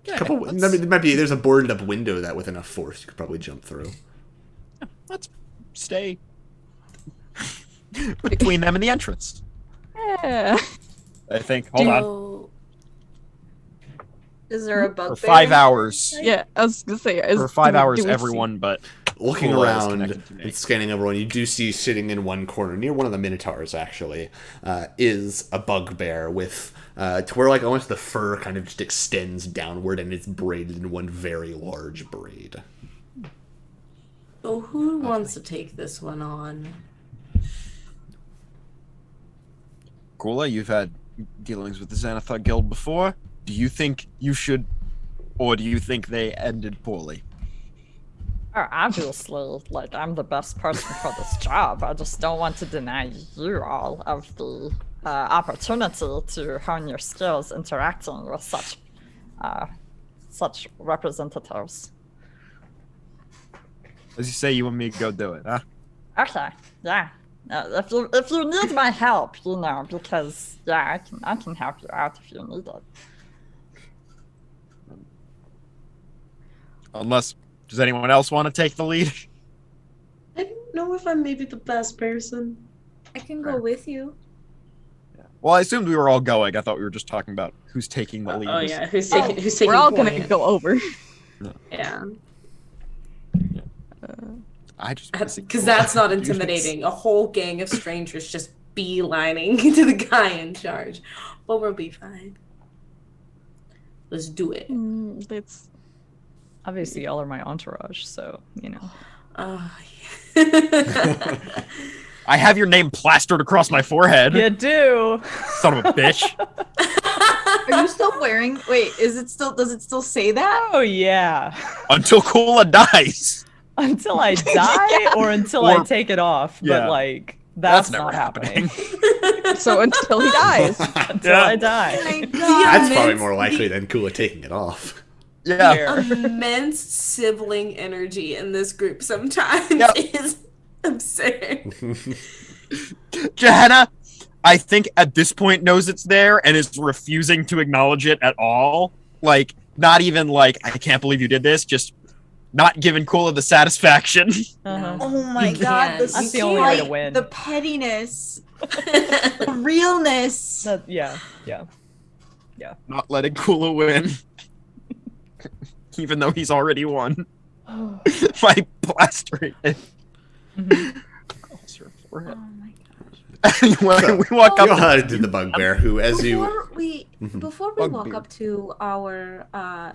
Okay, there's a boarded up window that with enough force you could probably jump through. Let's stay between them and the entrance. Yeah. I think. Hold on. Is there a bugbear? For 5 hours. Yeah, I was gonna say. For 5 hours, everyone but looking Kula is around connected to me. and scanning everyone, you do see sitting in one corner, near one of the minotaurs actually, is a bugbear with to where like almost the fur kind of just extends downward and it's braided in one very large braid. So who wants to take this one on? Kula, you've had dealings with the Xanathar Guild before. Do you think you should, or do you think they ended poorly? Obviously, I'm the best person for this job. I just don't want to deny you all of the opportunity to hone your skills interacting with such representatives. As you say, you want me to go do it, huh? Okay, yeah. If you need my help, because I can help you out if you need it. Unless, does anyone else want to take the lead? I don't know if I'm maybe the best person. I can go with you. Yeah. Well, I assumed we were all going. I thought we were just talking about who's taking the lead. Oh yeah, who's taking We're all point? gonna go over. Yeah. I just Because that's not intimidating. A whole gang of strangers just beelining to the guy in charge. But we'll be fine. Let's do it. It's Obviously, y'all are my entourage, so, Yeah. I have your name plastered across my forehead. You do! Son of a bitch. Are you still wearing? Wait, does it still say that? Oh, yeah. Until Kula dies. Until I die or until I take it off. Yeah. But, that's never not happening. so until he dies. Until I die. That's probably more likely than Kula taking it off. Yeah. Immense sibling energy in this group sometimes is absurd. Gehenna, I think at this point knows it's there and is refusing to acknowledge it at all. Like, not even like, I can't believe you did this, just not giving Kula the satisfaction. Uh-huh. Oh my god, That's the only way to win. The pettiness, the realness. Yeah. Not letting Kula win. Even though he's already won. My blastering. Across her forehead. Oh my gosh. Anyway, we walk up. You head to the bugbear, who, as Before we Bugbear. walk up to our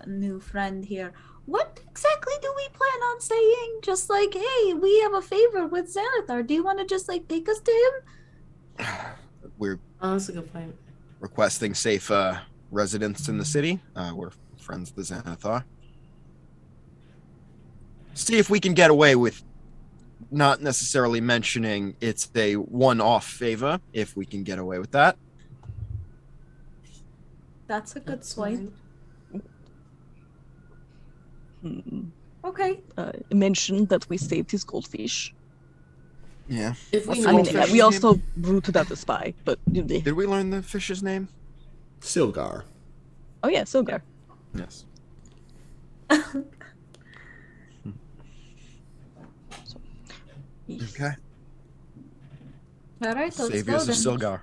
new friend here, what exactly do we plan on saying? Just like, hey, we have a favor with Xanathar. Do you want to just like take us to him? We're Oh, that's a good point. requesting safe residence in the city. We're friends of the Xanathar. See if we can get away with not necessarily mentioning it's a one-off favor, if we can get away with that. That's a good swipe. Okay. Mention that we saved his goldfish. Yeah. If we I mean, Goldfish's we name? also rooted out the spy, but Did we learn the fish's name? Silgar. oh yeah, Silgar. Yes. Okay. All right, let's Saviors go of then. Silgar.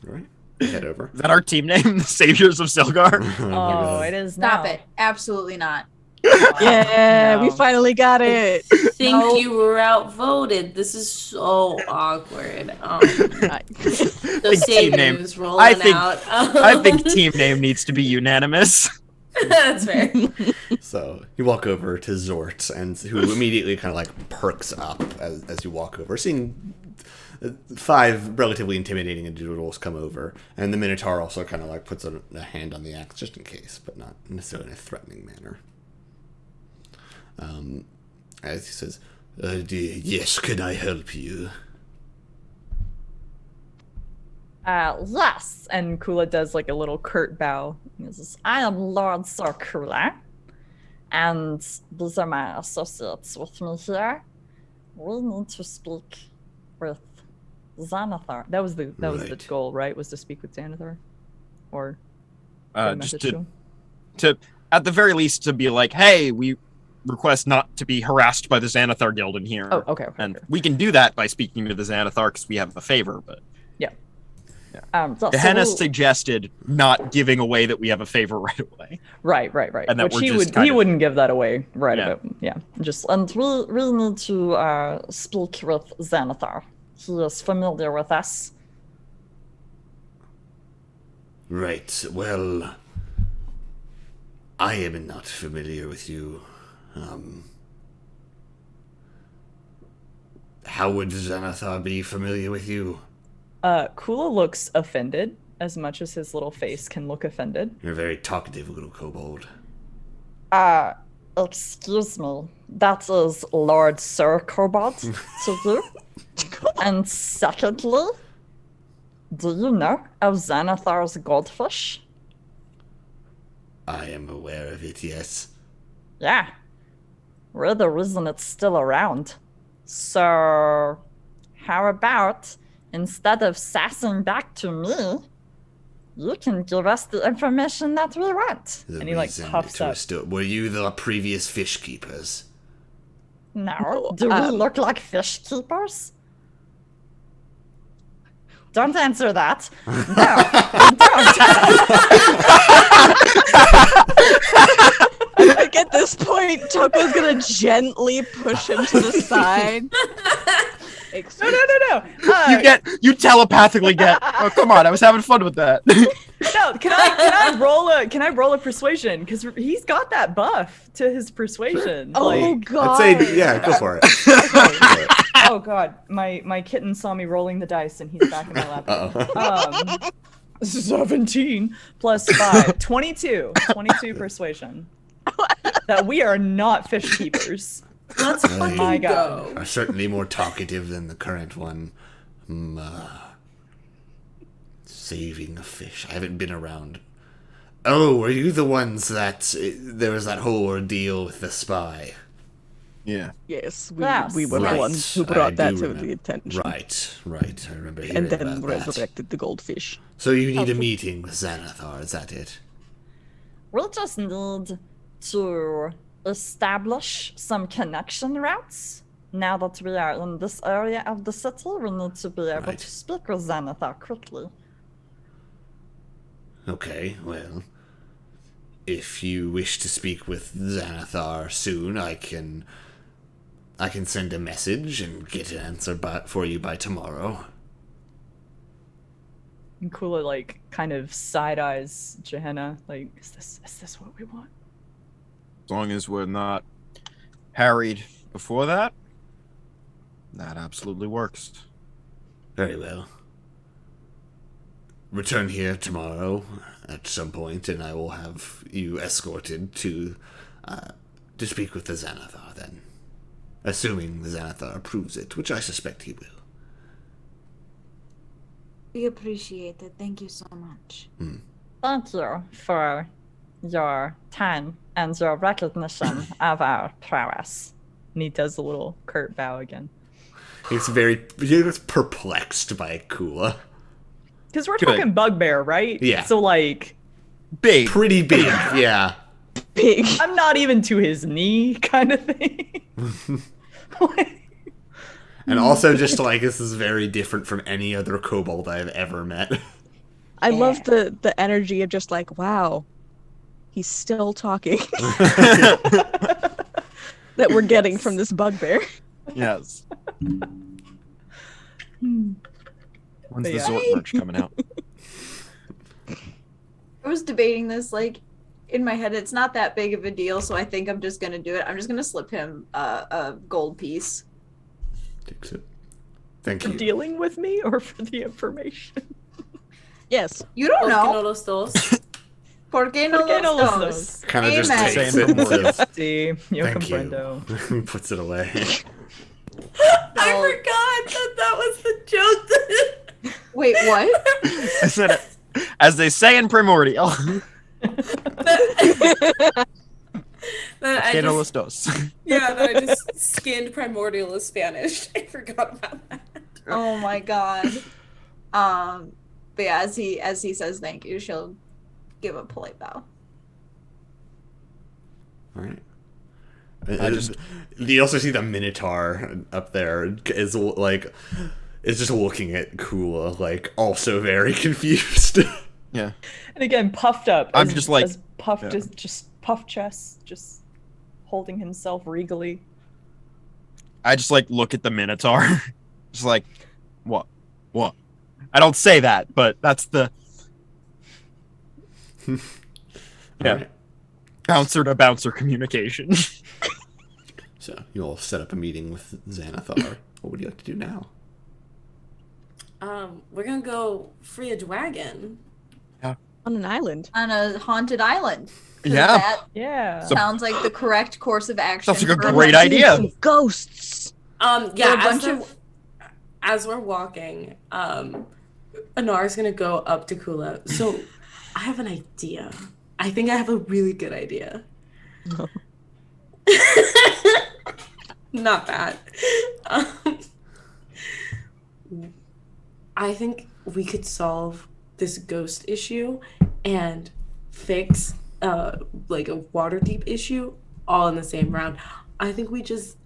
All right. Head over. Is that our team name? The Saviors of Silgar? Oh, my Oh, God. it is Stop now. it. Absolutely not. Yeah, we No. finally got it. think No. you were outvoted. This is so awkward. Right. The Big team name. saviors rolling out. I think team name needs to be unanimous. That's fair. So you walk over to Zort, and who immediately kind of like perks up as you walk over, seeing 5 relatively intimidating individuals come over, and the Minotaur also kind of like puts a hand on the axe just in case, but not necessarily in a threatening manner. As he says, yes, can I help you? Yes. And Kula does like a little curt bow. He says, I am Lord Sir Kula, and these are my associates with me here. We need to speak with Xanathar. That was the Right. goal, right? Was to speak with Xanathar? Or Just message to him? to, at the very least, to be like, hey, we request not to be harassed by the Xanathar Guild in here. Oh, okay. And we can do that by speaking to the Xanathar because we have a favor, but Gehenna suggested not giving away that we have a favor right away. Right. And that Which we're he just would kind he of- wouldn't give that away right Yeah. about. Yeah. Just and we need to speak with Xanathar. He is familiar with us. Right, well, I am not familiar with you. How would Xanathar be familiar with you? Kula looks offended as much as his little face can look offended. You're a very talkative little kobold. Excuse me. That is Lord Sir Kobold to you. And secondly, do you know of Xanathar's goldfish? I am aware of it, yes. Yeah. We're the reason it's still around. So, how about, instead of sassing back to me, you can give us the information that we want. The And he like reason puffs it up. was still, were you the previous fish keepers? No. Do we look like fish keepers? Don't answer that. No, I think at this point, Toko's gonna gently push him to the side. No. You telepathically get. Oh, come on! I was having fun with that. No, can I roll a persuasion? Because he's got that buff to his persuasion. Oh Like, god. I'd say, yeah, go for it. oh god, my kitten saw me rolling the dice and he's back in my lap. Uh-oh. 17 plus 5, 22 persuasion. That we are not fish keepers. Let's fucking My God. go. Are certainly more talkative than the current one. Saving a fish. I haven't been around. Oh, were you the ones that there was that whole ordeal with the spy? Yeah. Yes, Yes. we were the Right, ones who I brought that do to remember. the attention. Right. I remember hearing And then about that. resurrected the goldfish. So you need a meeting with Xanathar, is that it? We'll just need to establish some connection routes. Now that we are in this area of the city, we need to be able Right. to speak with Xanathar quickly. Okay, well, if you wish to speak with Xanathar soon, I can send a message and get an answer for you by tomorrow. And Kula like kind of side eyes Gehenna, like, is this what we want? As long as we're not harried before that, that absolutely works. Very well. return here tomorrow at some point, and I will have you escorted to speak with the Xanathar then. Assuming the Xanathar approves it, which I suspect he will. We appreciate it. Thank you so much. Thank you for your time and your recognition of our prowess. And he does a little curt bow again. He's perplexed by Kula. Because we're Good. talking bugbear, right? Yeah. So, like, Big. Pretty big, yeah. Big. I'm not even to his knee kind of thing. And also just like, this is very different from any other kobold I've ever met. I love the energy of just like, wow, he's still talking. That we're getting from this bugbear. Yes. When's But the yeah. Zort merch coming out? I was debating this, like, in my head. It's not that big of a deal, so I think I'm just gonna do it. I'm just gonna slip him a gold piece. Takes it. Thank For you. dealing with me or for the information? Yes. You don't know. No los dos. ¿Por qué no ¿Por qué no los los dos? Kind of just Amen. takes it and says, See, yo thank comprendo. you. Puts it away. I forgot that was the joke. Wait, what? I said it. As they say in Primordial. That I Que no just, los dos. yeah, that I just scanned Primordial as Spanish. I forgot about that. Oh my god. But yeah, as he says thank you, she'll give a polite bow. All right. You also see the Minotaur up there is just looking at Kula, like also very confused. Yeah. And again, puffed up. I'm as- just like- as puffed yeah. as just puffed chest, just holding himself regally. I just like look at the Minotaur. Just like, what? I don't say that, but that's the All Yeah. right. bouncer to bouncer communication. So you all set up a meeting with Xanathar. What would you like to do now? We're gonna go free a dragon. On an island. On a haunted island. 'Cause Yeah. That Yeah. So- sounds like the correct course of action. Sounds like a for great hunting. idea. Some ghosts. Yeah, a bunch of as we're walking, Anar's gonna go up to Kula. So I have an idea. I think I have a really good idea. Not bad. I think we could solve this ghost issue and fix like a Waterdeep issue all in the same round. I think we just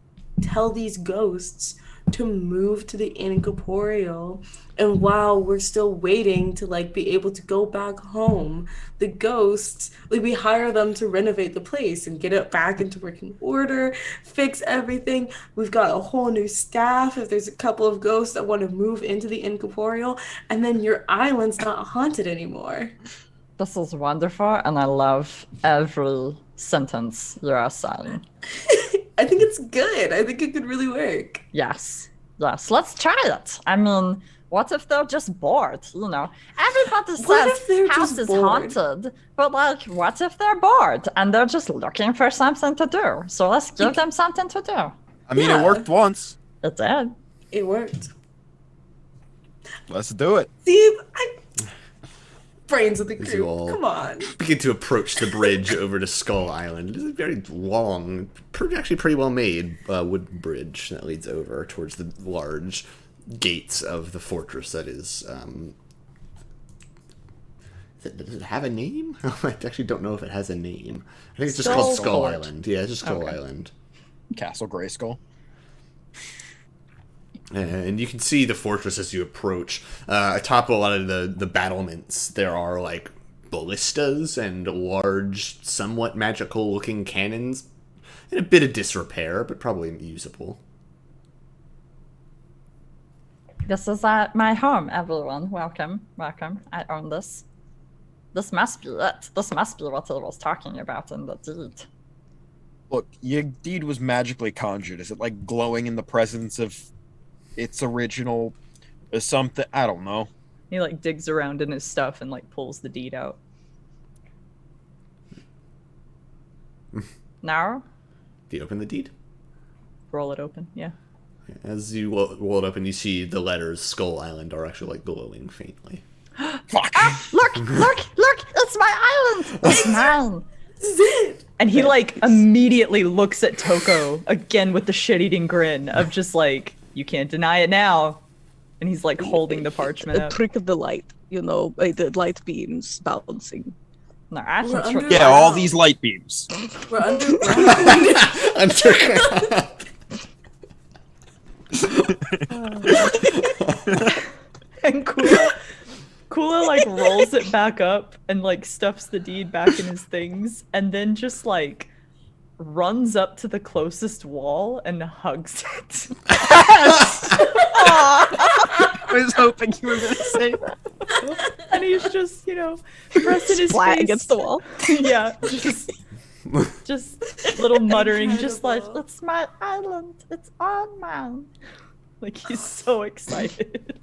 tell these ghosts to move to the incorporeal, and while we're still waiting to like be able to go back home, the ghosts, like, we hire them to renovate the place and get it back into working order, fix everything. We've got a whole new staff if there's a couple of ghosts that want to move into the incorporeal, and then your island's not haunted anymore. This is wonderful, and I love every sentence you're saying. I think it's good. I think it could really work. Yes. Yes. Let's try it. I mean, what if they're just bored? You know, everybody What says if they're house just is bored? haunted, but like, what if they're bored and they're just looking for something to do? So let's give them something to do. I mean, Yeah. it worked once. It did. It worked. Let's do it. See, brains of the As you group. all Come on. begin to approach the bridge over to Skull Island. It is a very long, actually pretty well made wooden bridge that leads over towards the large gates of the fortress that is. Does it have a name? I actually don't know if it has a name. I think it's just called Skull Fort. Island. Yeah, it's just Skull Okay. Island. Castle Grayskull. And you can see the fortress as you approach. Atop a lot of the battlements, there are like ballistas and large, somewhat magical-looking cannons, in a bit of disrepair, but probably usable. This is my home, everyone. Welcome. Welcome. I own this. This must be it. This must be what I was talking about in the deed. Look, your deed was magically conjured. Is it like glowing in the presence of its original something? I don't know. He like digs around in his stuff and like pulls the deed out. Now, Do you open the deed? roll it open. Yeah. As you roll it open, you see the letters Skull Island are actually like glowing faintly. Fuck. Look! It's my island! It's mine! And he like immediately looks at Toko again with the shit-eating grin of just like, you can't deny it now. And he's like holding the parchment A up. trick of the light, you know, the light beams bouncing. No, I We're can under- Yeah, all these light beams. We're underground. Underground. And Kula like rolls it back up and like stuffs the deed back in his things and then just like runs up to the closest wall and hugs it. I was hoping you were gonna say that. And he's just, you know, resting his Flat face against the wall. Yeah, just little muttering, just like, Incredible. it's my island, it's all mine. Like he's so excited.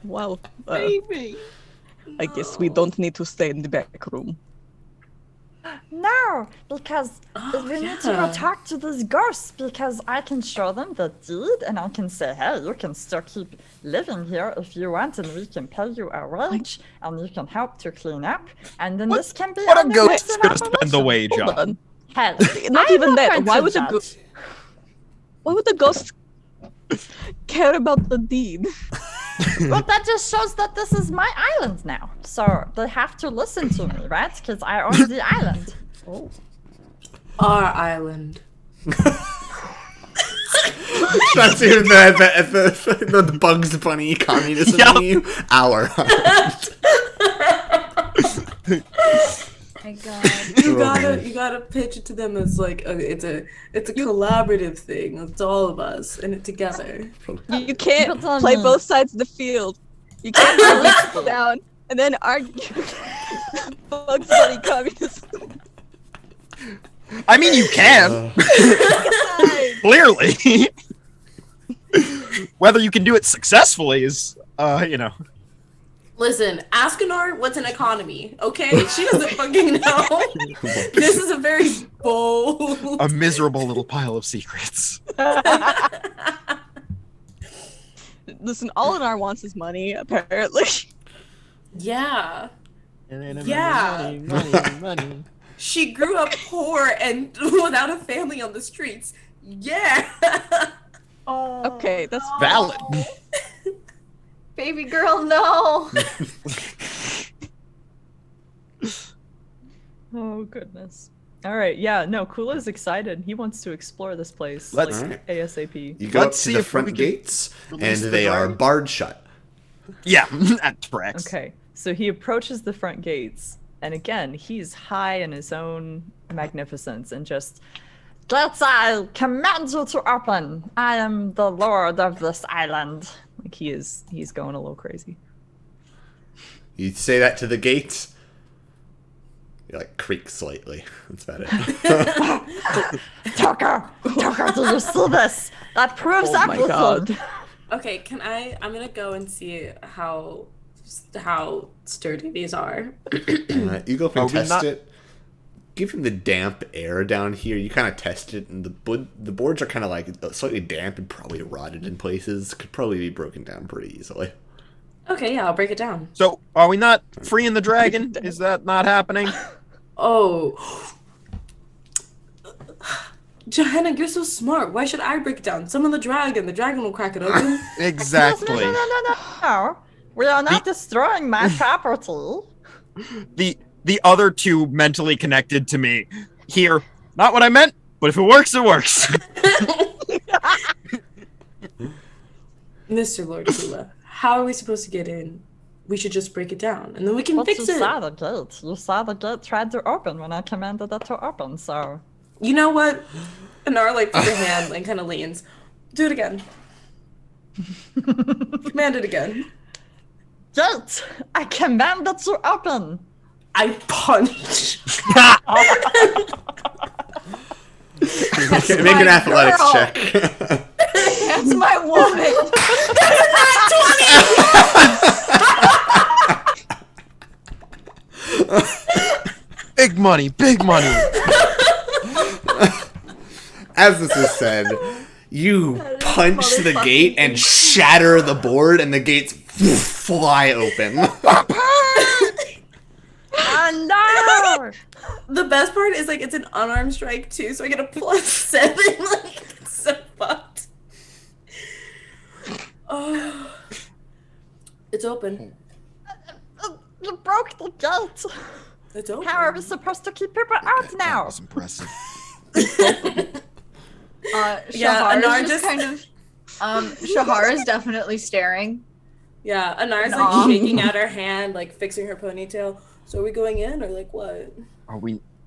Well, Baby. I guess we don't need to stay in the back room. No, because Oh, we need to yeah. go talk to these ghosts because I can show them the deed and I can say, hey, you can still keep living here if you want and we can pay you a wage and you can help to clean up and then this can be What a on the ghost next is gonna spend the operation." wage Hold on? on. Hell, Not I'm even that. going Why to would the judge. Why would the ghost care about the deed? Well, that just shows that this is my island now. So they have to listen to me, right? Because I own the island. Our island. That's even the Bugs Bunny communism Yeah. meme. Our island. My God. You gotta pitch it to them as like it's a collaborative thing. It's all of us in it together. You can't But, play both sides of the field. You can't sit down and then argue. Bugs Bunny communism. I mean, you can. Clearly. Whether you can do it successfully is, you know. Listen, ask Anar what's an economy, okay? She doesn't fucking know. This is a very bold. A miserable little pile of secrets. Listen, all Anar wants is money, apparently. Yeah. Yeah. Money. She grew up poor and without a family on the streets. Yeah. Okay, that's Valid. Baby girl, no. Oh goodness. All right, yeah, no, Kula's excited. He wants to explore this place Let's- like ASAP. You go Let's up see to the if we front can gates, and release the they are dragon. barred shut. Yeah, that tracks. Okay, so he approaches the front gates, and again, he's high in his own magnificence and just, Gates, I command you to open. I am the lord of this island. like, he's going a little crazy. You say that to the gates. You like creak slightly. That's about it. Tucker, do you see this? That proves oh my everything. god. Okay, I'm gonna go and see how sturdy these are. You go up and Are we test not- it. Given the damp air down here, you kind of test it, and the boards are kind of like slightly damp and probably rotted in places. Could probably be broken down pretty easily. Okay, yeah, I'll break it down. So, are we not freeing the dragon? Is that not happening? Oh. Johanna, you're so smart. Why should I break it down? Summon the dragon. The dragon will crack it open. Exactly. No. We are not destroying my property. The other two mentally connected to me. Here, not what I meant, but if it works, it works. Mr. Lord Kula, how are we supposed to get in? We should just break it down, and then we can But fix you it. saw the gate. You saw the gate tried to open when I commanded it to open, so... You know what? Anar like puts her hand and kind of leans. Do it again. Command it again. Gate! I command it to open! I punch. Make an athletics girl. check. That's my woman! money, big money. As this is said, you punch the gate and shatter the board, and the gates fly open. Oh, no! The best part is like it's an unarmed strike too, so I get a +7. Like it's so fucked. Oh, it's open. You broke the gate. It's open. How are we supposed to keep people out That now? was impressive. Yeah, Shahara's Anar just just- kind of. Shahara's definitely staring. Yeah, Anar's Aw. like shaking out her hand, like fixing her ponytail. So are we going in or like what?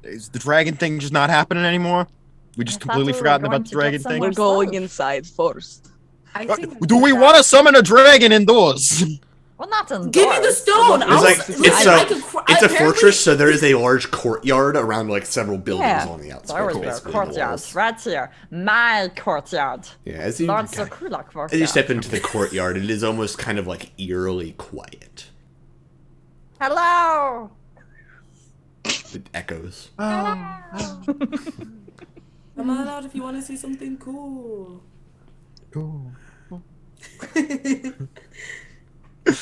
Is the dragon thing just not happening anymore? We just I thought completely we were forgotten going about the to get dragon thing? somewhere We're going safe. inside first. I think Do we want to summon a dragon indoors? Well, not indoors. Give me the stone. It's like it's a apparently- fortress, so there is a large courtyard around like several buildings Yeah. on the outskirts. There was the basically, courtyard walls. right here. My courtyard. Yeah, as you Lord as Sakula you courtyard. step into the courtyard, it is almost kind of like eerily quiet. Hello. It echoes. Come on out if you want to see something cool.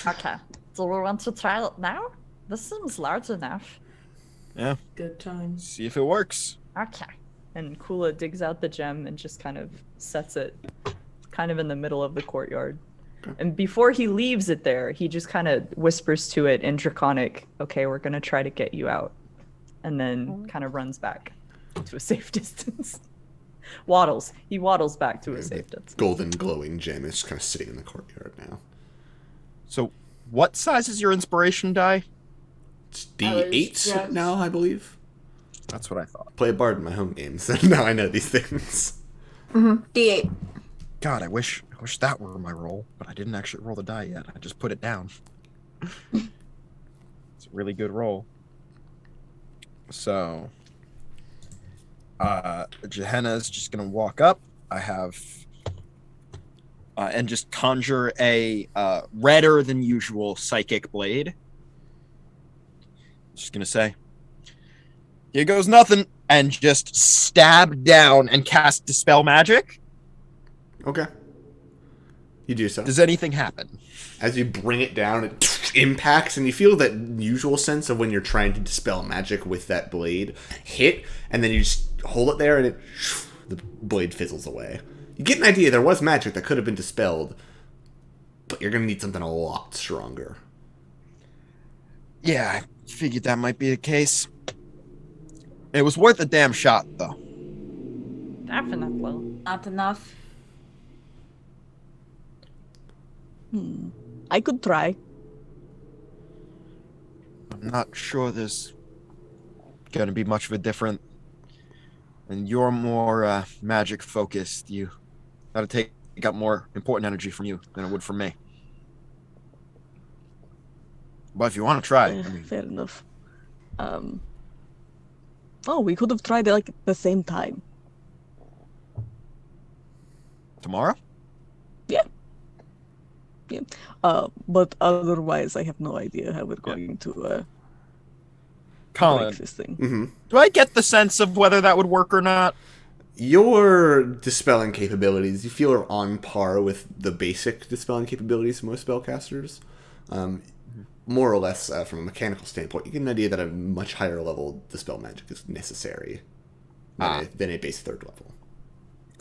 Okay. Do we want to try it now? This seems large enough. Yeah, Good times. see if it works. Okay. And Kula digs out the gem and just kind of sets it kind of in the middle of the courtyard. And before he leaves it there, he just kind of whispers to it in Draconic, okay, we're going to try to get you out. And then kind of runs back to a safe distance. Waddles. He waddles back to a safe distance. Golden glowing gem is just kind of sitting in the courtyard now. So, what size is your inspiration die? It's was D8 just- now, I believe. That's what I thought. Play a bard in my home games, so now I know these things. D8. God, I wish that were my roll, but I didn't actually roll the die yet. I just put it down. It's a really good roll. So, Gehenna's just gonna walk up. I have, and just conjure a redder than usual psychic blade. Just gonna say, here goes nothing, and just stab down and cast Dispel Magic. Okay. You do so. Does anything happen? As you bring it down, it impacts, and you feel that usual sense of when you're trying to dispel magic with that blade hit, and then you just hold it there, and the blade fizzles away. You get an idea there was magic that could have been dispelled, but you're going to need something a lot stronger. Yeah, I figured that might be the case. It was worth a damn shot, though. Definitely. Not enough. I could try. I'm not sure there's going to be much of a difference. And you're more magic focused. That'll take up more important energy from you than it would from me. But if you want to try, I mean, Fair enough. Oh, we could have tried it like at the same time. tomorrow? Yeah. But otherwise, I have no idea how we're going to Colin, break this thing. Mm-hmm. do I get the sense of whether that would work or not? Your dispelling capabilities, you feel, are on par with the basic dispelling capabilities of most spellcasters. More or less, from a mechanical standpoint, you get an idea that a much higher level dispel magic is necessary than a base third level.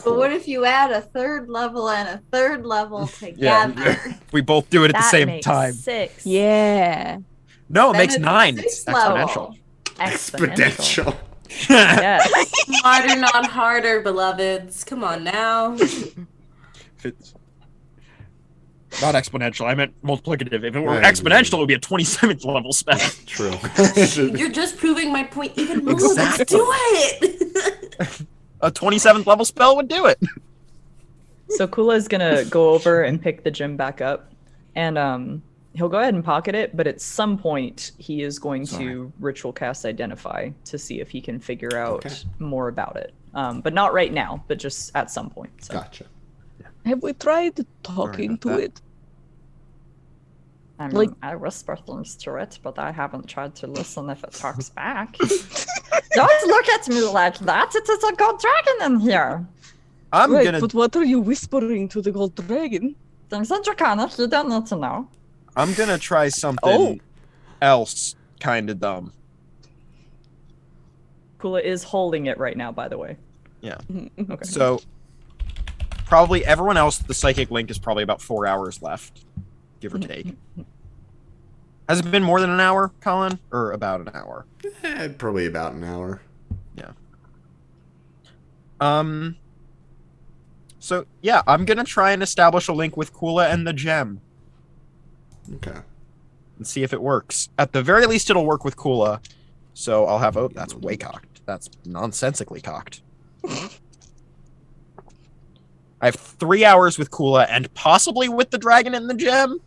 But what if you add a third level and a third level together? We both do it at the That same makes time. 6. Yeah. No, it Then makes it's 9. sixth It's level. exponential. Exponential. Yes. Smarter, not harder, beloveds. Come on now. It's not exponential. I meant multiplicative. If it were Right. exponential, it would be a 27th level spell. True. You're just proving my point even more. Exactly. Let's do it. A 27th level spell would do it. So Kula's gonna go over and pick the gem back up, and he'll go ahead and pocket it. But at some point, he is going to ritual cast Identify to see if he can figure out Okay. more about it. But not right now, but just at some point. So. Gotcha. Have we tried talking about to that. it? I mean, Like- I whisper things to it, but I haven't tried to listen if it talks back. Don't look at me like that. It is a gold dragon in here. I'm Right, gonna but what are you whispering to the gold dragon? Things are draconic. You don't need to know. try something Oh. else kind of dumb. Kula is holding it right now, by the way. Okay. So probably everyone else, the psychic link is probably about 4 hours left, give or take. Has it been more than an hour, Colin? Or about an hour? Probably about an hour. Yeah. So yeah, I'm gonna try and establish a link with Kula and the gem Okay. and see if it works. At the very least, it'll work with Kula. So I'll have that's way cocked. That's nonsensically cocked. I have 3 hours with Kula and possibly with the dragon and the gem,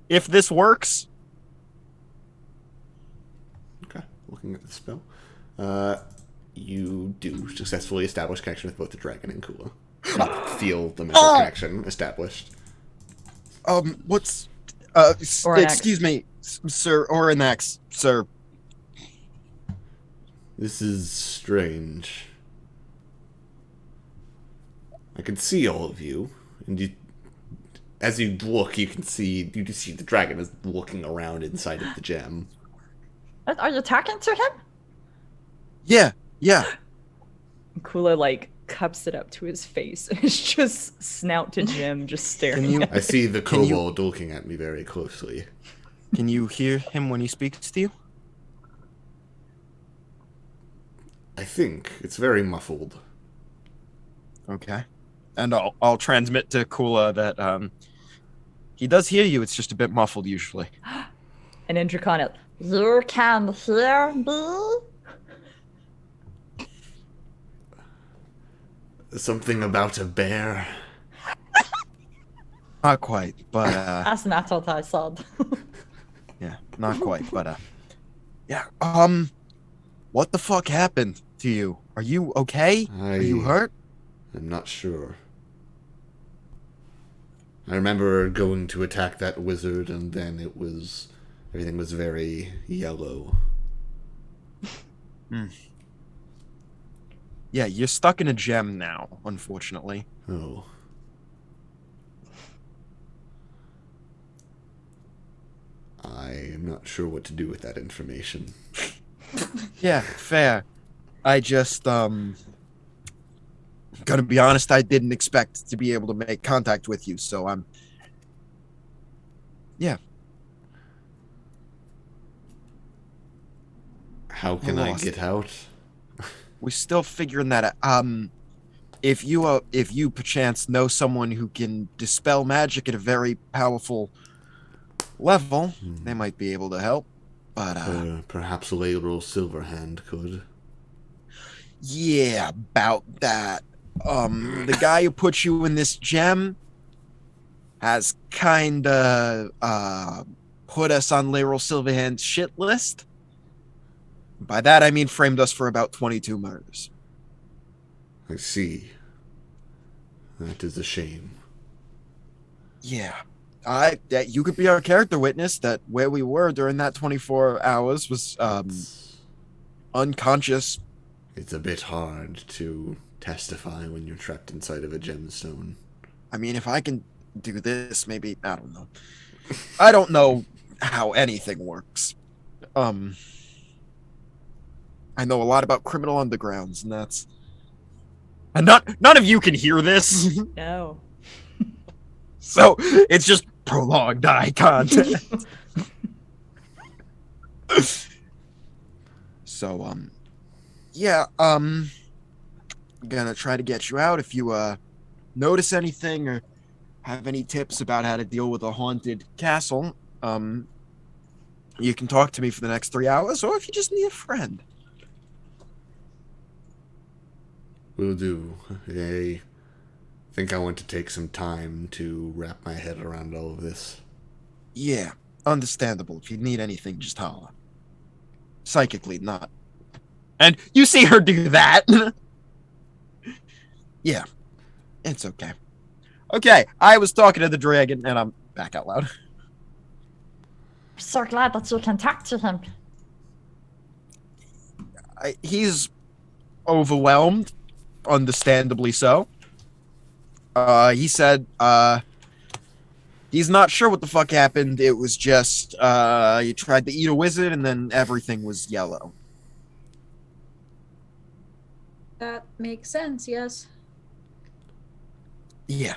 if this works. Okay. Looking at the spell. You do successfully establish connection with both the dragon and Kula. Feel the mental connection established. What's Oranax. excuse me, Sir Oranax, sir. This is strange. I can see all of you, and you, as you look, you can see the dragon is looking around inside of the gem. What, are you talking to him? Yeah. Kula like cups it up to his face. It's just snout to Jim, just staring. Can you- at I see the Can you- kobold looking at me very closely. Can you hear him when he speaks to you? I think it's very muffled. Okay. And I'll transmit to Kula that he does hear you. It's just a bit muffled usually. And in Draconic, you can hear me? Something about a bear. Not quite, but That's not what I said. yeah, not quite, but yeah. What the fuck happened to you? Are you okay? Are you hurt? I'm not sure. I remember going to attack that wizard, and then everything was very yellow. Yeah, you're stuck in a gem now, unfortunately. Oh. I am not sure what to do with that information. Yeah, fair. I just gonna be honest, I didn't expect to be able to make contact with you, so I'm How can I Lost. get out? we're still figuring that out. If you perchance know someone who can dispel magic at a very powerful level, they might be able to help. But Perhaps Laurel Silverhand could. yeah, about that. The guy who put you in this gem has kinda put us on Laurel Silverhand's shit list. By that I mean framed us for about 22 murders. I see. That is a shame. Yeah. That you could be our character witness that where we were during that 24 hours was unconscious. It's a bit hard to testify when you're trapped inside of a gemstone. I mean, if I can do this, maybe I don't know. I don't know how anything works. I know a lot about criminal undergrounds, and that's none of you can hear this. No. So it's just prolonged eye contact. So yeah, gonna try to get you out. If you notice anything or have any tips about how to deal with a haunted castle, you can talk to me for the next 3 hours, or if you just need a friend. Will do. I think I want to take some time to wrap my head around all of this. Yeah, understandable. If you need anything, just holler. Psychically, not. And you see her do that. Yeah, it's okay. Okay, I was talking to the dragon, and I'm back out loud. So glad that you can talk to him. He's overwhelmed, understandably so. He said he's not sure what the fuck happened. It was just you tried to eat a wizard and then everything was yellow. That makes sense, yes. Yeah.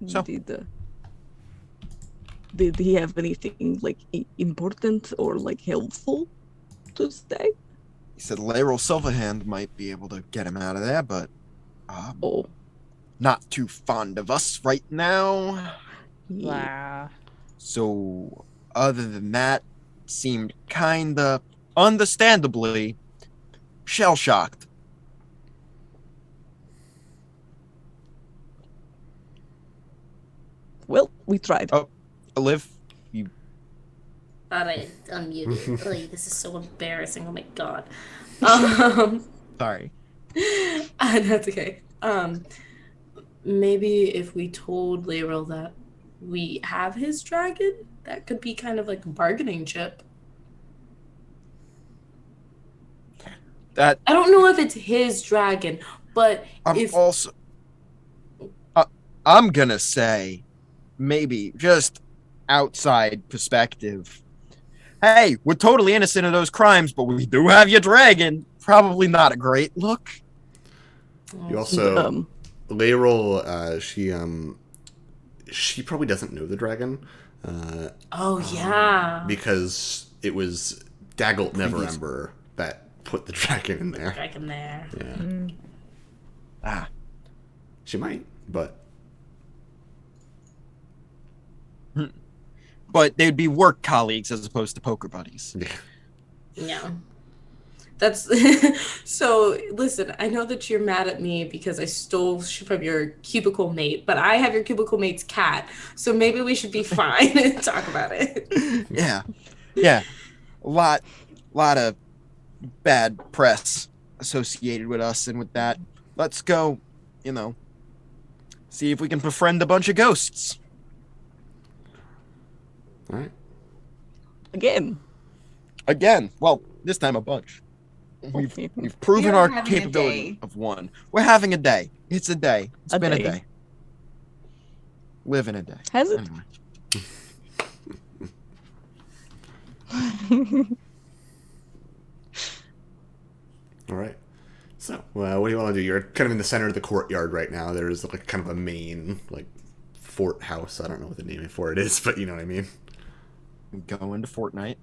So- Did he have anything like important or like helpful to say? He said Laeral Silverhand might be able to get him out of there, but Oh, not too fond of us right now. Blah. So other than that, seemed kinda understandably shell-shocked. well, we tried. Oh. Liv, Thought I unmuted. Oy, this is so embarrassing. Oh my god. sorry. That's okay. Maybe if we told Laeral that we have his dragon, that could be kind of like a bargaining chip. That I don't know if it's his dragon, but I'm if also I'm gonna say maybe just outside perspective. Hey, we're totally innocent of those crimes, but we do have your dragon. Probably not a great look. You also, Laeral, she probably doesn't know the dragon. oh yeah, Because it was Daggelt Neverember that put the dragon in there. dragon there. Yeah. Ah, She might, but but they'd be work colleagues as opposed to poker buddies. yeah. Yeah. That's so listen, I know that you're mad at me because I stole from your cubicle mate, but I have your cubicle mate's cat, so maybe we should be fine and talk about it. Yeah. A lot of bad press associated with us, and with that, let's go, see if we can befriend a bunch of ghosts. All right. Again. Well, this time a bunch. We've proven We are our having a capability day. of one. We're having a day. It's a day. It's been a day. day. Living a day. Has it? Anyway. All right. So, what do you want to do? You're kind of in the center of the courtyard right now. There's like kind of a main fort house. I don't know what the name for it is, but you know what I mean. Go into Fortnite.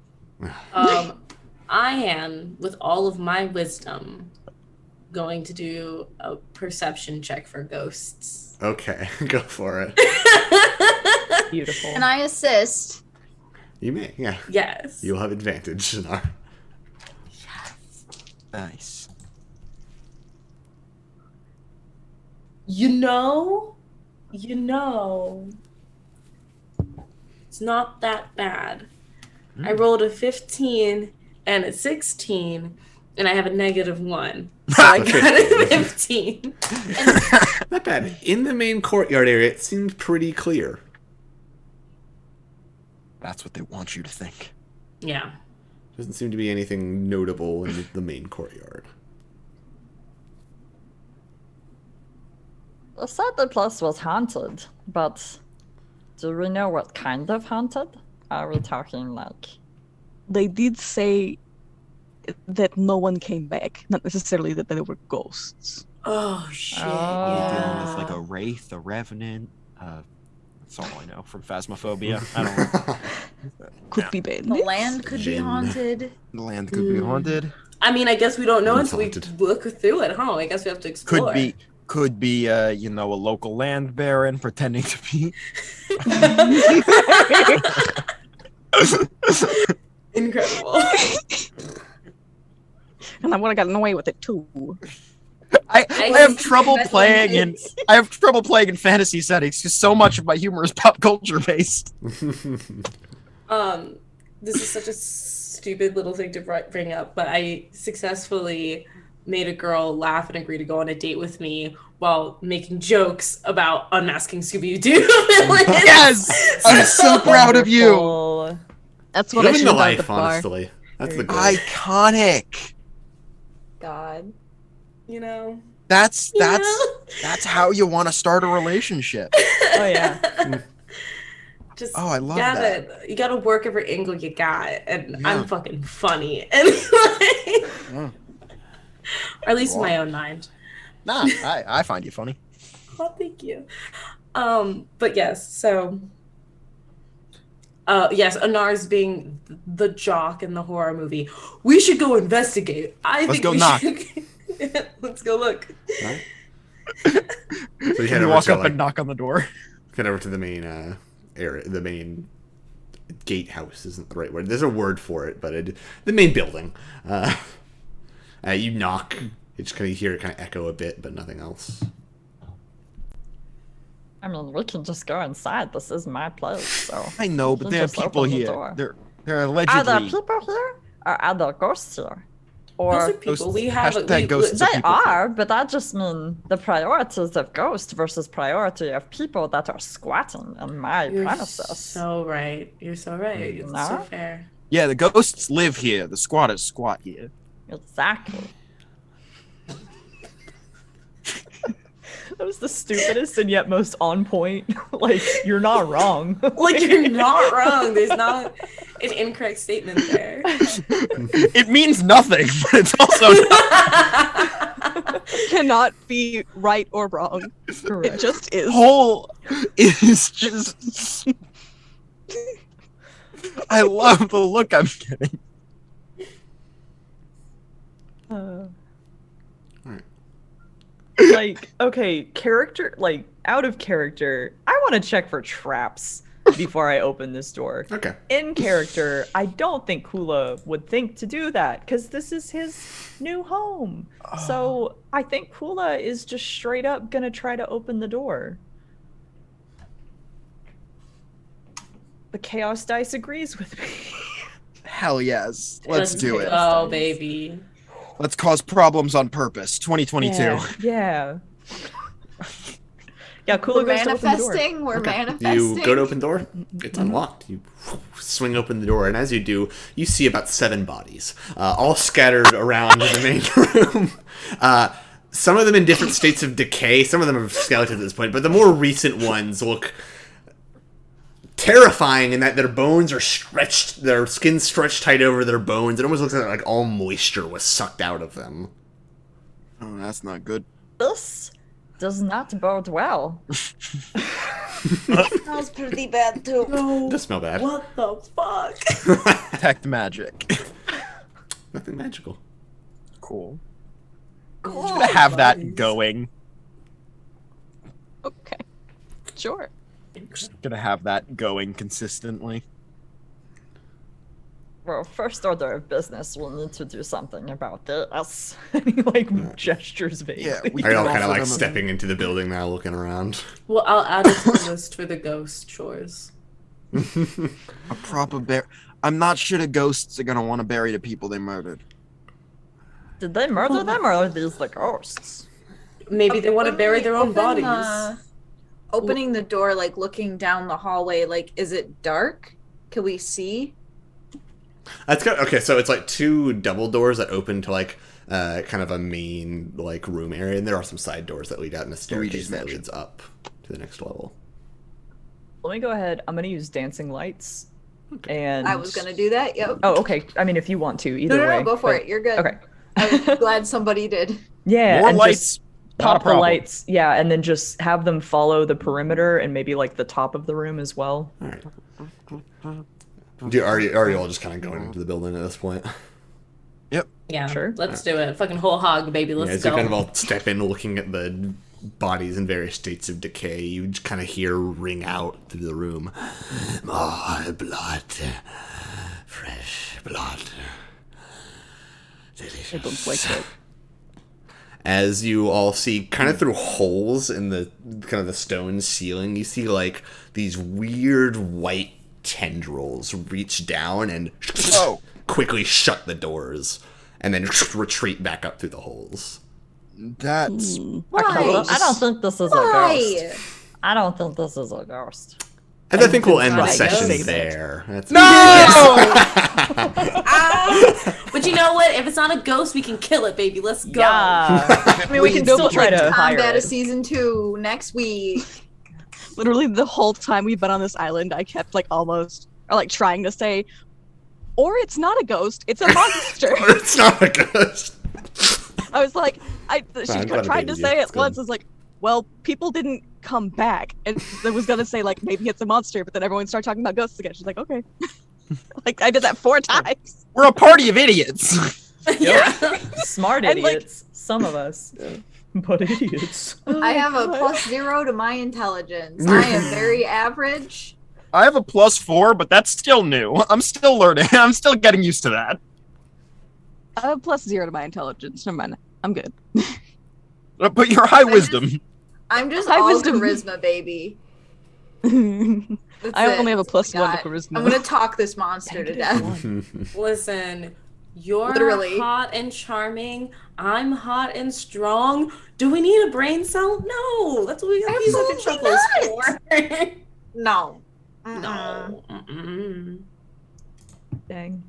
I am, with all of my wisdom, going to do a perception check for ghosts. Okay, go for it. Beautiful. And I assist. You may, yeah. Yes. You'll have advantage, Shinar. Nice. You know, it's not that bad. I rolled a 15 and a 16, and I have a -1. So I got a 15. Not bad. In the main courtyard area, it seemed pretty clear. That's what they want you to think. Yeah. Doesn't seem to be anything notable in the main courtyard. The Saturday Plus was haunted, but do we know what kind of haunted? Are we talking like... They did say that no one came back, not necessarily that there were ghosts. Oh shit. Are we dealing Yeah. with like a wraith, a revenant? That's all I know from Phasmophobia. I don't know. Could be bad. The land could be Jinn. haunted. The land could be haunted. I mean, I guess we don't know It's until we haunted. look through it, huh? I guess we have to explore. Could be a local land baron pretending to be. Incredible. And I would have gotten away with it too. I have trouble That's playing in nice. fantasy settings because so much of my humor is pop culture based. This is such a stupid little thing to bring up, but I successfully made a girl laugh and agree to go on a date with me while making jokes about unmasking Scooby-Doo villains. Yes, I'm so proud of you. Wonderful. That's what I Living should the have done at life, the bar. honestly. That's the goal. Iconic. God. You know. That's You know? that's how you want to start a relationship. Oh yeah. Just Oh, I love that. You gotta work every angle you got, and Yeah. I'm fucking funny, and like, Yeah. or at least in Wow. my own mind. Nah, I find you funny. Oh, thank you. But yes, so yes, Anar's being the jock in the horror movie. We should go investigate. Let's go knock. Let's go look. Right? So you head You over walk to, up like, and knock on the door. head over to the main area. The main gatehouse isn't the right word. There's a word for it, but the main building. You knock. You just kind of hear it kind of echo a bit, but nothing else. I mean, we can just go inside. This is my place, so. I know, but You there are just people open the here. door. They're Are allegedly. there people here? Or are there ghosts here? Those are Or people. Ghosts. We have Hashtag ghosts. they people. are, but I just mean the priorities of ghosts versus priority of people that are squatting on my You're premises. so right. You're so right. It's so No? fair. Yeah, the ghosts live here. The squatters squat here. Exactly. That was the stupidest and yet most on point. Like, you're not wrong. Like, you're not wrong. There's not an incorrect statement there. It means nothing, but it's also Cannot be right or wrong. It just is. whole is just. I love the look I'm getting. Like, okay, character, like, out of character, I want to check for traps before I open this door. Okay. In character, I don't think Kula would think to do that because this is his new home. So I think Kula is just straight up gonna try to open the door. The Chaos Dice agrees with me. Hell yes. Let's do it. Oh, baby. Let's cause problems on purpose. 2022. Yeah. Yeah, Kula We're goes to open the door. manifesting. We're manifesting. You go to open the door. It's unlocked. You swing open the door, and as you do, you see about 7 bodies, all scattered around the main room. Some of them in different states of decay. Some of them are skeletons at this point, but the more recent ones look terrifying in that their bones are stretched, their skin stretched tight over their bones. It almost looks like all moisture was sucked out of them. Oh, that's not good. This does not bode well. Smells pretty bad too. No. Does smell bad. What the fuck? Detect magic. Nothing magical. Cool. Just gonna have that going. Okay. Sure. Just gonna have that going consistently. Well, first order of business, we'll need to do something about this. And he, like, gestures vaguely. Yeah, we Are you all can kind of offer like them a- stepping into the building now, looking around? Well, I'll add it to the list for the ghost chores. A proper I'm not sure the ghosts are gonna want to bury the people they murdered. Did they murder them, or are these the ghosts? Maybe they want to When bury we their own open, bodies. Opening the door, like looking down the hallway, like, is it dark? Can we see? That's got okay. So it's like 2 double doors that open to like kind of a main like room area, and there are some side doors that lead out in a staircase Luigi's that Mansion. leads up to the next level. Let me go ahead. I'm gonna use dancing lights. And I was gonna do that. Yep. Oh, okay. I mean, if you want to, either no, way. go for but- it. You're good. Okay. I'm glad somebody did. Yeah. More and lights. Just Not a pop the problem. lights. Yeah, and then just have them follow the perimeter and maybe like the top of the room as well. All right. Are you all just kind of going into the building at this point? Yeah, Sure. let's do it. Fucking whole hog, baby. Let's As go. you kind of all step in, looking at the bodies in various states of decay, you just kind of hear ring out through the room. More blood. Fresh blood. Delicious. It looks like it. As you all see, kind of through holes in the kind of the stone ceiling, you see like these weird white tendrils reach down and Whoa. quickly shut the doors, and then retreat back up through the holes. That's Why? I don't think this is a Why? ghost. I don't think this is a ghost. And I think we'll end the Right. session Save it. there. That's But you know what? If it's not a ghost, we can kill it, baby. Let's go. Yeah. I mean, we can still try to hire Combat it. of season 2 next week. Literally the whole time we've been on this island, I kept like almost or like trying to say, or it's not a ghost, it's a monster. Or it's not a ghost. I was like, she I'm glad I tried to baited say you. it It's good. once. It's like, well, people didn't come back, and I was gonna say like maybe it's a monster, but then everyone started talking about ghosts again. She's like, okay, like I did that 4 times. We're a party of idiots. Yeah. Smart And, like- idiots. Some of us. But idiots. I have a +0 to my intelligence. I am very average. I have a +4, but that's still new. I'm still learning. I'm still getting used to that. I have +0 to my intelligence. Never mind, I'm good. But your high wisdom. I'm just High all wisdom. charisma, baby. I That's only it. have a That's all I +1 to got. charisma. I'm gonna talk this monster to death. Listen, you're Literally. hot and charming. I'm hot and strong. Do we need a brain cell? No. That's what we got these fucking Absolutely chuckles for. No. No. Mm-mm. Dang.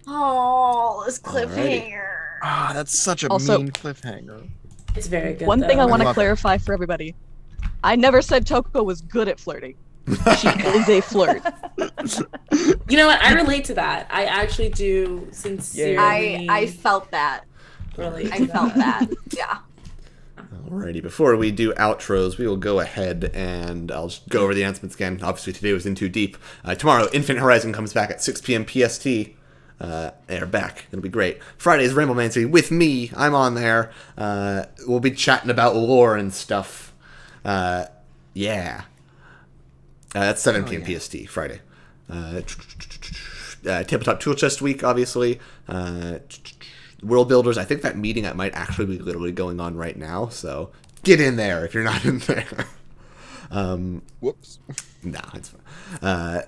Oh, this Alrighty. cliffhanger. Ah, that's such a Also- mean cliffhanger. It's very good. One thing though. I want to love it. clarify for everybody: I never said Toko was good at flirting. She is a flirt. You know what? I relate to that. I actually do sincerely. I felt that. relate. I to felt that. Yeah. Alrighty, before we do outros, we will go ahead and I'll just go over the announcements again. Obviously, today was in too deep. Tomorrow, Infinite Horizon comes back at 6 p.m. PST. They're back. It'll be great. Friday's Ramblemancy with me. I'm on there. We'll be chatting about lore and stuff. Yeah. That's 7 p.m. PST, Friday. Tabletop Tool Chest Week, obviously. World Builders, I think that meeting might actually be literally going on right now, so get in there if you're not in there. Whoops. No, it's fine.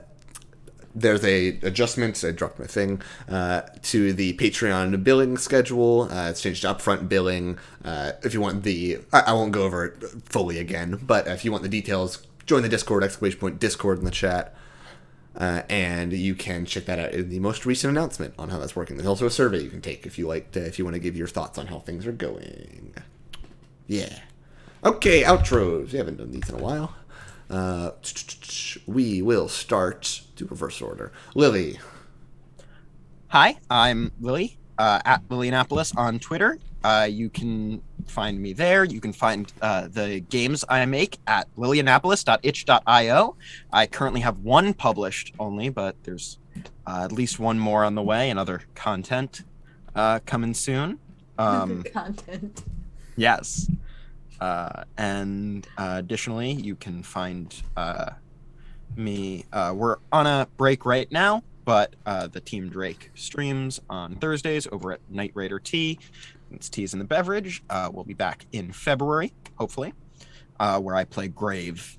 There's a adjustment, I dropped my thing, to the Patreon billing schedule. It's changed to upfront billing. If you want I won't go over it fully again, but if you want the details, join the Discord, !Discord in the chat. And you can check that out in the most recent announcement on how that's working. There's also a survey you can take if you want to give your thoughts on how things are going. Yeah. Okay, outros. We haven't done these in a while. We will start to reverse order. Lily. Hi, I'm Lily, at Lillianapolis on Twitter. You can find me there. You can find the games I make at lillianapolis.itch.io. I currently have one published only, but there's at least one more on the way and other content coming soon. Content. Yes. And additionally, you can find me. We're on a break right now, but the Team Drake streams on Thursdays over at Night Raider Tea. It's Teas in the Beverage. We'll be back in February, hopefully, where I play Graves,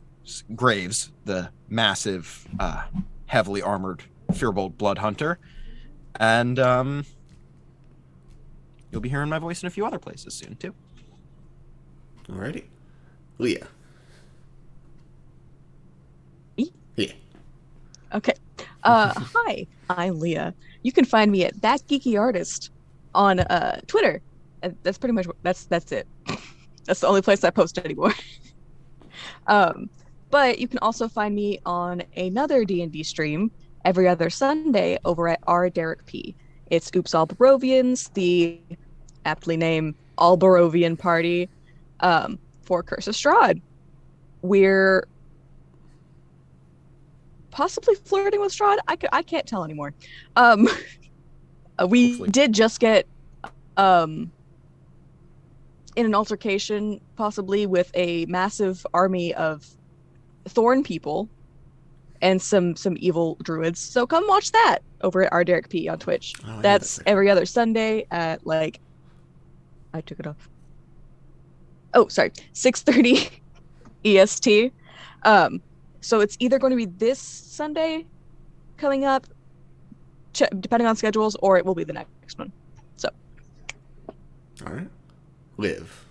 the massive, heavily armored Fearbold Blood Hunter. And you'll be hearing my voice in a few other places soon, too. Alrighty. Leah. Me? Yeah. Okay. Hi, I'm Leah. You can find me at That Geeky Artist on Twitter. That's pretty much that's it. That's the only place I post anymore. But you can also find me on another D&D stream every other Sunday over at R Derek P. It's Oops All Barovians, the aptly named All Barovian party for Curse of Strahd. We're possibly flirting with Strahd. I can't tell anymore. We Hopefully. did just get in an altercation, possibly with a massive army of thorn people and some evil druids. So come watch that over at R Derek P on Twitch. Oh, I know That's that. every other Sunday at I took it off. Oh, sorry, 6:30 EST. So it's either going to be this Sunday coming up, depending on schedules, or it will be the next one. So Alright. Liv.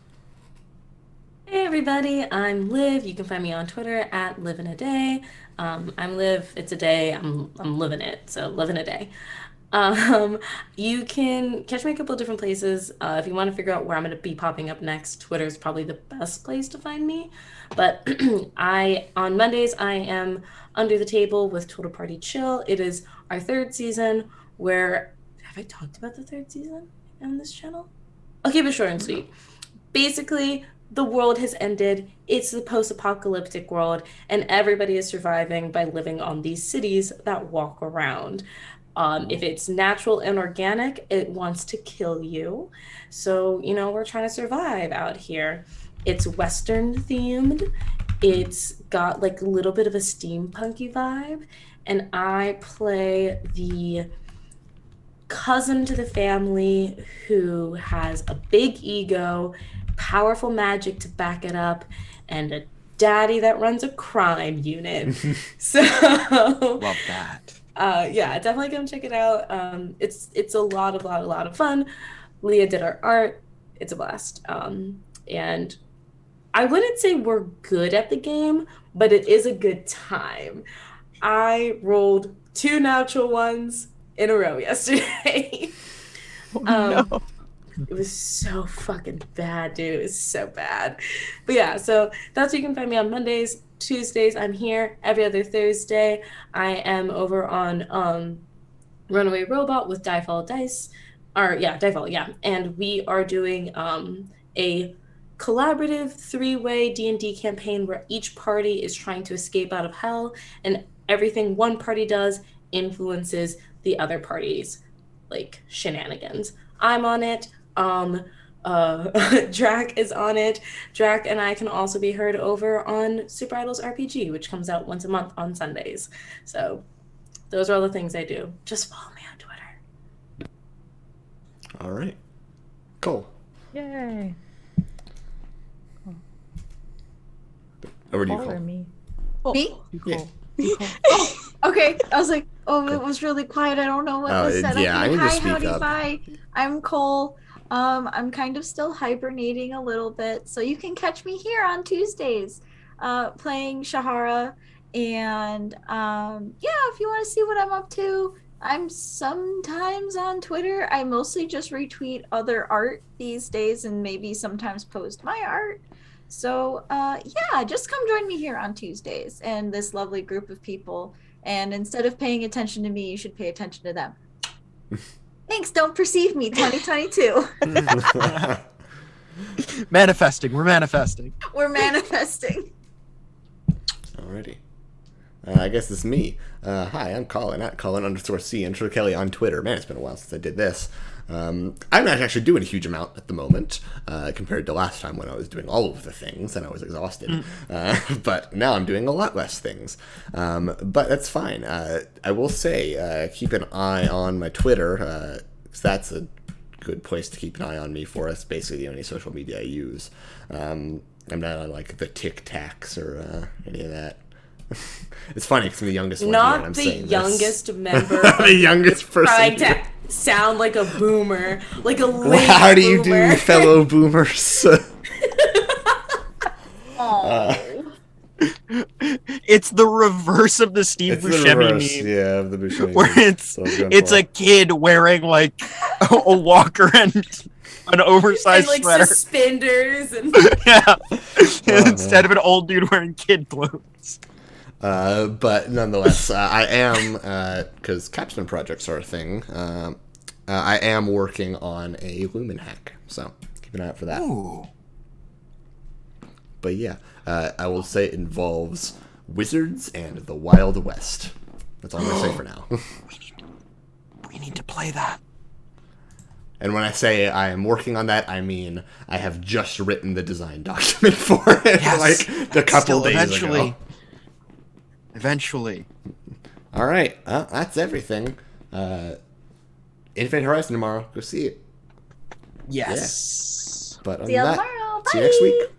Hey everybody, I'm Liv. You can find me on Twitter at liveinaday. I'm Liv. It's a day. I'm living it. So living a day. Um, you can catch me a couple of different places. If you want to figure out where I'm going to be popping up next, Twitter is probably the best place to find me. But I on Mondays I am under the table with Total Party Chill. It is our third season. Where have I talked about the third season on this channel? I'll keep it short and sweet. Basically, the world has ended. It's the post-apocalyptic world, and everybody is surviving by living on these cities that walk around. If it's natural and organic, it wants to kill you. So, we're trying to survive out here. It's Western themed. It's got like a little bit of a steampunky vibe. And I play the cousin to the family who has a big ego, powerful magic to back it up, and a daddy that runs a crime unit. So Love that. yeah, definitely come check it out. It's a lot of fun. Leah did our art. It's a blast. And I wouldn't say we're good at the game, but it is a good time. I rolled 2 natural ones in a row yesterday. No. It was so fucking bad, dude. It was so bad. But yeah, so that's where you can find me on Mondays. Tuesdays, I'm here. Every other Thursday, I am over on Runaway Robot with Diefall Dice. Diefall, yeah. And we are doing a collaborative 3-way D&D campaign where each party is trying to escape out of hell, and everything one party does influences the other party's like shenanigans. I'm on it. Drac is on it. Drac and I can also be heard over on Super Idols RPG, which comes out once a month on Sundays. So those are all the things I do. Just follow me on Twitter. All right. Cool. Yay. Over to you, Follow Cole. me. Me? Yeah. Okay. I was like, oh, it was really quiet. I don't know what was said. yeah, I need to Hi, speak howdy, up. bye. I'm Cole. I'm kind of still hibernating a little bit, so you can catch me here on Tuesdays, playing Shahara. And if you want to see what I'm up to, I'm sometimes on Twitter. I mostly just retweet other art these days, and maybe sometimes post my art. So just come join me here on Tuesdays and this lovely group of people. And instead of paying attention to me, you should pay attention to them. Thanks, don't perceive me, 2022. Manifesting. We're manifesting. We're manifesting. Alrighty. I guess it's me. Hi, I'm Colin, at Colin_C Kelly on Twitter. Man, it's been a while since I did this. I'm not actually doing a huge amount at the moment, compared to last time when I was doing all of the things and I was exhausted. But now I'm doing a lot less things. But that's fine. I will say, keep an eye on my Twitter, because that's a good place to keep an eye on me for. It's basically the only social media I use. I'm not on like the Tic Tacs or any of that. It's funny because I'm the youngest one here, and I'm Not the saying youngest this. member. The youngest person. Trying here. to sound like a boomer, like a late How do you boomer. do, fellow boomers? It's the reverse of the Steve It's the Buscemi reverse, meme. yeah, of the Buscemi Where meme. it's So I was going it's for a it. kid wearing like a walker and an oversized and like sweater. suspenders and Yeah. Oh, Instead of an old dude wearing kid clothes. But nonetheless, I am, because capstone projects are a thing, I am working on a Lumen hack, so keep an eye out for that. Ooh. But yeah, I will say it involves wizards and the Wild West. That's all I'm going to say for now. We need to play that. And when I say I am working on that, I mean I have just written the design document for it, Yes. like a couple Still, days ago. Eventually. All right, that's everything. Infinite Horizon tomorrow. Go see it. Yes. But other See you than that, tomorrow. see you next Bye. week.